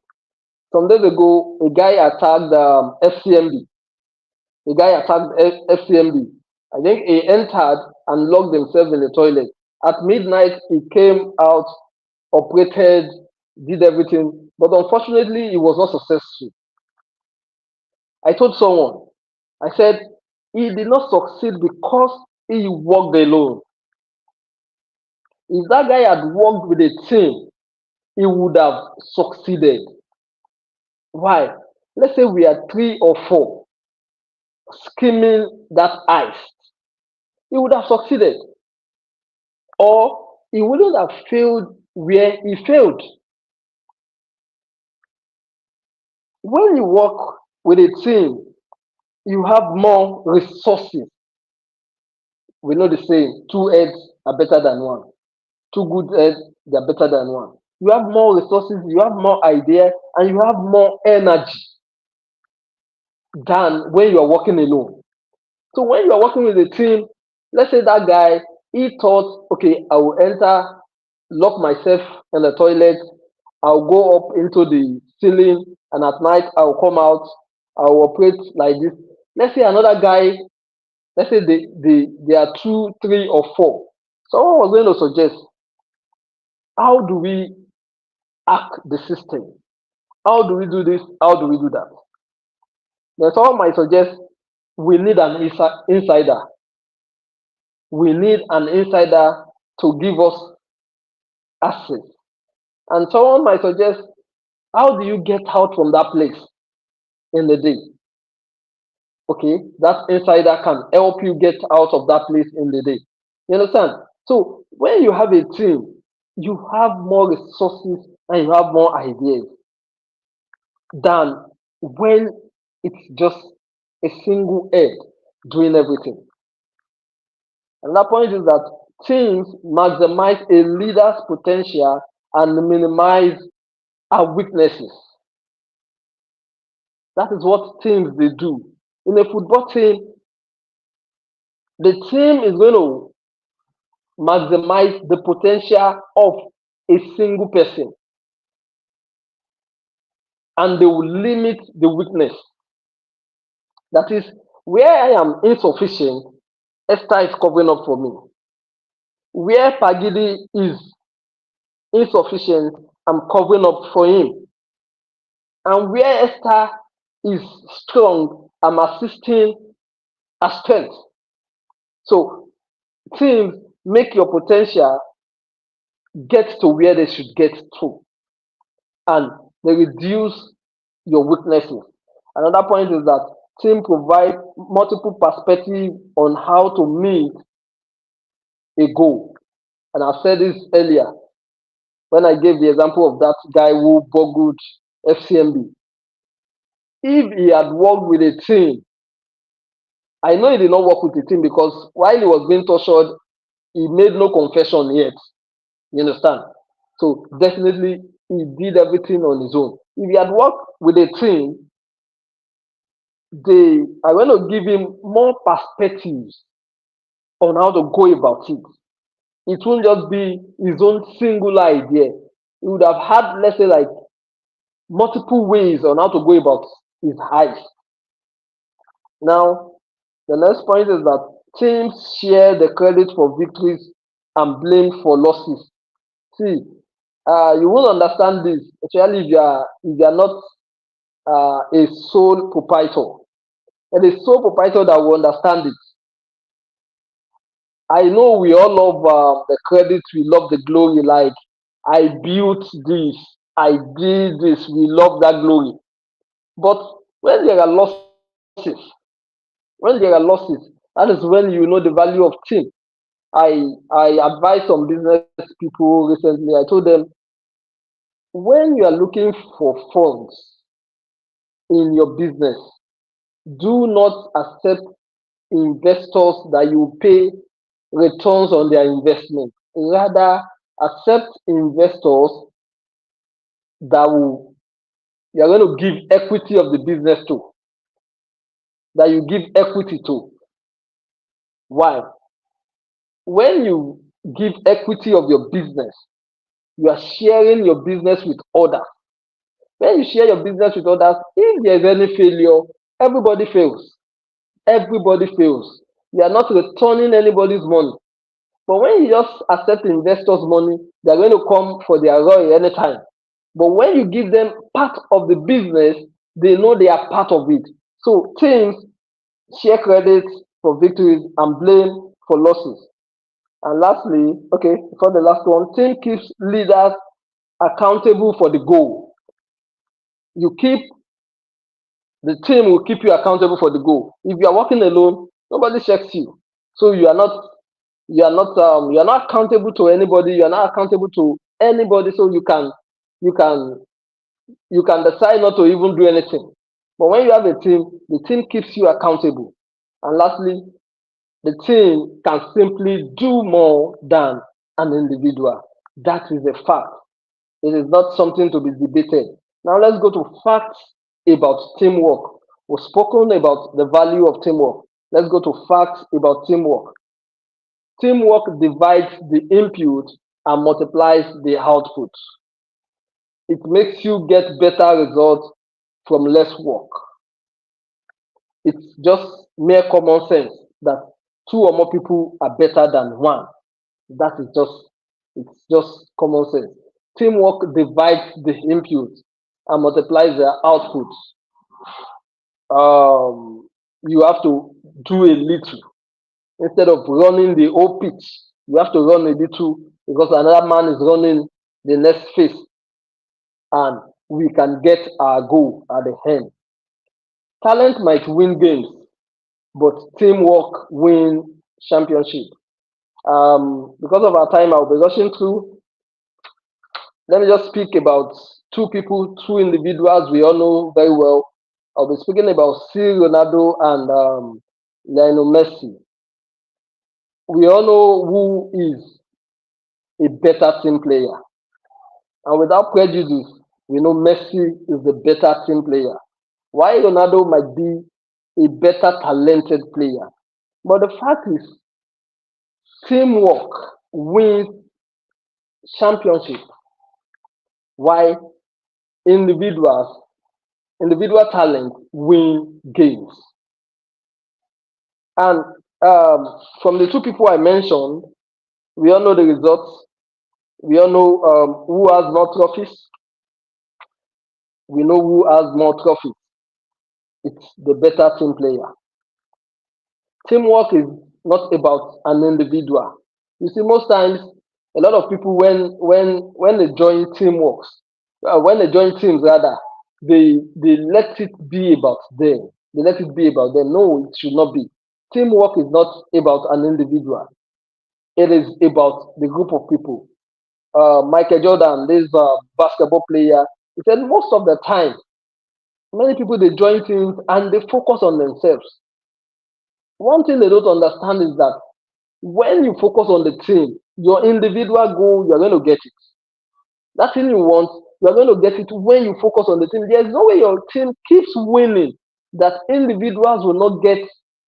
[SPEAKER 6] Some days ago, a guy attacked FCMB. A guy attacked FCMB. I think he entered and locked himself in the toilet. At midnight, he came out, operated, did everything, but unfortunately, he was not successful. I told someone, I said, he did not succeed because he worked alone. If that guy had worked with a team, he would have succeeded. Why? Let's say we are 3 or 4 scheming that heist. He would have succeeded. Or he wouldn't have failed where he failed. When you work with a team, you have more resources. We know the saying, 2 heads are better than 1. 2 good heads, they are better than 1. You have more resources, you have more ideas, and you have more energy than when you are working alone. So when you are working with a team, let's say that guy, he thought, okay, I will enter, lock myself in the toilet, I'll go up into the ceiling, and at night I'll come out, I'll operate like this. Let's say another guy, let's say they are 2, 3, or 4. Someone was going to suggest, how do we hack the system? How do we do this? How do we do that? Then someone might suggest, we need an insider. We need an insider to give us access. And someone might suggest, how do you get out from that place in the day? Okay, that insider can help you get out of that place in the day. You understand? So when you have a team, you have more resources and you have more ideas than when it's just a single head doing everything. Another point is that teams maximize a leader's potential and minimize our weaknesses. That is what teams they do. In a football team, the team is going to maximize the potential of a single person, and they will limit the weakness. That is, where I am insufficient, Esther is covering up for me. Where PaGidi is insufficient, I'm covering up for him. And where Esther is strong, I'm assisting her strength. So teams make your potential get to where they should get to, and they reduce your weaknesses. Another point is that team provide multiple perspectives on how to meet a goal. And I said this earlier when I gave the example of that guy who boggled FCMB. If he had worked with a team, I know he did not work with a team because while he was being tortured, he made no confession yet. You understand? So definitely he did everything on his own. If he had worked with a team, they are going to give him more perspectives on how to go about it. It won't just be his own singular idea. He would have had, let's say, like multiple ways on how to go about his heist. Now, the next point is that teams share the credit for victories and blame for losses. See, you will understand this, especially if you are not a sole proprietor. And a sole proprietor that will understand it. I know we all love the credit, we love the glory, like I built this, I did this, we love that glory. But when there are losses, that is when you know the value of team. I advised some business people recently. I told them, when you are looking for funds in your business, do not accept investors that you pay returns on their investment. Rather, accept investors that you are going to give equity of the business to, that you give equity to. Why? When you give equity of your business, you are sharing your business with others. When you share your business with others, if there is any failure, everybody fails. Everybody fails. You are not returning anybody's money. But when you just accept investors' money, they are going to come for their ROI anytime. But when you give them part of the business, they know they are part of it. So teams share credit for victories and blame for losses. And lastly, okay, for the last one, team keeps leaders accountable for the goal. The team will keep you accountable for the goal. If you are working alone, nobody checks you. So you are not accountable to anybody. You are not accountable to anybody. So you can decide not to even do anything. But when you have a team, the team keeps you accountable. And lastly, the team can simply do more than an individual. That is a fact. It is not something to be debated. Now let's go to facts about teamwork. We've spoken about the value of teamwork. Let's go to facts about teamwork. Teamwork divides the input and multiplies the output. It makes you get better results from less work. It's just mere common sense that two or more people are better than one. It's just common sense. Teamwork divides the input and multiplies the output. You have to do a little. Instead of running the whole pitch, you have to run a little because another man is running the next phase, and we can get our goal at the end. Talent might win games, but teamwork wins championship. Because of our time, I'll be rushing through. Let me just speak about two individuals we all know very well. I'll be speaking about Ronaldo and Lionel Messi. We all know who is a better team player. And without prejudice, we know Messi is the better team player. Why Ronaldo might be a better talented player. But the fact is, teamwork wins championship. Why individual talent win games. And from the two people I mentioned, we all know the results. We all know who has more trophies. We know who has more trophies. It's the better team player. Teamwork is not about an individual. You see, most times, a lot of people when they join teamworks, when they join teams rather, they let it be about them. They let it be about them. No, it should not be. Teamwork is not about an individual. It is about the group of people. Michael Jordan, this basketball player, he said most of the time, many people they join teams and they focus on themselves. One thing they don't understand is that when you focus on the team, your individual goal, you're going to get it. That thing you want, you're going to get it when you focus on the team. There's no way your team keeps winning that individuals will not get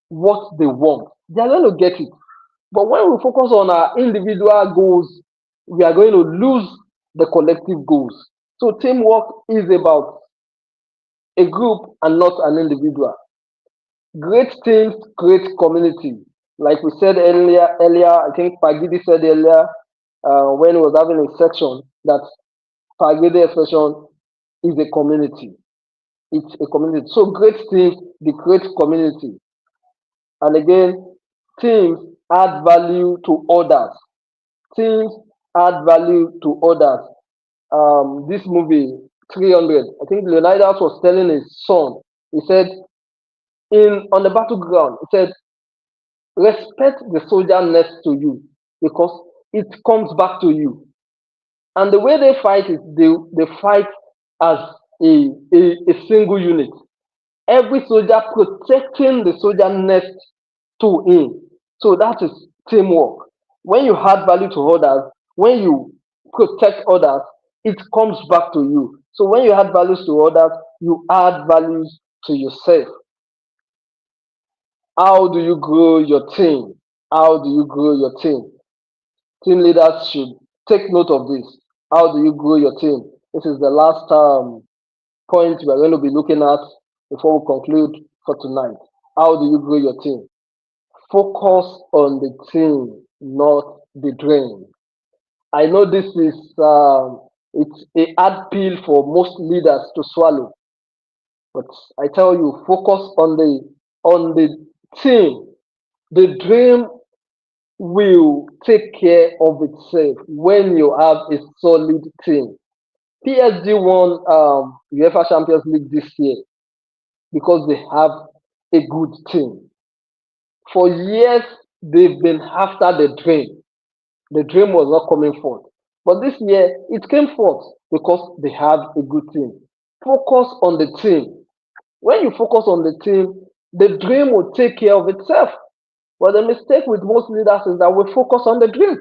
[SPEAKER 6] what they want. They're going to get it. But when we focus on our individual goals, we are going to lose the collective goals. So teamwork is about a group and not an individual. Great teams create community. Like we said earlier, I think PaGidi said earlier when he was having a section that PaGidi expression is a community. It's a community. So great teams, they create community. And again, teams add value to others. Teams add value to others. This movie, 300, I think Leonidas was telling his son, he said, on the battleground, he said, respect the soldier next to you because it comes back to you. And the way they fight is they fight as a single unit. Every soldier protecting the soldier next to him. So that is teamwork. When you add value to others, when you protect others, it comes back to you. So when you add values to others, you add values to yourself. How do you grow your team? How do you grow your team? Team leaders should take note of this. How do you grow your team? This is the last point we are going to be looking at before we conclude for tonight. How do you grow your team? Focus on the team, not the dream. I know this is it's a hard pill for most leaders to swallow, but I tell you, focus on the team. The dream will take care of itself when you have a solid team. PSG won UEFA Champions League this year because they have a good team. For years, they've been after the dream. The dream was not coming forth. But this year, it came forth because they have a good team. Focus on the team. When you focus on the team, the dream will take care of itself. But the mistake with most leaders is that we focus on the dream.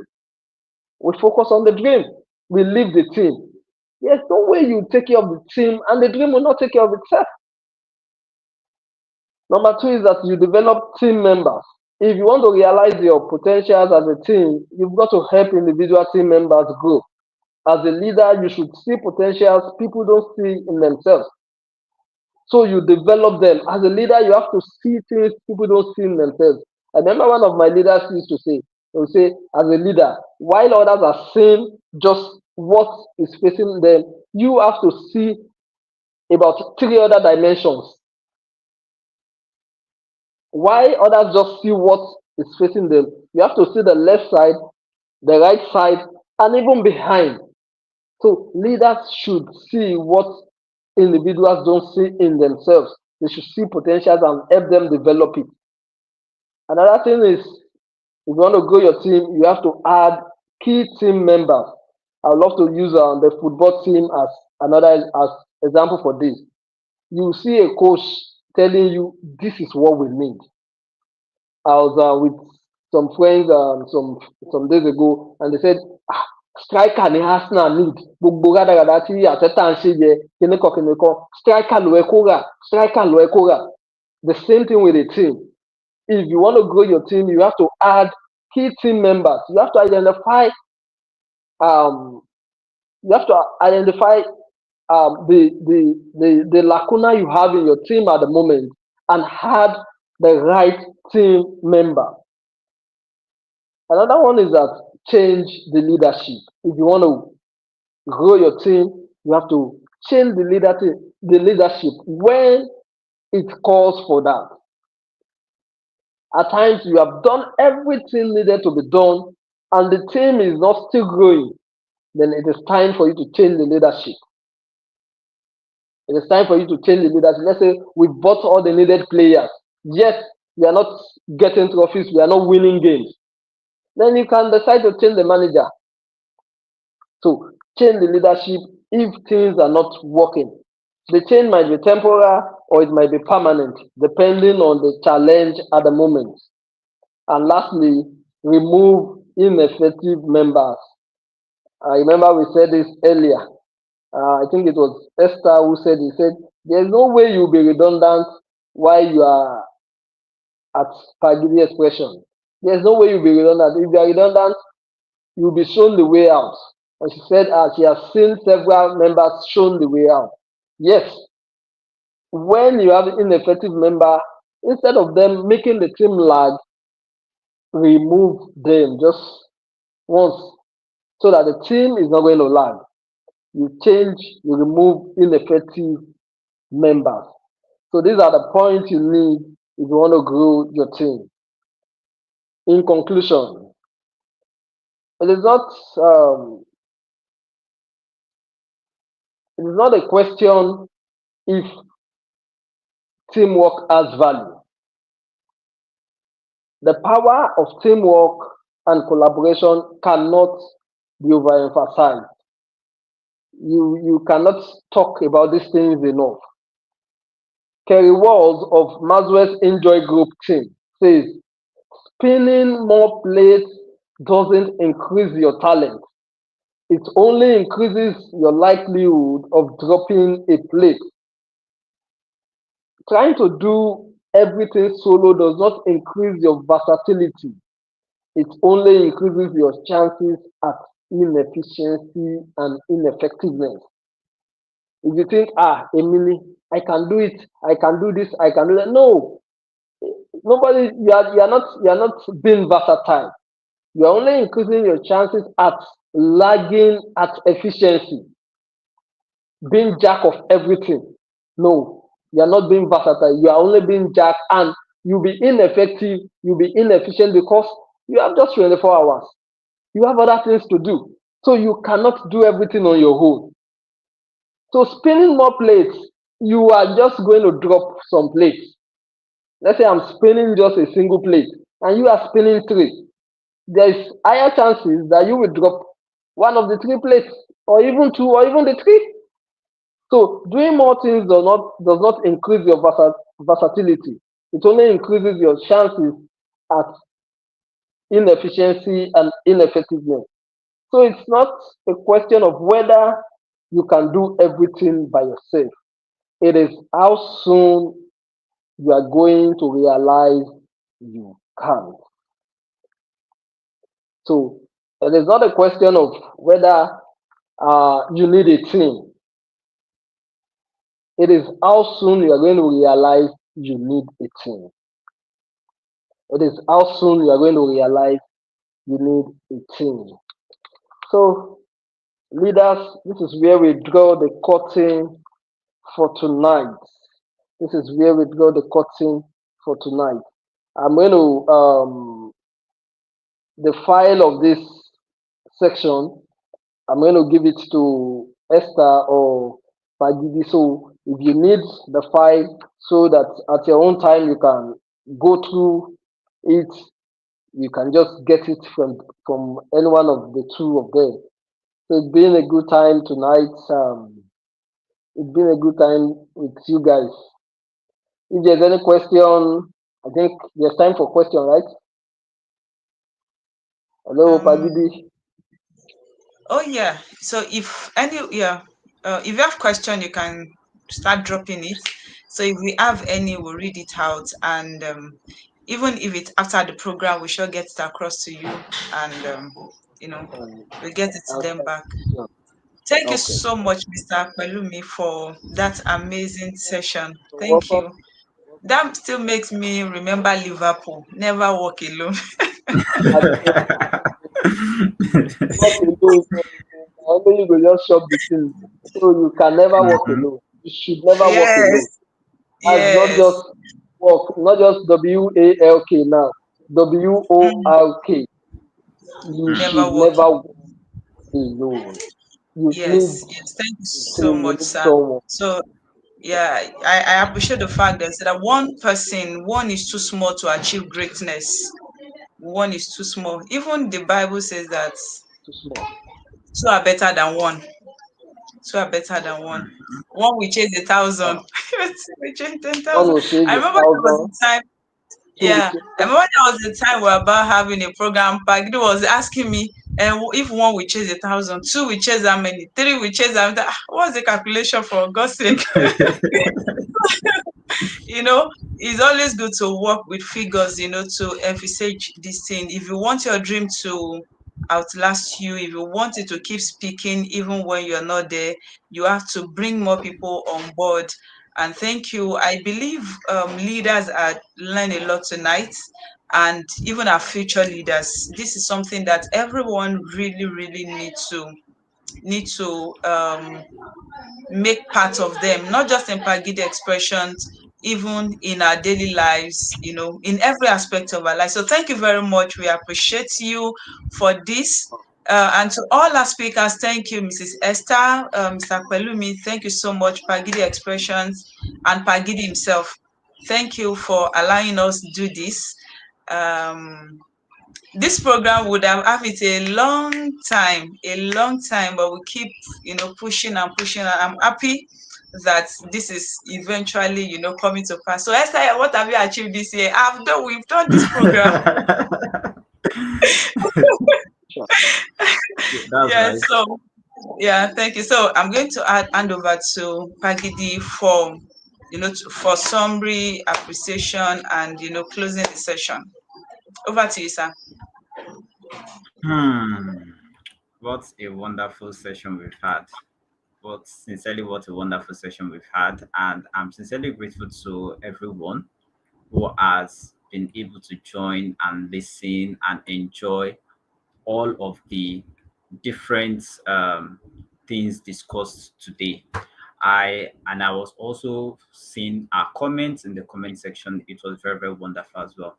[SPEAKER 6] We focus on the dream. We leave the team. There's no way you take care of the team and the dream will not take care of itself. Number two is that you develop team members. If you want to realize your potentials as a team, you've got to help individual team members grow. As a leader, you should see potentials people don't see in themselves. So you develop them. As a leader, you have to see things people don't see in themselves. I remember one of my leaders used to say, he would say, as a leader, while others are seeing just what is facing them, you have to see about 3 other dimensions. Why others just see what is facing them, you have to see the left side, the right side, and even behind. So leaders should see what individuals don't see in themselves. They should see potentials and help them develop it. Another thing is, if you want to grow your team, you have to add key team members. I would love to use the football team as another example for this. You see a coach telling you, this is what we need. I was with some friends some days ago, and they said, striker ni Arsenal need. Gbogbo gàdàgàdà tí Arteta ń ṣe yẹ, kìnìkan, striker ló yẹ kó rà, striker ló yẹ kó rà. The same thing with a team. If you want to grow your team, you have to add key team members. You have to identify the lacuna you have in your team at the moment and add the right team member. Another one is that change the leadership. If you want to grow your team, you have to change the leadership when it calls for that. At times, you have done everything needed to be done, and the team is not still growing. Then it is time for you to change the leadership. It is time for you to change the leadership. Let's say we bought all the needed players, yet we are not getting trophies, we are not winning games. Then you can decide to change the manager. So change the leadership if things are not working. The change might be temporary or it might be permanent, depending on the challenge at the moment. And lastly, remove ineffective members. I remember we said this earlier. I think it was Esther who said, there's no way you'll be redundant while you are at PaGidi expression. There's no way you'll be redundant. If you are redundant, you'll be shown the way out. And she said she has seen several members shown the way out. Yes, when you have an ineffective member, instead of them making the team lag, remove them just once so that the team is not going to lag. You remove ineffective members. So these are the points you need if you want to grow your team. In conclusion, it is not a question if teamwork has value. The power of teamwork and collaboration cannot be overemphasized. You cannot talk about these things enough. Kerry Walls of Maxwell's Enjoy Group team says, spinning more plates doesn't increase your talent. It only increases your likelihood of dropping a plate. Trying to do everything solo does not increase your versatility. It only increases your chances at inefficiency and ineffectiveness. If you think, Emily, I can do it, I can do this, I can do that. No, nobody. You are not being versatile. You are only increasing your chances at lagging at efficiency, being jack of everything. No, you are not being versatile. You are only being jack, and you'll be ineffective. You'll be inefficient because you have just 24 hours. You have other things to do, so you cannot do everything on your own. So spinning more plates, you are just going to drop some plates. Let's say I'm spinning just a single plate, and you are spinning 3. There is higher chances that you will drop one of the 3 plates, or even 2, or even the 3. So doing more things does not increase your versatility. It only increases your chances at inefficiency and ineffectiveness. So it's not a question of whether you can do everything by yourself. It is how soon you are going to realize you can't. So it is not a question of whether you need a team. It is how soon you are going to realize you need a team. It is how soon you are going to realize you need a team. So, leaders, this is where we draw the curtain for tonight. This is where we draw the curtain for tonight. I'm going to, the file of this section, I'm going to give it to Esther or PaGidi. So if you need the file so that at your own time you can go through it, you can just get it from any one of the 2 of them. So it's been a good time tonight. It's been a good time with you guys. If there's any question, I think there's time for question, right? Hello, PaGidi.
[SPEAKER 3] Oh yeah. So if you have question, you can start dropping it. So if we have any, we'll read it out, and even if it's after the program, we shall get it across to you, and we'll get it to them back. Thank you so much, Mr. Pelumi, for that amazing session. Thank you. That still makes me remember Liverpool. Never walk alone.
[SPEAKER 6] Work alone, only you go just shop the thing. So you can never work
[SPEAKER 4] Mhm.
[SPEAKER 6] alone. You should never work alone.
[SPEAKER 3] Yes,
[SPEAKER 6] That's not
[SPEAKER 3] yes.
[SPEAKER 6] just work, not just WALK now.
[SPEAKER 3] Mm,
[SPEAKER 6] WORK. You
[SPEAKER 3] never
[SPEAKER 6] should
[SPEAKER 3] walk.
[SPEAKER 6] never work alone. You need
[SPEAKER 3] Yes, yes. Thank you
[SPEAKER 6] a
[SPEAKER 3] so
[SPEAKER 6] team, you
[SPEAKER 3] much,
[SPEAKER 6] need
[SPEAKER 3] sir.
[SPEAKER 6] someone.
[SPEAKER 3] So, yeah, I appreciate the fact that one person, one is too small to achieve greatness. One is too small. Even the Bible says that
[SPEAKER 6] Too small.
[SPEAKER 3] two are better than one. Two are better than one. One will chase 1,000.
[SPEAKER 6] Ah,
[SPEAKER 3] Two will chase
[SPEAKER 6] one
[SPEAKER 3] 10,000.
[SPEAKER 6] will chase
[SPEAKER 3] I
[SPEAKER 6] a
[SPEAKER 3] remember there was
[SPEAKER 6] thousand,
[SPEAKER 3] a time.
[SPEAKER 6] two will
[SPEAKER 3] Yeah,
[SPEAKER 6] chase
[SPEAKER 3] I remember there was a time we were about having a program. Pagidi was asking me, and if one will chase 1,000, two will chase how many, three will chase how many. What's the calculation for God's sake? you know, it's always good to work with figures, to emphasize this thing. If you want your dream to outlast you, if you want it to keep speaking even when you're not there, you have to bring more people on board. And thank you. I believe leaders are learning a lot tonight, and even our future leaders. This is something that everyone really, really need to make part of them, not just in Pagidi expressions, even in our daily lives, in every aspect of our life. So thank you very much. We appreciate you for this. And to all our speakers, thank you, Mrs. Esther, Mr. Pelumi, thank you so much, Pagidi Expressions, and Pagidi himself. Thank you for allowing us to do this. Um, this program would have it a long time, but we keep, pushing and pushing. And I'm happy that this is eventually, coming to pass. So Esther, what have you achieved this year? We've done this program.
[SPEAKER 6] sure.
[SPEAKER 4] That's
[SPEAKER 3] Yeah,
[SPEAKER 4] nice.
[SPEAKER 3] so yeah, thank you. So I'm going to hand over to Pagidi for, for summary, appreciation, and closing the session. Over to you, sir.
[SPEAKER 4] Hmm. What a wonderful session we've had. What a wonderful session we've had. And I'm sincerely grateful to everyone who has been able to join and listen and enjoy all of the different things discussed today. I was also seeing our comments in the comment section. It was very, very wonderful as well.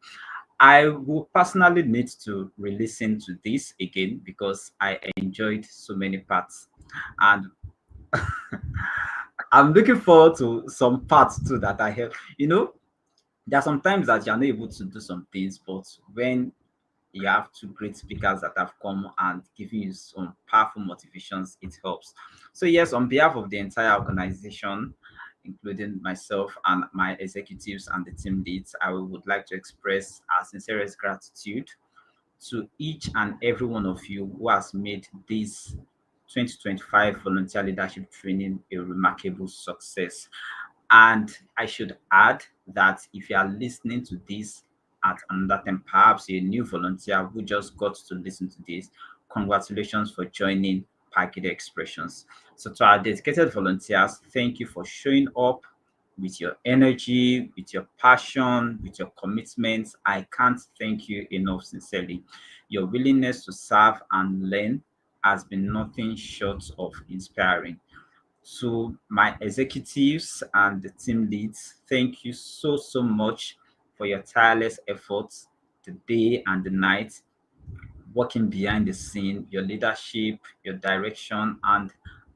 [SPEAKER 4] I will personally need to re-listen to this again because I enjoyed so many parts. And I'm looking forward to some parts too that I have. There are sometimes that you're not able to do some things, but when you have two great speakers that have come and given you some powerful motivations, it helps. So yes, on behalf of the entire organization, including myself and my executives and the team leads, I would like to express our sincerest gratitude to each and every one of you who has made this 2025 volunteer leadership training a remarkable success. And I should add that if you are listening to this at another time, perhaps a new volunteer who just got to listen to this, congratulations for joining Pagidi Expressions. So to our dedicated volunteers, thank you for showing up with your energy, with your passion, with your commitment. I can't thank you enough sincerely. Your willingness to serve and learn has been nothing short of inspiring. To my executives and the team leads, thank you so, so much for your tireless efforts the day and the night, working behind the scene, your leadership, your direction, and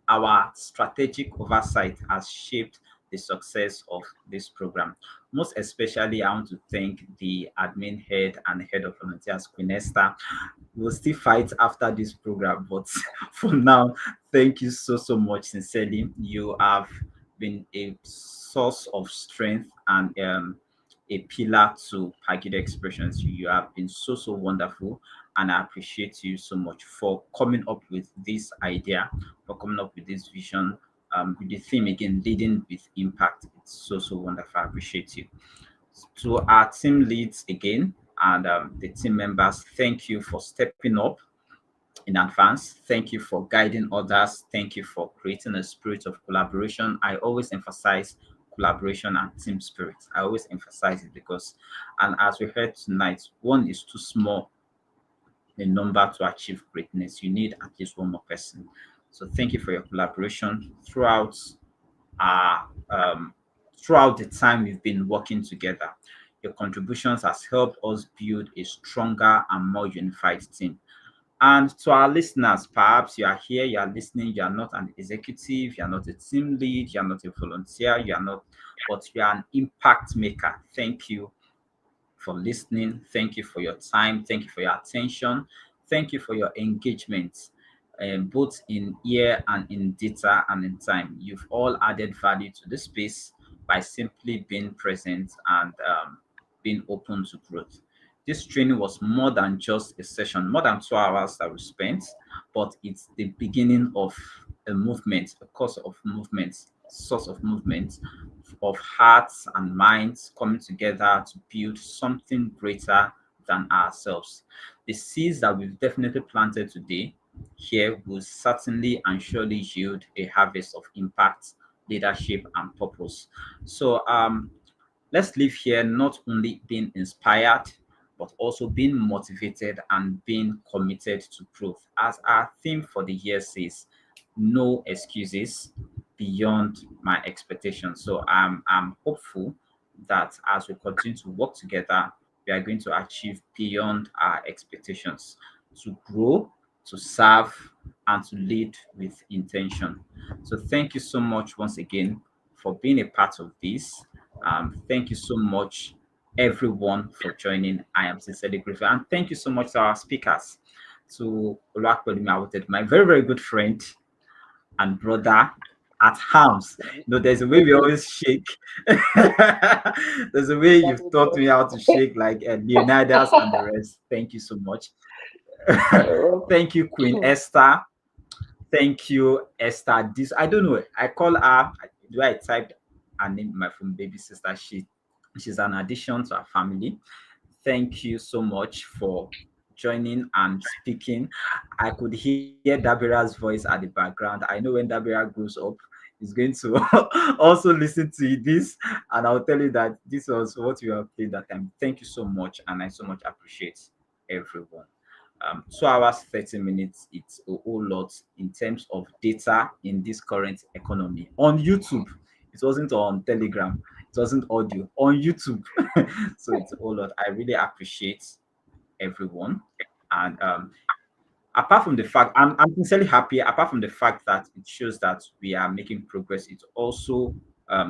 [SPEAKER 4] our strategic oversight has shaped the success of this program. Most especially, I want to thank the admin head and head of volunteers, Queen Esther. We'll still fight after this program, but for now, thank you so, so much. Sincerely, you have been a source of strength and a pillar to Pagidi Expressions. You have been so, so wonderful, and I appreciate you so much for coming up with this idea, for coming up with this vision, with the theme again, leading with impact. It's so, so wonderful. I appreciate you. To our team leads again and the team members, thank you for stepping up in advance. Thank you for guiding others. Thank you for creating a spirit of collaboration. I always emphasize collaboration and team spirit. I always emphasize it because, and as we heard tonight, one is too small a number to achieve greatness. You need at least one more person. So thank you for your collaboration uh, um, throughout the time we've been working together. Your contributions has helped us build a stronger and more unified team. And to our listeners, perhaps you are here, you are listening, you are not an executive, you are not a team lead, you are not a volunteer, you are not, but you are an impact maker. Thank you for listening. Thank you for your time. Thank you for your attention. Thank you for your engagement, both in ear and in data and in time. You've all added value to the space by simply being present and being open to growth. This training was more than just a session, more than 2 hours that we spent, but it's the beginning of a movement, a course of movement, source of movement of hearts and minds coming together to build something greater than ourselves. The seeds that we've definitely planted today here will certainly and surely yield a harvest of impact, leadership, and purpose. So let's live here not only being inspired, but also being motivated and being committed to growth. As our theme for the year says, no excuses beyond my expectations. So I'm hopeful that as we continue to work together, we are going to achieve beyond our expectations, to grow, to serve, and to lead with intention. So thank you so much once again for being a part of this. Thank you so much, everyone, for joining. I am sincerely grateful. And thank you so much to our speakers, to Oluwapelumi Awotedu, my very, very good friend and brother at arms. There's a way we always shake. There's a way you've taught me how to shake like Leonidas and the rest. Thank you so much. Thank you, Queen Esther. Thank you, Esther. This I don't know. I call her. Do I type her name? My from baby sister. She's an addition to our family. Thank you so much for joining and speaking. I could hear Dabira's voice at the background. I know when Dabira grows up, he's going to also listen to this, and I'll tell you that this was what we have played that time. Thank you so much, and I so much appreciate everyone. 2 hours 30 minutes, it's a whole lot in terms of data in this current economy. On YouTube, it wasn't on Telegram, it wasn't audio, on YouTube. So it's a whole lot. I really appreciate everyone. And apart from the fact, I'm sincerely happy, apart from the fact that it shows that we are making progress, it also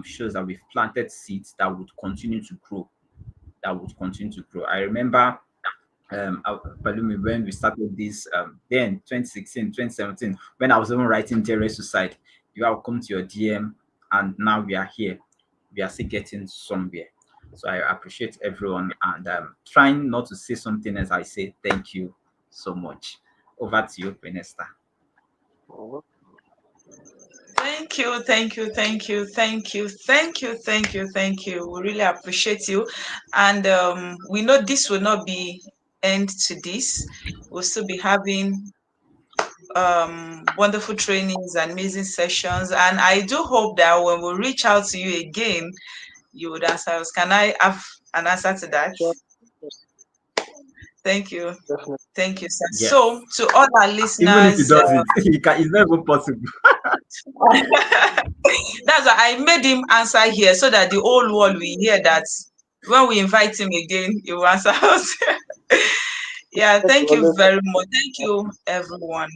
[SPEAKER 4] shows that we've planted seeds that would continue to grow, I remember Palumi, when we started this, then 2016, 2017, when I was even writing 𝗟𝗲𝗀𝗃, you have come to your DM, and now we are here. We are still getting somewhere. So I appreciate everyone, and trying not to say something as I say thank you so much. Over to you, Queen Esther.
[SPEAKER 3] Thank you, thank you, thank you, thank you, thank you, thank you, thank you. We really appreciate you. And we know this will not be end to this. We'll still be having wonderful trainings and amazing sessions. And I do hope that when we reach out to you again, you would answer us. Can I have an answer to that?
[SPEAKER 6] Sure.
[SPEAKER 3] Thank you.
[SPEAKER 6] Definitely.
[SPEAKER 3] Thank you, sir.
[SPEAKER 4] Yes.
[SPEAKER 3] So, to all our listeners,
[SPEAKER 4] even if he doesn't, it's not even possible.
[SPEAKER 3] That's why I made him answer here so that the whole world will hear that when we invite him again, he will answer us. Yeah, thank you very much. Thank you, everyone.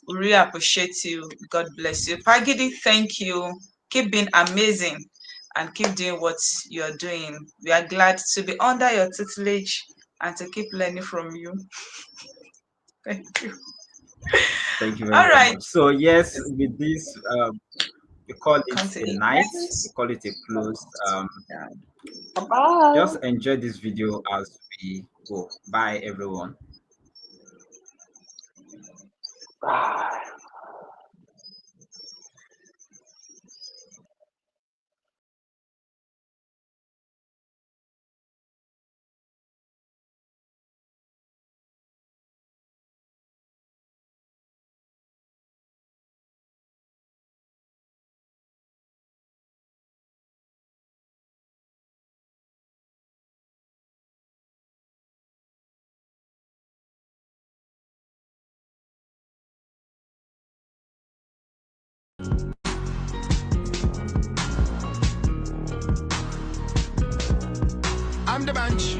[SPEAKER 3] We really appreciate you. God bless you. PaGidi, thank you. Keep being amazing and keep doing what you're doing. We are glad to be under your tutelage and to keep learning from you. Thank you.
[SPEAKER 4] Thank you
[SPEAKER 3] All
[SPEAKER 4] very
[SPEAKER 3] right.
[SPEAKER 4] much. So yes, with this, we call it
[SPEAKER 3] Come to
[SPEAKER 4] a
[SPEAKER 3] the
[SPEAKER 4] night.
[SPEAKER 3] end.
[SPEAKER 4] We call it a close.
[SPEAKER 5] Bye.
[SPEAKER 4] Just enjoy this video as we go. Bye, everyone.
[SPEAKER 2] I'm the bunch.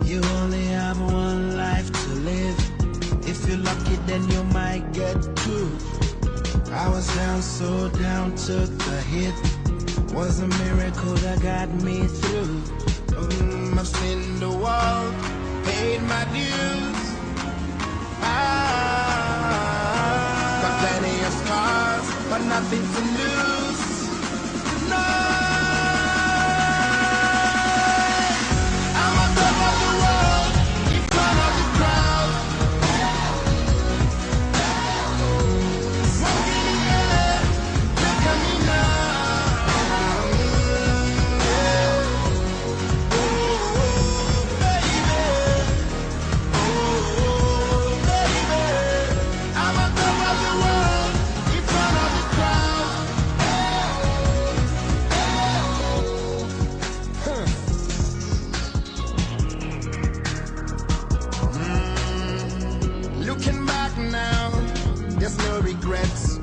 [SPEAKER 2] You only have one life to live. If you're lucky, then you might get two. I was down, so down, took the hit. Was a miracle that got me through. I've seen the world, paid my dues. Got plenty of scars, but nothing to lose. No, I'm on top of the world, in front of the crowd. Smoking in the air, look at me now. Oh, baby. Oh, baby. I'm on top of the world, in front of the crowd. Looking back now, there's no regrets.